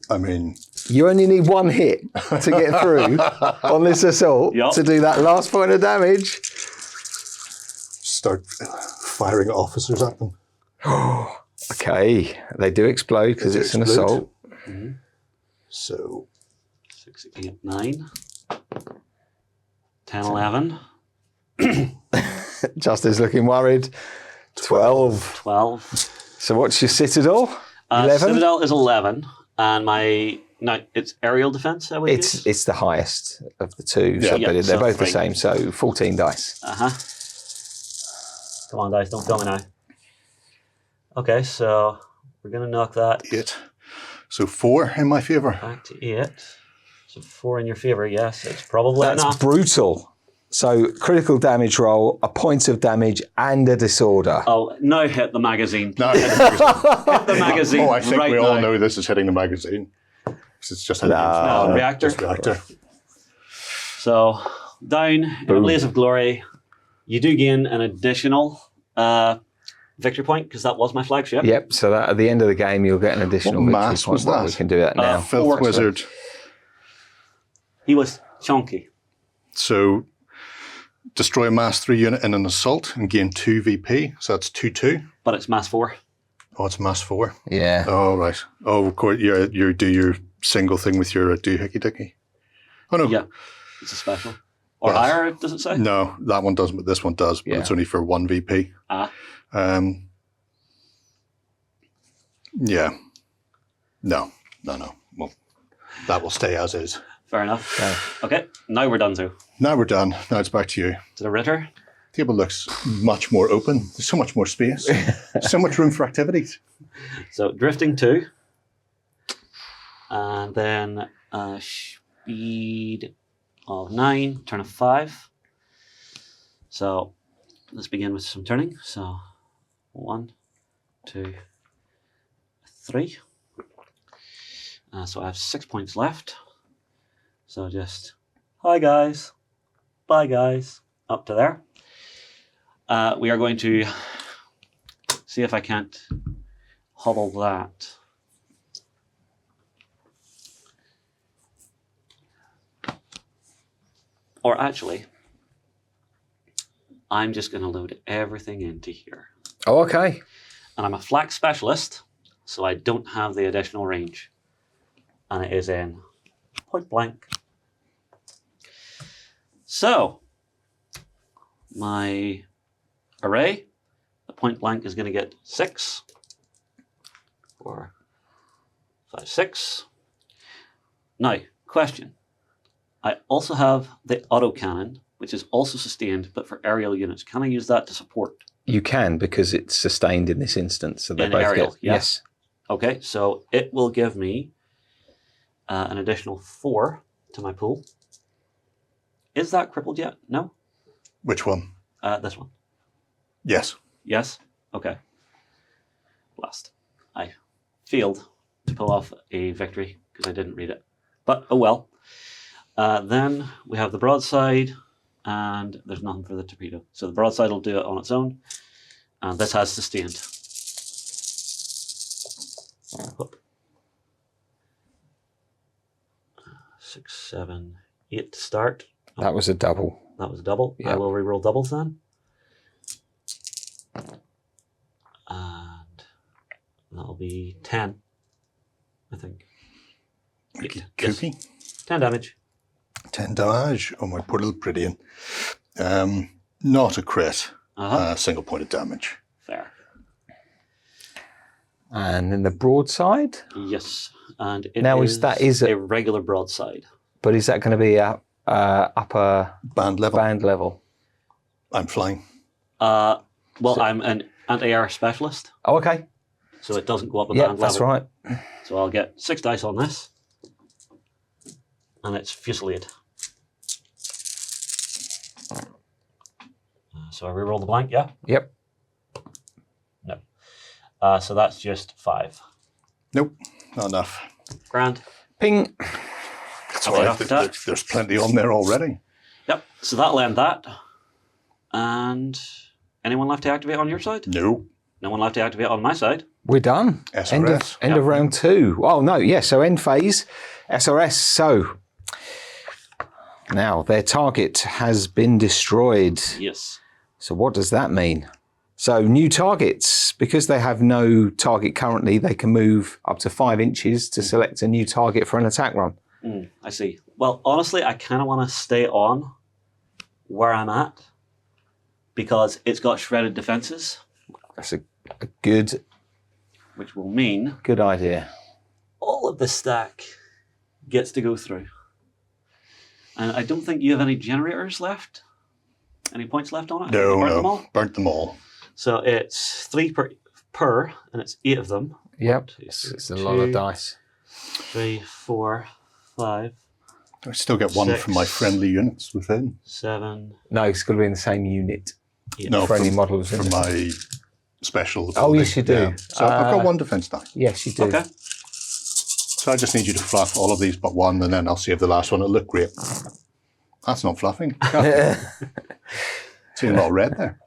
I mean, You only need 1 hit to get through on this assault to do that last point of damage. start firing officers at them. Okay, they do explode because it's an assault. Mm-hmm. So 6, 8, 9, 10, 11, Justin's looking worried. 12. 12. So what's your citadel? 11? Citadel is 11, and it's aerial defense. I would use. It's the highest of the two, but they're so both 3. the same. So 14 dice. Come on, dice, don't kill me now. Okay, so we're gonna knock that 8. So 4 in my favour. back to 8. So 4 in your favor. Yes, it's probably That's enough. brutal. So critical damage roll, a point of damage, and a disorder. Oh, now hit the magazine. No. Hit the magazine. Oh, I think right we all now. know this is hitting the magazine. 'Cause it's just hitting reactor. Just reactor. So down in a blaze of glory, you do gain an additional victory point because that was my flagship. Yep. So that at the end of the game, you'll get an additional What victory mass point. was Well, that? we can do that now. Filth 4. Wizard. He was chunky. So destroy a mass 3 unit in an assault and gain 2 VP. So that's 2/2. But it's mass 4. Oh, it's mass 4. Yeah. Oh, right. Oh, of course. You do your single thing with your doohickey dicky. Oh, no. Yeah, it's a special. Or Well, higher, does it say? No, that one doesn't, but this one does. But Yeah. it's only for 1 VP. Yeah. No. Well, that will stay as is. Fair enough. Okay, now we're done. So Now we're done. Now it's back to you. to the Ritter. Table looks much more open. There's so much more space. So much room for activities. So drifting 2. And then speed of 9, turn of 5. So let's begin with some turning. So 1, 2, 3. So I have 6 points left. So just, hi guys, bye guys, up to there. We are going to see if I can't hobble that. Or actually, I'm just going to load everything into here. Oh, okay. And I'm a flak specialist, so I don't have the additional range. And it is in point blank. So, my array, the point blank is going to get 6, 4, 5, 6. Now, question. I also have the autocannon, which is also sustained, but for aerial units. Can I use that to support? You can, because it's sustained in this instance. So they In both aerial, get, yeah. yes. Okay, so it will give me an additional 4 to my pool. Is that crippled yet? No? Which one? This one. Yes. Yes? Okay. Blast. I failed to pull off a victory because I didn't read it. But, oh well. Then we have the broadside, and there's nothing for the torpedo. So the broadside will do it on its own, and this has sustained. 6, 7, 8 to start. That was a double. That was a double. Yep. I will reroll doubles then. And that'll be 10, I think. Okie Yes. dokie. 10 damage. 10 damage. Oh, my poor little Bridian. Not a crit. Single point of damage. Fair. And then the broadside? Yes. And it Now, is a regular broadside. But is that going to be a upper Band level. band level? I'm flying. Well, I'm an anti-air specialist, Oh, okay. so it doesn't go up a Yeah, band that's level. right. So I'll get 6 dice on this, and it's Fusillade. So I reroll the blank, yeah? Yep. No. So that's just 5. Nope, not enough. Grand. Ping. That's Okay, all right. after that. There's plenty on there already. Yep. So that'll end that. And anyone left to activate on your side? No. No one left to activate on my side. We're done. SRS. End of round 2. Oh, no, yeah, so end phase, SRS. So now their target has been destroyed. Yes. So what does that mean? So new targets, because they have no target currently, they can move up to 5 inches to select a new target for an attack run. I see. Well, honestly, I kind of want to stay on where I'm at because it's got shredded defenses, That's a good which will mean idea. all of the stack gets to go through. And I don't think you have any generators left. Any points left on it? No, Burnt them all? no. Burnt them all. So it's 3 per, and it's 8 of them. Yep, 2, it's a lot of dice. 3, 4, 5, I still get 1 from my 6. friendly units within. 7. No, it's got to be in the same unit. 8. No, Friendly from, models in from it. my special ability. Oh, yes, you do. Yeah. So I've got 1 defense die. Yes, you do. Okay. So I just need you to fluff all of these but 1, and then I'll save the last one. It'll look great. That's not fluffing. Seeing a lot of red there.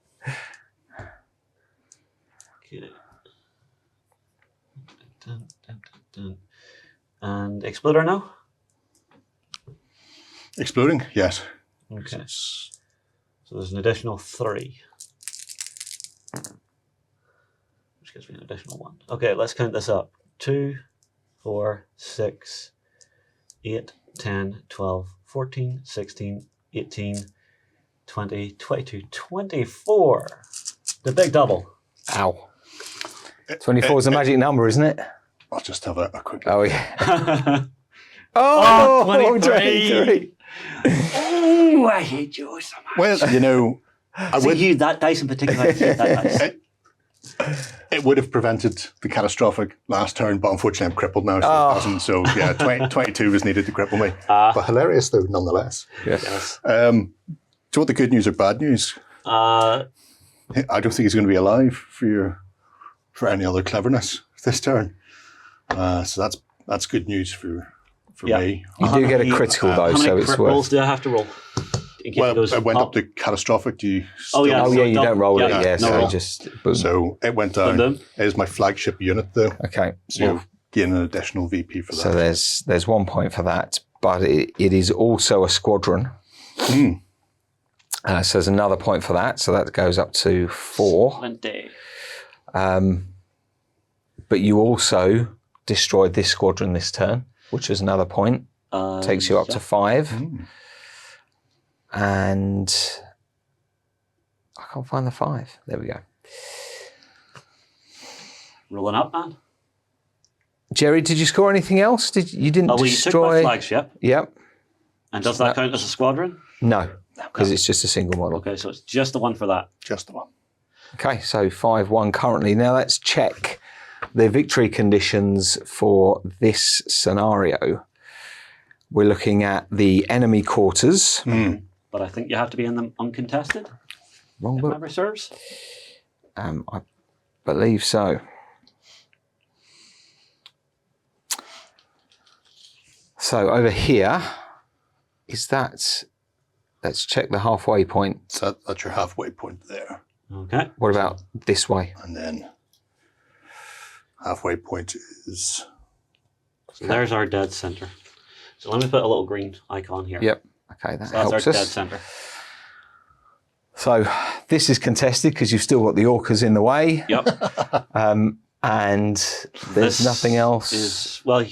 Okay. Dun, dun, dun, dun. And exploder now? Exploding? Yes. Okay. So there's an additional 3. Which gives me an additional 1. Okay, let's count this up. 2, 4, 6, 8, 10, 12, 14, 16, 18, 20, 22, 24. The big double. Ow. 24 is a magic number, isn't it? I'll just have a quick look. Oh, yeah. Oh, 23. Oh, I hate you so much. Well, you know, I See, would, you, that dice in particular, I hate that dice. it would have prevented the catastrophic last turn, but unfortunately I'm crippled now, so it doesn't. So yeah, 22 was needed to cripple me. But hilarious though, nonetheless. Yes. Do you want the good news or bad news? I don't think he's going to be alive for any other cleverness this turn. So that's good news for me. You do get a critical, though, How so many it's crit rolls worth. do I have to roll? In case it Well, goes it went up to catastrophic. Do you? Oh, yeah. Oh, So yeah, you don't roll it, yeah, yeah, no so roll. just boom. So it went down. Boom, boom. It is my flagship unit, though. Okay. So you'll gain an additional VP for that. So there's 1 point for that, but it is also a squadron. So there's another point for that. So that goes up to 4. Plenty. But you also destroyed this squadron this turn, which is another point. Takes you up to 5. And I can't find the 5. There we go. Rolling up, man. Jerry, did you score anything else? You didn't Well, destroy? You took my flagship. Yep. And does that count as a squadron? No, because it's just a single model. Okay, so it's just the one for that. Just the one. Okay, so 5-1 currently. Now let's check the victory conditions for this scenario. We're looking at the enemy quarters. But I think you have to be in them uncontested. Wrong If book. memory serves. I believe so. So over here, is that, let's check the halfway point. So that's your halfway point there. Okay. What about this way? And then halfway point is... So there's our dead center. So let me put a little green icon here. Yep. Okay, that So that's helps our dead us. center. So this is contested because you've still got the orcas in the way. Yep. And there's This nothing else. Is, well,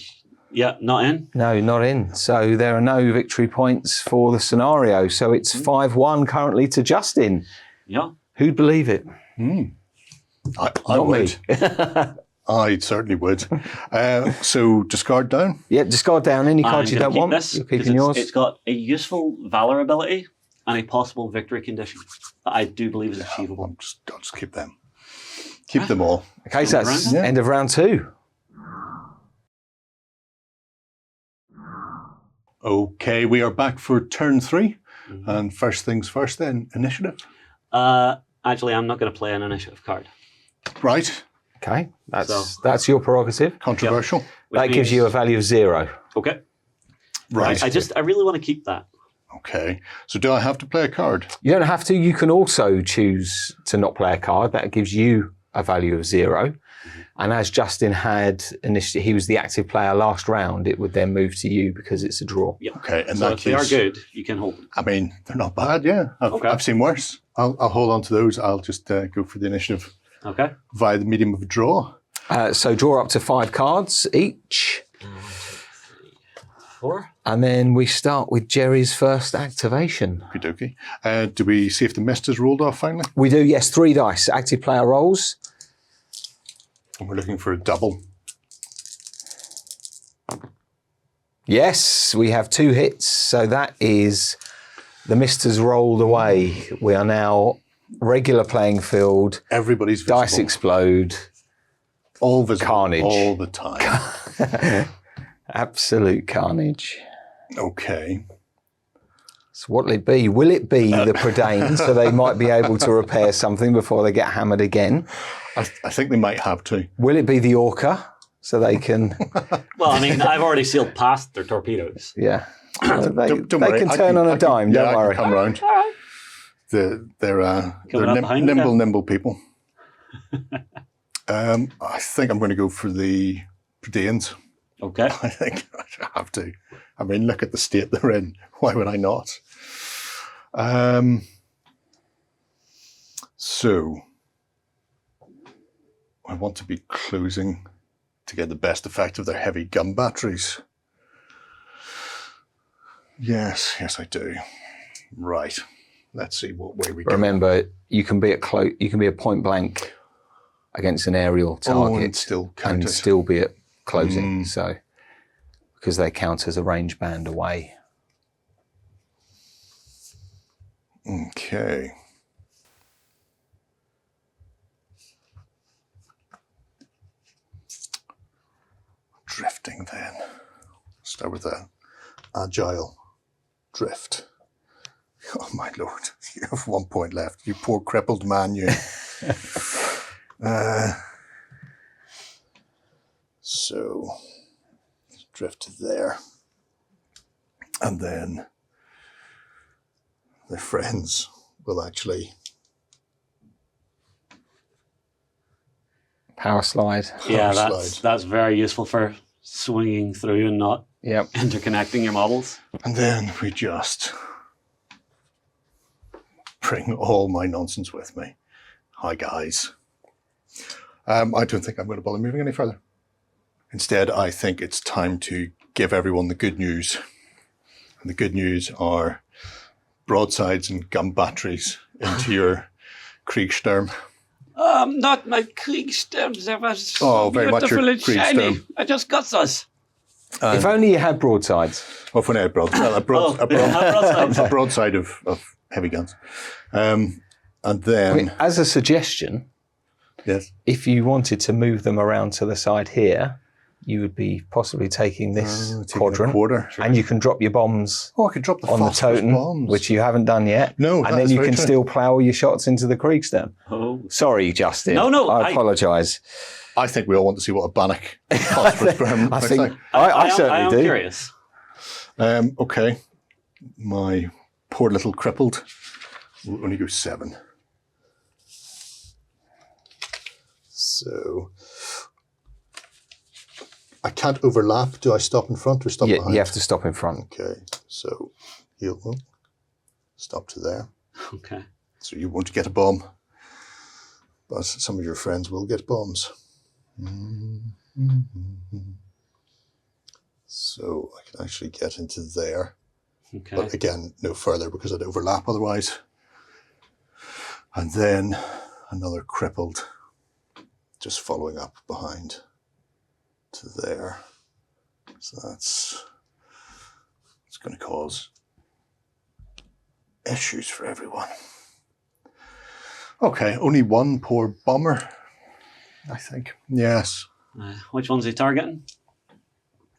yeah, not in. No, not in. So there are no victory points for the scenario. So it's 5-1 currently to Justin. Yeah. Who'd believe it? I Not would. me. I certainly would. So discard down. Yeah, discard down any cards you I'm gonna don't keep want. this You're 'cause keeping yours. It's got a useful valor ability and a possible victory condition that I do believe is achievable. I'll just keep them. Keep them all. Okay, so that's round? end of round 2. Okay, we are back for turn 3. And first things first then, initiative. Actually, I'm not going to play an initiative card. Right. Okay, that's your prerogative. Controversial. Which That gives means- you a value of 0. Okay. Right. I really want to keep that. Okay. So do I have to play a card? You don't have to. You can also choose to not play a card. That gives you a value of 0. And as Justin had initially, he was the active player last round, it would then move to you because it's a draw. Yeah. Okay. And So that if they are case, good, you can hold them. I mean, they're not bad, yeah. I've seen worse. I'll hold on to those. I'll just go for the initiative Okay. via the medium of a draw. So draw up to 5 cards each. 1, 2, 3, 4. And then we start with Jerry's first activation. Okey dokey. Do we see if the mist is rolled off finally? We do, yes, 3 dice. Active player rolls. And we're looking for a double. Yes, we have 2 hits. So that is the mist has rolled away. We are now regular playing field. Everybody's visible. Dice explode. All visible. Carnage. All the time. Absolute carnage. Okay. So what'll it be? Will it be the Predane so they might be able to repair something before they get hammered again? I think they might have to. Will it be the Orca so they can... Well, I mean, I've already sealed past their torpedoes. Yeah. They Don't worry. can I turn on a dime, yeah, don't I worry. can come round. They're up behind you nimble people. I think I'm going to go for the Predanes. Okay. I think I have to. I mean, look at the state they're in. Why would I not? So I want to be closing to get the best effect of their heavy gun batteries. Yes, I do. Right. Let's see what way we go. Remember, you can be at point blank against an aerial target and still count and it. still be at closing. So, because they count as a range band away. Okay. Drifting then. Start with a agile drift. Oh my lord, you have 1 point left. You poor crippled man, you. So, drift there. And then their friends will actually Power slide. Yeah, slide. that's very useful for swinging through and not Yep. interconnecting your models. And then we just bring all my nonsense with me. Hi, guys. I don't think I'm going to bother moving any further. Instead, I think it's time to give everyone the good news. And the good news are broadsides and gun batteries into your Kriegssturm. Not my Kriegssturms. They were so very much your beautiful and shiny. Kriegssturm. I just got those. If only you had broadsides. Well, for now, a broadside of heavy guns. And then... I mean, as a suggestion, yes. if you wanted to move them around to the side here, you would be possibly taking this quadrant. Quarter. And you can drop your bombs I could drop the on the phosphorus totem, bombs. which you haven't done yet. No, and then you can still plough your shots into the Kriegssturm. Oh. Sorry, Justin. No, I apologise. I think we all want to see what a Bannock phosphorus burn I looks think like. I certainly do. I'm curious. Okay. My poor little crippled will only go 7. So I can't overlap. Do I stop in front or stop behind? You have to stop in front. Okay. So he'll stop to there. Okay. So you won't get a bomb, but some of your friends will get bombs. So I can actually get into there. Okay. But again, no further because I'd overlap otherwise. And then another crippled, just following up behind to there. So it's going to cause issues for everyone. Okay, only one poor bomber, I think. Yes. Which one's he targeting?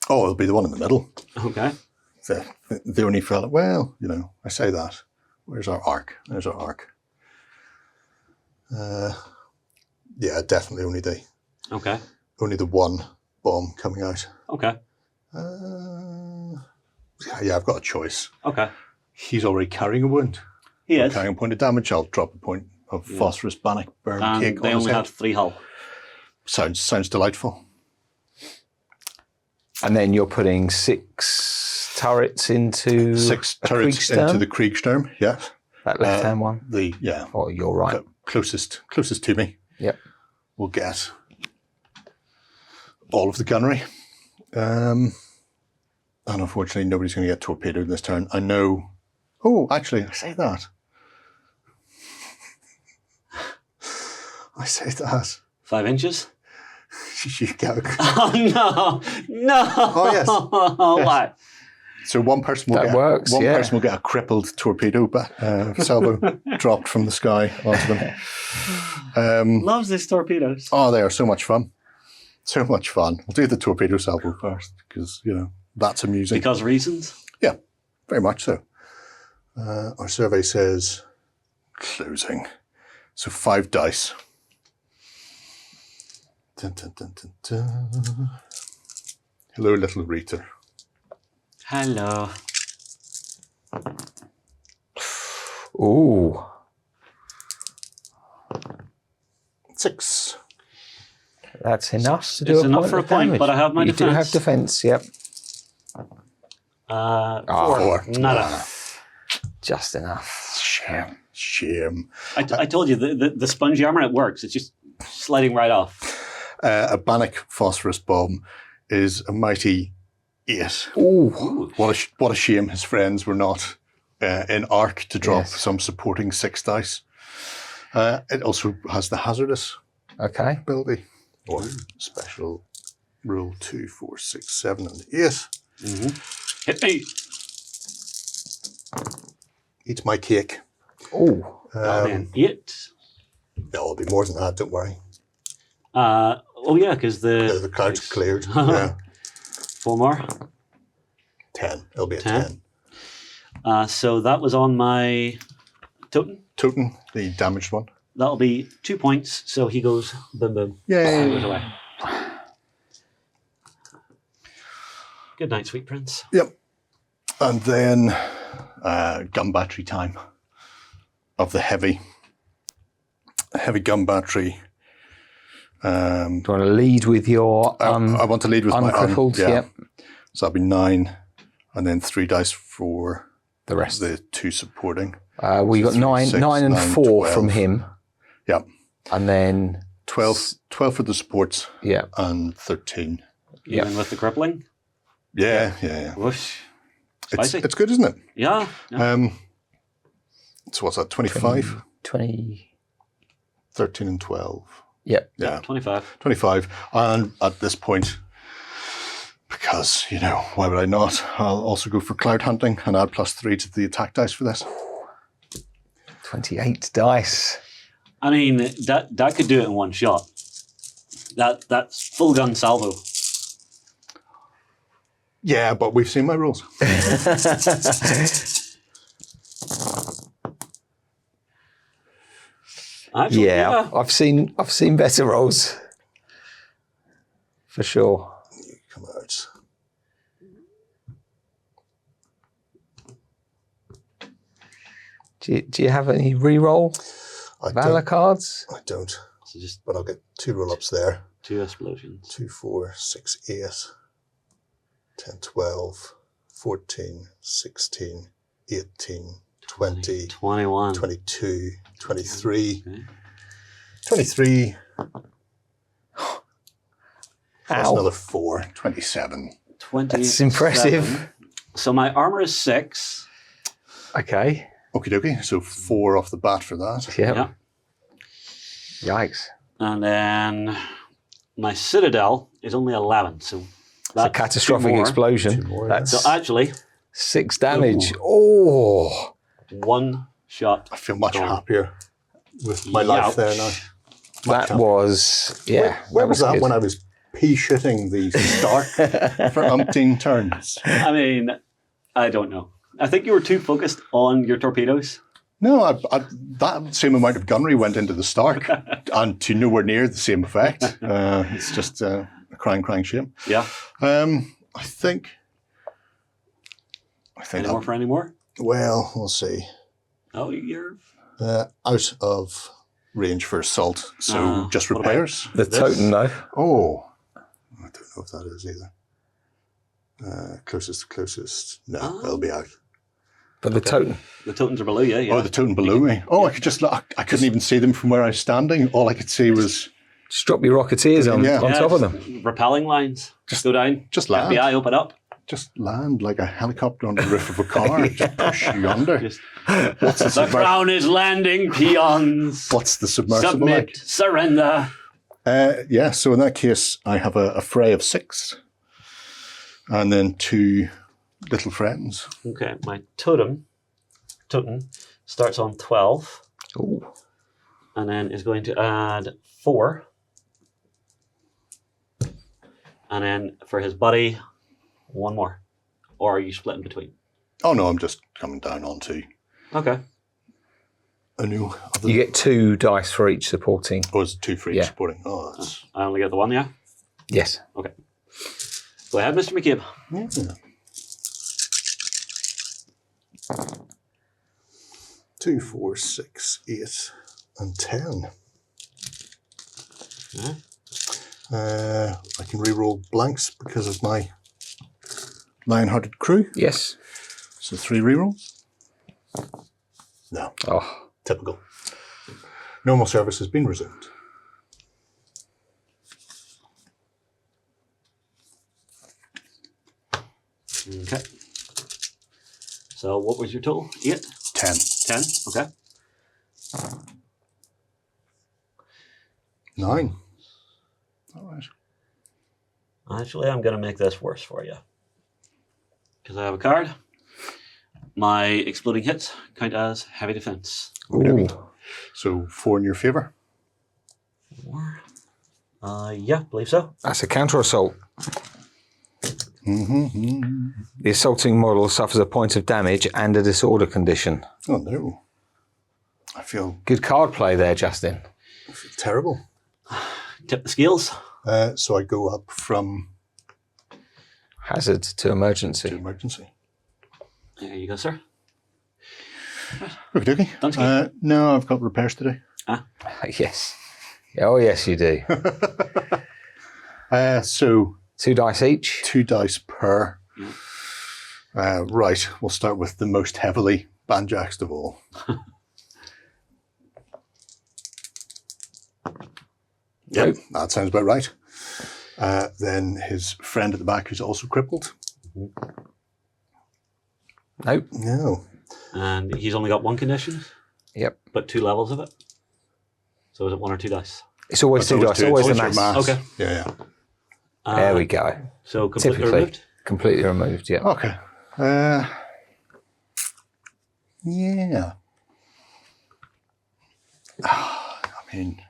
Oh, it'll be the one in the middle. Okay. The only fella. Well, I say that. Where's our arc? There's our arc. Yeah, definitely only the one bomb coming out. Okay. Yeah, I've got a choice. Okay. He's already carrying a wound. He is. Carrying a point of damage. I'll drop a point of phosphorus Bannock burn cake they on his only head. have 3 hull. Sounds delightful. And then you're putting 6 turrets into 6 turrets into the Kriegssturm. Yeah. That left-hand one. Oh, you're right. Closest to me. Yep. Will get all of the gunnery. And unfortunately, nobody's going to get torpedoed this turn. I know. Oh, actually, I say that. I say that. 5 inches? You go. Oh, no. Oh, yes. Why? So one person will person will get a crippled torpedo salvo dropped from the sky onto them. Loves these torpedoes. Oh, they are so much fun. So much fun. We'll do the torpedo salvo first because, that's amusing. Because reasons? Yeah, very much so. Our survey says closing. So 5 dice. Dun, dun, dun, dun, dun. Hello, little Rita. Hello. Ooh. 6. That's enough to do It's a enough point for a of point, damage. but I have my You defense. do have defense, yep. 4. Nada. Just enough. Shame. I told you, the spongy armor, it works. It's just sliding right off. A Bannock phosphorus bomb is a mighty 8. Ooh. What a shame his friends were not in arc to drop Yes. some supporting 6 dice. It also has the hazardous Okay. ability, or special rule 2, 4, 6, 7, and 8. Mm-hmm. Hit me. Eat my cake. Ooh. Then 8. No, it'll be more than that. Don't worry. Oh yeah, because The cloud's cleared. Yeah. 4 more. 10. It'll be a 10. 10. So that was on my totem. Totem, the damaged one. That'll be 2 points. So he goes boom boom. Yay. Goes away. Good night, sweet prince. Yep. And then gun battery time of the heavy gun battery. Do you want to lead with your I want to lead with my uncrippled? yeah. Yep. So that'll be 9, and then 3 dice for the rest. The 2 supporting. We got 9 and 4 12. from him. Yeah. And then 12 for the supports. Yeah. And 13. Even with the crippling? Yeah. Whoosh. Spicy. It's good, isn't it? Yeah. So what's that, 25? 20. 13 and 12. Yep. Yeah. 25. 25. And at this point, because, why would I not? I'll also go for cloud hunting and add +3 to the attack dice for this. 28 dice. I mean, that could do it in one shot. That's full gun salvo. Yeah, but we've seen my rules. Actually, Yeah, I've seen better rolls. For sure. Come out. Do you have any re-roll Valor cards? I don't. So just But I'll get 2 roll-ups there. 2 explosions. 2, 4, 6, 8, 10, 12, 14, 16, 18, 20, 21. 22, 23, Okay. 23. That's Ow. another 4, 27. 27. That's impressive. So my armor is 6. Okay. Okie dokie. So 4 off the bat for that. Yep. Yeah. Yikes. And then my citadel is only 11. So It's a that's catastrophic 2 more. explosion. 2 more, That's So actually, 6 damage. Oh. 1 shot. I feel much Gone. happier with my life there now. That was, yeah. Where was that good. when I was pea-shitting the Stark for umpteen turns? I mean, I don't know. I think you were too focused on your torpedoes. No, that same amount of gunnery went into the Stark, and to nowhere near the same effect. It's just a crying shame. Yeah. I think. Any more for any more? Well, we'll see. Oh, you're... Out of range for assault, so just what about repairs. The this? totem, though. Oh, I don't know if that is either. Closest. No, it'll be out. But the totem. The totems are below you, yeah. Oh, the totem below me. Oh, I could just look. I couldn't even see them from where I was standing. All I could see was Just drop your Rocketeers on Yeah. top of just them. Repelling lines. Just go down. just land. FBI, open up. Just land like a helicopter on the roof of a car. Just push you under. Just, What's the, the crown is landing, peons. What's the submersible Submit, like? surrender. Yeah, so in that case, I have a fray of 6. And then 2 little friends. Okay, my totem starts on 12 Ooh. and then is going to add 4. And then for his buddy, 1 more. Or are you splitting between? Oh no, I'm just coming down onto Okay. a new other. You get 2 dice for each supporting. Or is it 2 for each Yeah. supporting? Oh, that's. I only get the 1, yeah? Yes. Okay. Go ahead, Mr. McCabe. Yeah. 2, 4, 6, 8, and 10. Yeah. I can re-roll blanks because of my lion-hearted crew. Yes. So 3 re-rolls. No, Oh. typical. Normal service has been resumed. Okay. So what was your total? 8? 10. 10? Okay. 9. All right. Actually, I'm going to make this worse for you. Because I have a card. My exploding hits count as heavy defense. Ooh. So 4 in your favour. 4. Yeah, believe so. That's a counter assault. Mm-hmm. The assaulting model suffers a point of damage and a disorder condition. Oh no. I feel Good card play there, Justin. terrible. Tip the scales. So I go up from Hazard to emergency. to emergency. There you go, sir. Okie dokie. Dunsky. No, I've got repairs today. Yes. Oh, yes, you do. So 2 dice each. 2 dice per. Right, we'll start with the most heavily banjaxed of all. Yep, that sounds about right. Then his friend at the back who's also crippled. Nope. No. And he's only got one condition, Yep. but 2 levels of it. So is it 1 or 2 dice? It's always two dice. Always the mass. Okay. Yeah. There we go. So completely Typically removed? completely removed. Yeah. Okay. Yeah. I mean,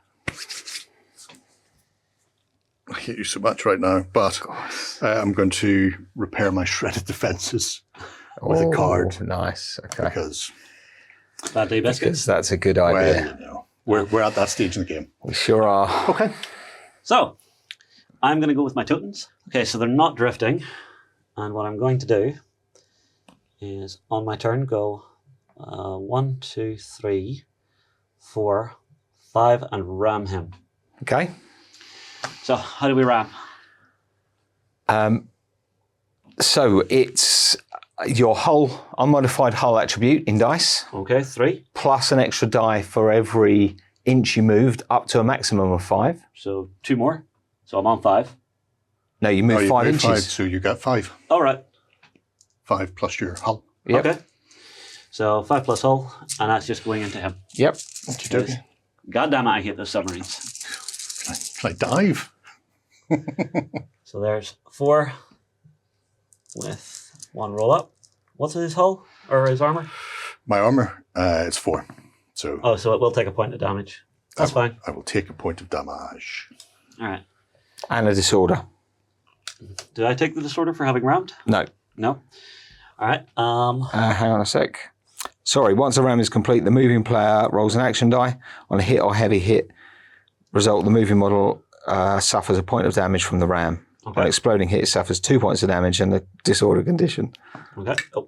I hate you so much right now, but I'm going to repair my shredded defenses with a card. Nice. Okay. Because, Bad day biscuits. Because that's a good well, idea. you know, we're at that stage in the game. We sure are. Okay. So, I'm going to go with my tokens. Okay, so they're not drifting. And what I'm going to do is, on my turn, go 1, 2, 3, 4, 5, and ram him. Okay. So, how do we ram? So it's your hull, unmodified hull attribute in dice, Okay, 3. plus an extra die for every inch you moved, up to a maximum of 5. So, 2 more. So, I'm on 5. No, you move Oh, you 5 made inches. 5, so you got 5. All right. 5 plus your hull. Yep. Okay. So, 5 plus hull, and that's just going into him. Yep. Okey-dokey. God damn it, I hate those submarines. Can I dive? So, there's 4 with 1 roll up. What's his hull or his armor? My armor, it's 4. So Oh, so it will take a point of damage. That's fine. I will take a point of damage. All right. And a disorder. Did I take the disorder for having rammed? No. No. All right. Hang on a sec. Sorry, once a ram is complete, the moving player rolls an action die. On a hit or heavy hit result, the moving model suffers a point of damage from the ram. Okay. On exploding hit, it suffers 2 points of damage and a disorder condition. Okay. Oh,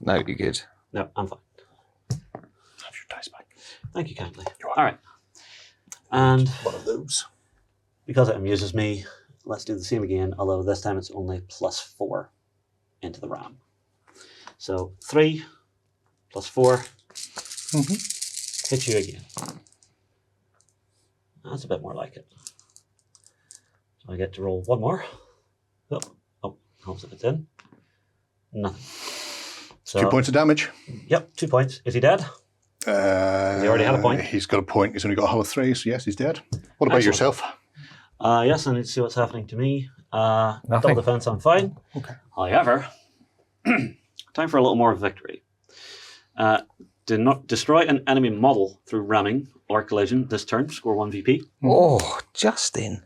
No, you're good. no, I'm fine. Have your dice back. Thank you kindly. You're welcome. All right. And One of those. because it amuses me, let's do the same again, although this time it's only +4 into the ram. So 3 plus 4 hits you again. That's a bit more like it. So I get to roll 1 more. Oh, helps if it's in. Nothing. So, 2 points of damage. Yep, 2 points. Is he dead? He already had a point? He's got a point. He's only got a hull of 3, so yes, he's dead. What about Excellent. yourself? Yes, I need to see what's happening to me. Nothing. Double defense, I'm fine. Okay. However, time for a little more victory. Do not destroy an enemy model through ramming or collision this turn. Score 1 VP. Oh, Justin.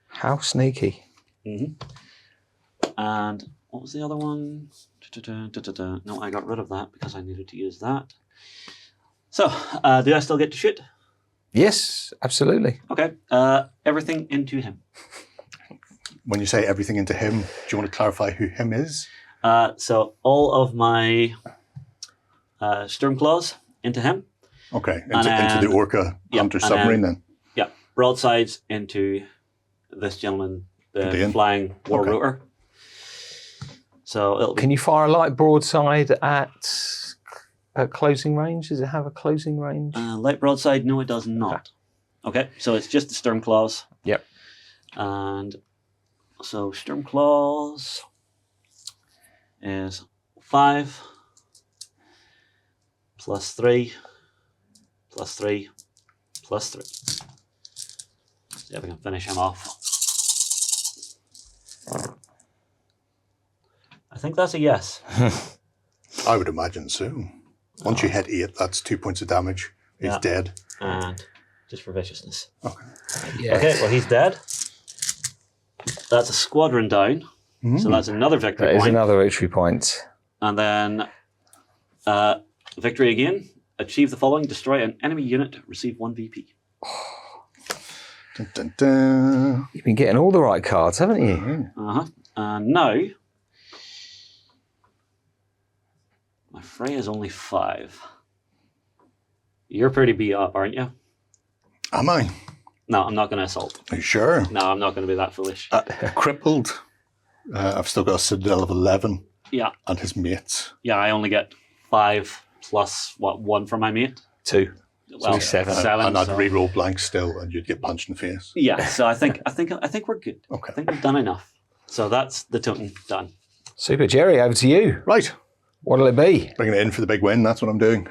How sneaky. And what was the other one? No, I got rid of that because I needed to use that. So, do I still get to shoot? Yes, absolutely. Okay. Everything into him. When you say everything into him, do you want to clarify who him is? So all of my Sturm Claws into him. Okay, And into the Orca yep, Hunter and submarine then. Yeah, broadsides into this gentleman, the Ian. flying war Okay. router. So it'll be Can you fire a light broadside at closing range? Does it have a closing range? light broadside. No, it does not. Okay, so it's just the Sturm Claws. Yep. And so Sturm Claws is 5 plus 3 plus 3 plus 3. See if I can finish him off. I think that's a yes. I would imagine so. Once you hit 8, that's 2 points of damage. He's Yeah. dead. And just for viciousness. Okay. Yes. Okay, well, he's dead. That's a squadron down. So that's another victory That is point. another victory point. And then victory again. Achieve the following. Destroy an enemy unit. Receive 1 VP. Dun, dun, dun. You've been getting all the right cards, haven't you? Uh-huh. And now, my fray is only 5. You're pretty beat up, aren't you? Am I? No, I'm not going to assault. Are you sure? No, I'm not going to be that foolish. Crippled. I've still got a Citadel of 11 Yeah. and his mates. Yeah, I only get 5 plus, 1 from my mate? 2. Well, So 7. And I'd so- re-roll blank still, and you'd get punched in the face. Yeah, so I think we're good. Okay. I think we've done enough. So that's the totem done. Super, Jerry, over to you. Right. What'll it be? Bringing it in for the big win. That's what I'm doing.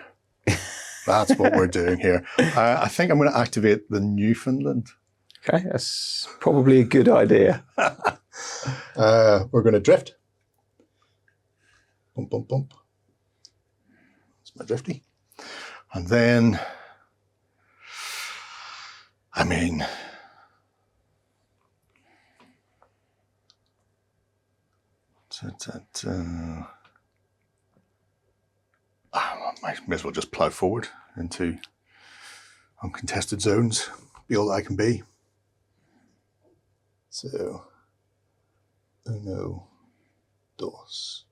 That's what we're doing here. I think I'm going to activate the Newfoundland. Okay, that's probably a good idea. We're going to drift. Bump, bump, bump. That's my drifty. And then, I mean, I may as well just plough forward into uncontested zones, be all that I can be. So, uno, dos.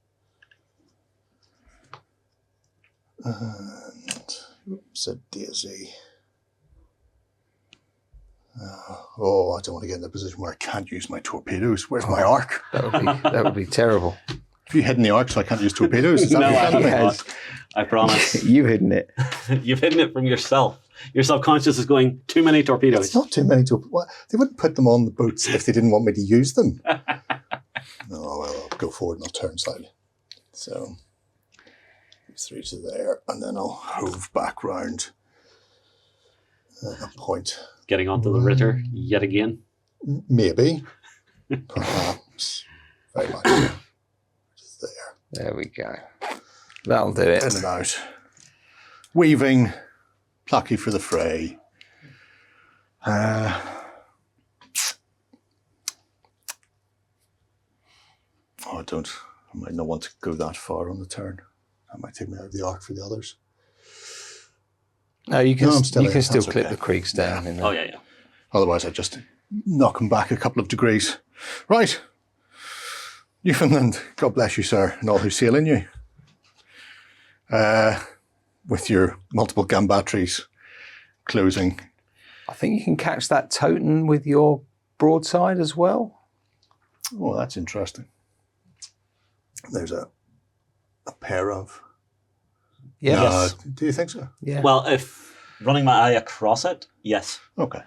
And, oops, a daisy. Oh, I don't want to get in a position where I can't use my torpedoes. Where's my arc? That would be terrible. Have you hidden the arc so I can't use torpedoes? Is that No, what you're I telling me? haven't. I promise. You've hidden it. You've hidden it from yourself. Your subconscious is going, too many torpedoes. It's not too many torpedoes. They wouldn't put them on the boats if they didn't want me to use them. No, well, I'll go forward and I'll turn slightly. So, 3 to there, and then I'll hove back round a point. Getting onto the Ritter yet again. Maybe. Perhaps. Very much so. Just there. There we go. That'll do it. In and out. Weaving. Plucky for the fray. I might not want to go that far on the turn. That might take me out of the arc for the others. No, you can, I'm still you in. can still That's clip okay. the creeks down. In there. Oh, yeah. Otherwise, I'd just knock them back a couple of degrees. Right. Newfoundland, God bless you, sir, and all who sail in you. With your multiple gun batteries closing. I think you can catch that totem with your broadside as well. Oh, that's interesting. There's a pair of... Yes. Do you think so? Yeah. Well, if running my eye across it, yes. Okay.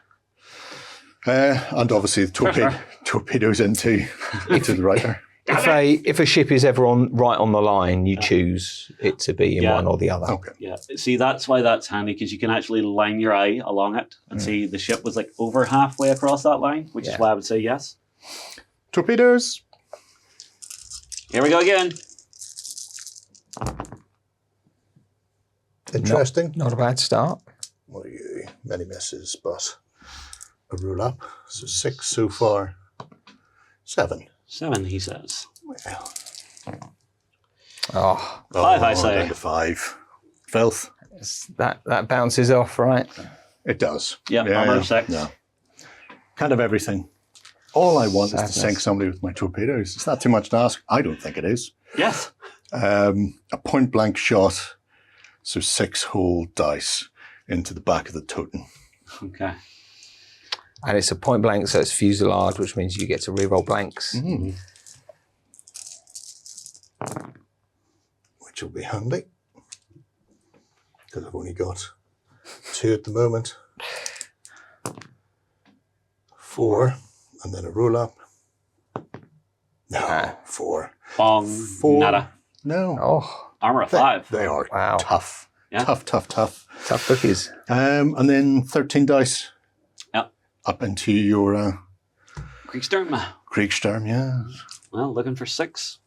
And obviously the torpedoes into the right there. If a ship is ever right on the line, you choose it to be in one or the other. Okay. Yeah. See, that's why that's handy, because you can actually line your eye along it and see the ship was like over halfway across that line, which is why I would say yes. Torpedoes. Here we go again. Interesting. Not a bad start. What are you? Many misses, but a rule up. So 6 so far. 7. 7, he says. Well. Oh, 5, I say. Down to 5. Filth. that bounces off, right? It does. Yeah, armor 6. Yeah. Kind of everything. All I want is Sadness. to sink somebody with my torpedoes. It's not too much to ask. I don't think it is. Yes. A point blank shot. So 6 whole dice into the back of the totem. Okay. And it's a point blank, so it's fuselage, which means you get to reroll blanks. Which will be handy. Because I've only got 2 at the moment. 4. And then a roll up. No, 4. Bong. 4. Nada. No. Oh, Armor of 5. They are Wow. tough. Yeah. Tough. tough cookies. And then 13 dice. Yep. Up into your Kriegssturm. Kriegssturm, yeah. Well, looking for 6.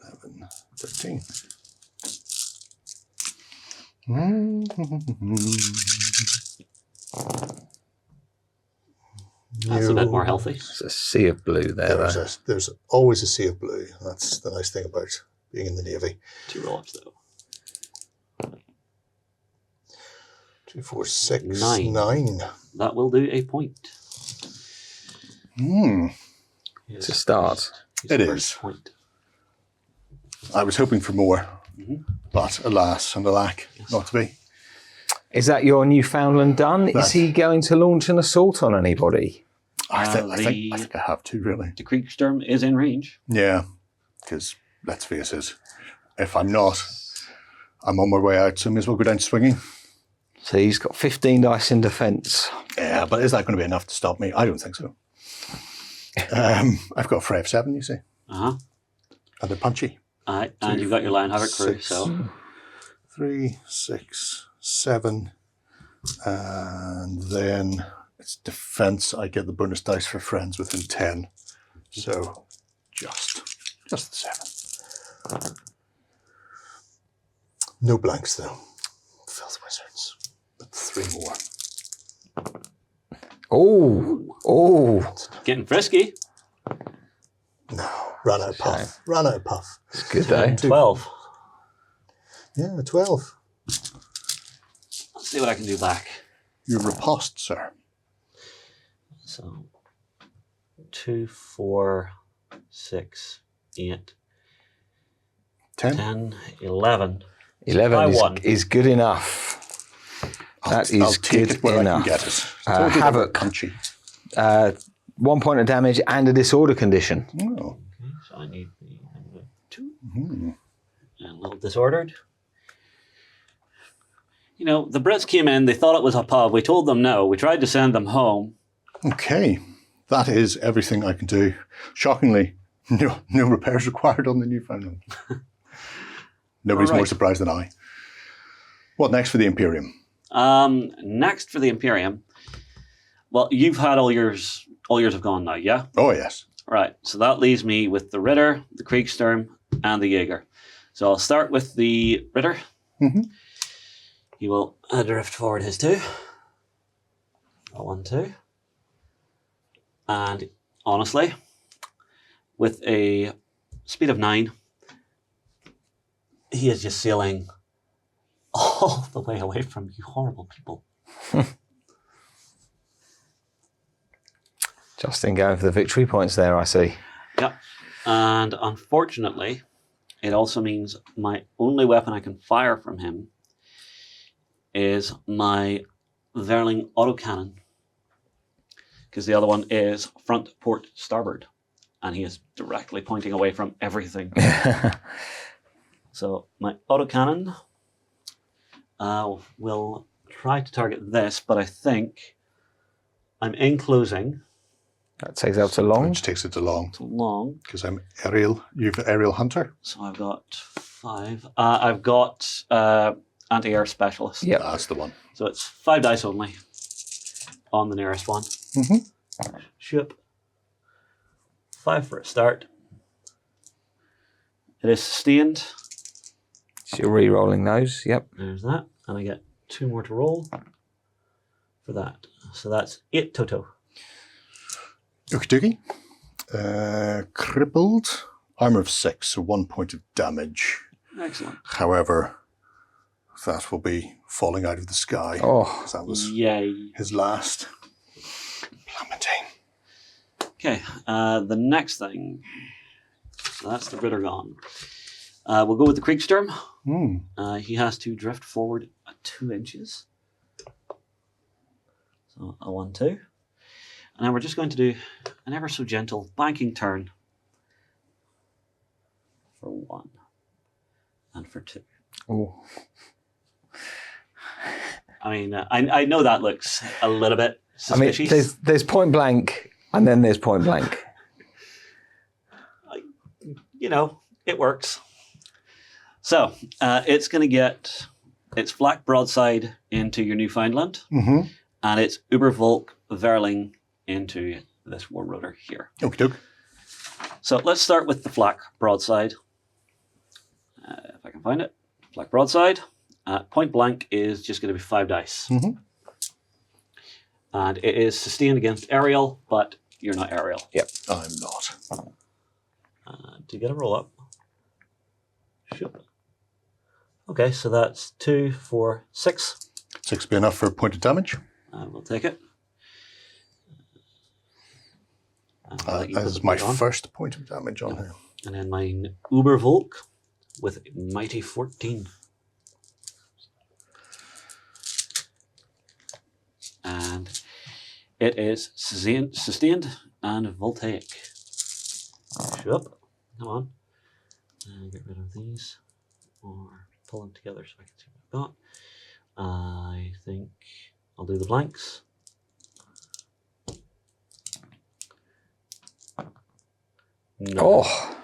11, 13. That's a bit more healthy. It's a sea of blue there. though. There's always a sea of blue. That's the nice thing about being in the Navy. 2 roll-ups, though. 2, 4, 6, 9. 9. That will do a point. To start. His It first is. Point. I was hoping for more, but alas and alack, not to be. Is that your Newfoundland done? Is he going to launch an assault on anybody? I think I have to, really. The Kriegssturm is in range. Yeah, because let's face it, if I'm not, I'm on my way out, so I may as well go down swinging. So he's got 15 dice in defence. Yeah, but is that going to be enough to stop me? I don't think so. I've got a Frey of 7, you see. Uh-huh. And they're punchy. Aye, and you've got your Lion Havoc crew, 6, so... 3, 6, 7, and then it's defence. I get the bonus dice for friends within 10. So just the 7. No blanks though. Filth Wizards. But 3 more. Oh. Getting frisky. No, ran out of puff. Ran out of puff. It's good though. 12. Yeah, 12. Let's see what I can do back. You're riposte, sir. So 2, 4, 6, 8, 10, 11. 11 is good enough. That is I'll take good it where enough. I can get it. Havoc. Punchy. 1 point of damage and a disorder condition. Oh. Okay, so I need the 2. And a little disordered. You know, the Brits came in, they thought it was a pub. We told them no. We tried to send them home. Okay, that is everything I can do. Shockingly, no repairs required on the Newfoundland. Nobody's more surprised than I. What next for the Imperium? Next for the Imperium. Well, you've had all yours have gone now, yeah? Oh, yes. Right, so that leaves me with the Ritter, the Kriegssturm, and the Jaeger. So I'll start with the Ritter. He will drift forward his 2. 1, 2. And honestly, with a speed of 9, he is just sailing all the way away from you horrible people. Justin going for the victory points there, I see. Yep. And unfortunately, it also means my only weapon I can fire from him is my Verling autocannon. Because the other one is front, port, starboard. And he is directly pointing away from everything. So my autocannon will try to target this, but I think I'm enclosing. That takes out to long. Which takes it to long. To long. Because I'm aerial. You've aerial hunter. So I've got 5. I've got anti-air specialist. Yeah, that's the one. So it's 5 dice only on the nearest one. Ship. 5 for a start. It is sustained. So you're re-rolling those, yep. There's that. And I get 2 more to roll for that. So that's 8 total. Okie dokie. Crippled. Armor of 6, so 1 point of damage. Excellent. However, that will be falling out of the sky. Oh, because that was yay. his last. Plummeting. Okay, the next thing. So that's the Ritter gone. We'll go with the Kriegssturm. He has to drift forward 2 inches. So a 1, 2. And then we're just going to do an ever so gentle banking turn for 1 and for 2. Oh. I mean, I know that looks a little bit suspicious. I mean, there's point blank and then there's point blank. You know, it works. So it's going to get its flak broadside into your Newfoundland, and its Ubervolk Verling into this war rotor here. Okie doke. So let's start with the flak broadside. If I can find it. Flak broadside. Point blank is just going to be 5 dice. And it is sustained against aerial, but you're not aerial. Yep. I'm not. To get a roll up. Shoop. Okay, so that's 2, 4, 6. 6 be enough for a point of damage. We'll take it. That is my first point of damage on here. And then mine Ubervolk with mighty 14. It is sustained and voltaic. Up. Come on. Get rid of these. Or pull them together so I can see what I've got. I think I'll do the blanks. No. Oh,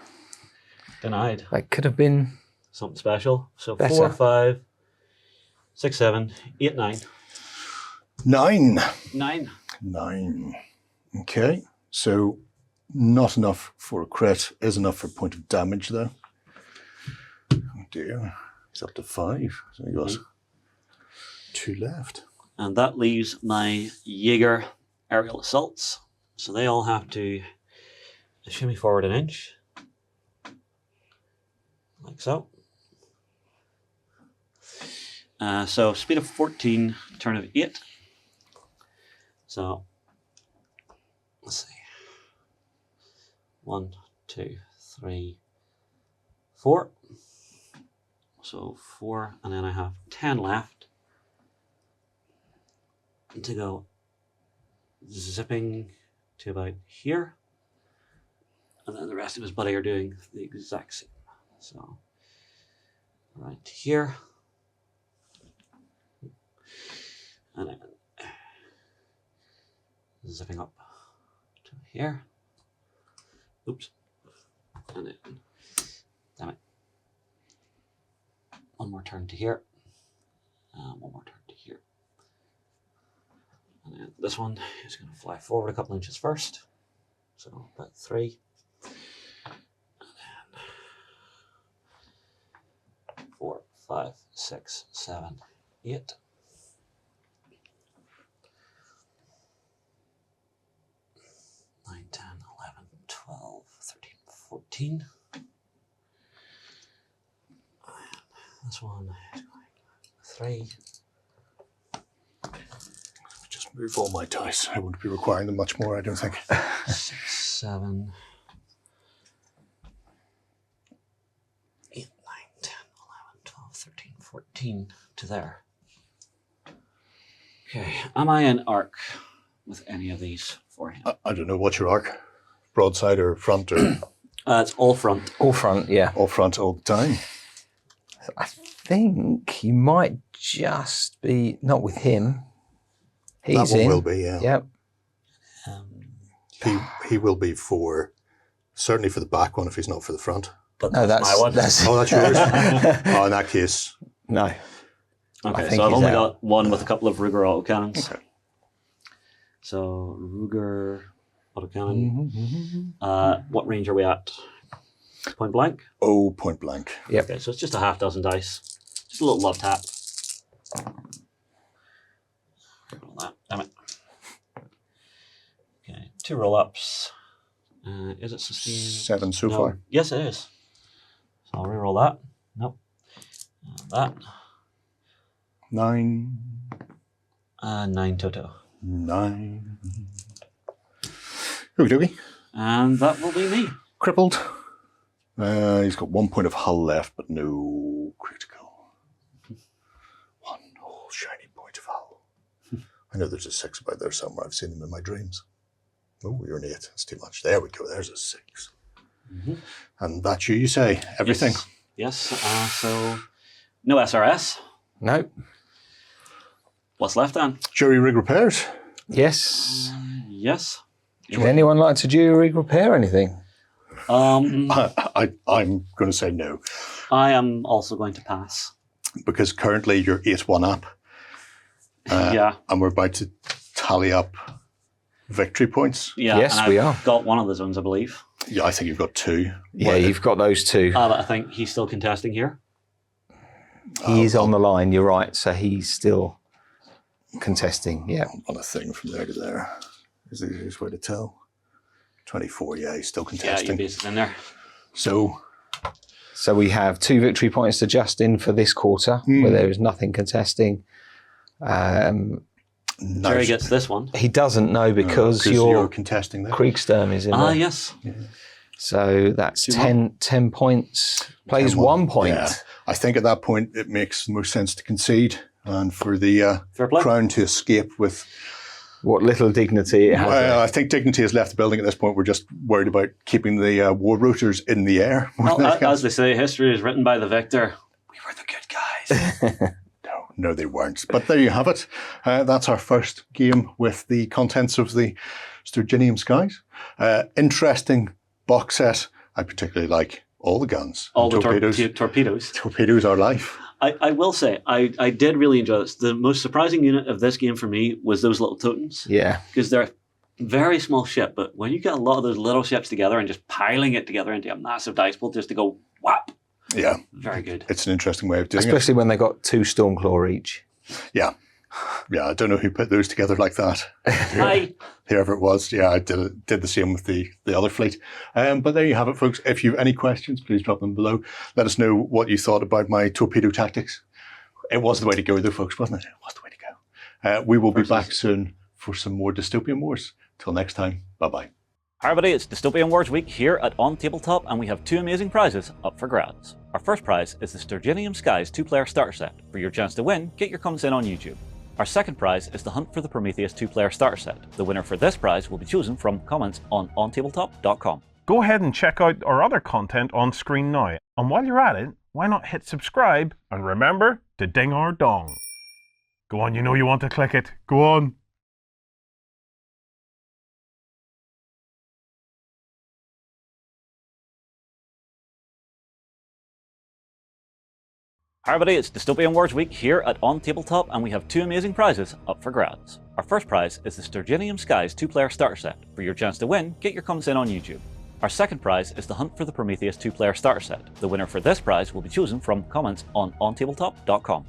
Denied. that could have been Something special. So better. 4, 5, 6, 7, 8, 9. 9. 9. 9. Okay, so not enough for a crit, is enough for a point of damage though. Oh dear, he's up to 5. So he got 2 left. And that leaves my Jaeger aerial assaults. So they all have to shimmy forward an inch. Like so. So speed of 14, turn of 8. So let's see. 1, 2, 3, 4. So 4, and then I have 10 left to go zipping to about here. And then the rest of his buddy are doing the exact same. So right here. And then zipping up to here. Oops. And then, damn it. One more turn to here. One more turn to here. And then this one is going to fly forward a couple inches first. So about 3. And then 4, 5, 6, 7, 8. 9, 10, 11, 12, 13, 14. And this one is going 3. Just move all my dice. I wouldn't be requiring them much more, I don't think. 6, 7, 8, 9, 10, 11, 12, 13, 14 to there. Okay, am I in arc with any of these for him? I don't know, what's your arc? Broadside or front or It's all front. all front, yeah. all front all the time? I think you might just be, not with him. He's That one in. will be, yeah. Yep. He will be for, certainly for the back one if he's not for the front. But No, that's my one. that's Oh, that's yours? Oh, in that case. no. I Okay, think so I've he's only out. got one with a couple of Ruger autocannons. Okay. So Ruger autocannon. What range are we at? Point blank? Oh, point blank. Yep. Okay, so it's just a half dozen dice. Just a little love tap. Roll that. Damn it. Okay, 2 roll ups. Is it sustained? 7 so No. far. Yes, it is. So I'll reroll that. Nope. That. 9. 9 Toto. 9. Okie dokie. And that will be me. Crippled. He's got 1 point of hull left, but no critical. 1 whole shiny point of hull. I know there's a 6 about there somewhere. I've seen them in my dreams. Oh, you're an 8. That's too much. There we go. There's a 6. And that's you say. Everything. Yes. So no SRS. No. What's left then? Jury rig repairs. Yes. Yes. Would anyone like to do rig repair anything? I'm going to say no. I am also going to pass. Because currently you're 8-1 up. Yeah. And we're about to tally up victory points. Yeah. Yes, and we I've are. got one of the zones, I believe. Yeah, I think you've got 2. Yeah, Well, you've got those 2. But I think he's still contesting here. He is on the line, you're right. So he's still contesting, yeah. on a thing from there to there. Is the easiest way to tell. 24, yeah, he's still Yeah, contesting. your base is in there. So, So we have 2 victory points to Justin for this quarter, where there is nothing contesting. Jerry nice. gets this one. He doesn't know because you're your contesting there. Kriegsturm is in there. Yes. So that's 10 points. Plays 10-1. 1 point. Yeah. I think at that point it makes most sense to concede and for the Fair play. Crown to escape with what little dignity it has. Well, I think dignity has left the building at this point. We're just worried about keeping the war routers in the air. Well, as they say, history is written by the victor. We were the good guys. No, they weren't. But there you have it. That's our first game with the contents of the Sturginium Skies. Interesting box set. I particularly like all the guns. All the torpedoes. Torpedoes. Torpedoes are life. I will say, I did really enjoy this. The most surprising unit of this game for me was those little totems. Yeah. Because they're a very small ship, but when you get a lot of those little ships together and just piling it together into a massive dice pool just to go whap. Yeah. Very good. It's an interesting way of doing Especially when they got 2 Stormclaw each. Yeah. Yeah, I don't know who put those together like that. Hi. Whoever it was. Yeah, I did the same with the other fleet. But there you have it, folks. If you have any questions, please drop them below. Let us know what you thought about my torpedo tactics. It was the way to go, though, folks, wasn't it? It was the way to go. We will be back soon for some more Dystopian Wars. Till next time, bye-bye. Hi everybody, it's Dystopian Wars week here at OnTableTop, and we have 2 amazing prizes up for grabs. Our first prize is the Sturginium Skies 2-player starter set. For your chance to win, get your comments in on YouTube. Our second prize is the Hunt for the Prometheus 2-player starter set. The winner for this prize will be chosen from comments on OnTableTop.com. Go ahead and check out our other content on screen now. And while you're at it, why not hit subscribe and remember to ding our dong. Go on, you know you want to click it. Go on. Hi everybody, it's Dystopian Wars week here at OnTableTop, and we have 2 amazing prizes up for grabs. Our first prize is the Sturginium Skies 2-player starter set. For your chance to win, get your comments in on YouTube. Our second prize is the Hunt for the Prometheus 2-player starter set. The winner for this prize will be chosen from comments on OnTableTop.com.